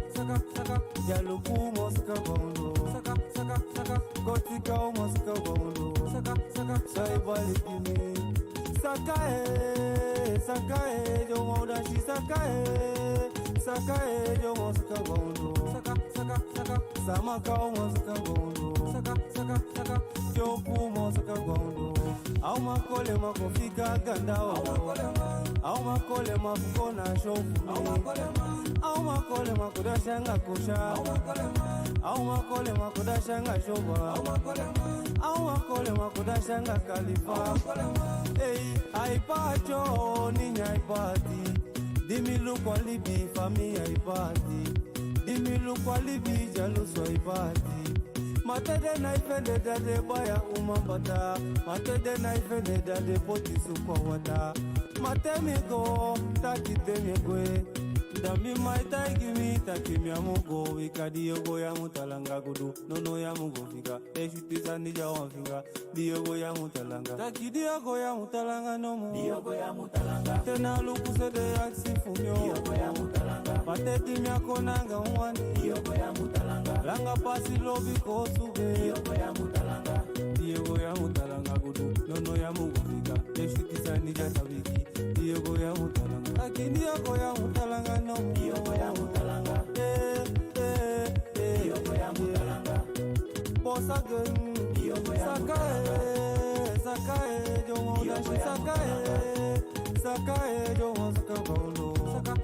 Jaluku mosaka bondo. Saka, Gotika mosaka bondo. Sai vale kimi. Sakae, yo moda shi Sakae, yo mosaka bondo. Saka, Samaka mosaka bondo. Saka, Joku mosaka bondo. Au makole makofika gandao. Au makole makukona shofu. Au makole makudashanga kusha. Au makole makudashanga shoba. Au makole makudashanga kalifa. Hey, aipacho ninya ipati. Dimilu kwa libi fami ipati. Dimilu kwa libi jaluso ipati. Matede na ifende dade baya umambata. Matede na ifende dade poti suko wata. Matemigo takitemiegwe. Dami maita igimi takimi amugo. Wika diogo ya mutalanga gudu. Nono ya mugo fika. Eshutiza nija wanfinga. Diogo ya mutalanga. Taki diogo ya mutalanga nomo. Diogo ya mutalanga. Tena luku sede ya sifumyo. Diogo ya mutalanga. Mateti miako nanga mwani. Diogo ya mutalanga. Langa pasi lobi kosube. Diogo ya mutalanga. Diogo ya mutalanga gudu. Nono ya mugo fika. Eshutiza nija tabiki. Diogo ya mutalanga. Taki diogo ya mutalanga nomo. Diogo ya mutalanga. Diogo ya mutalanga. Boss again. Diogo ya mutalanga. Sakae, yo moda shi Sakae, yo mosaka bondo. Saka,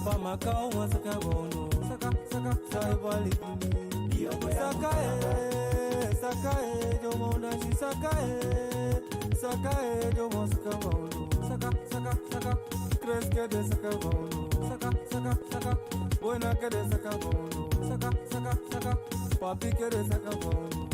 Pamakao mosaka bondo. Saka, sai vale kimi. Sakae, yo moda shi Sakae, yo mosaka bondo. Saka, crees que de saka bondo. Saka, buena que de saka bondo. Saka, papi que de saka bondo.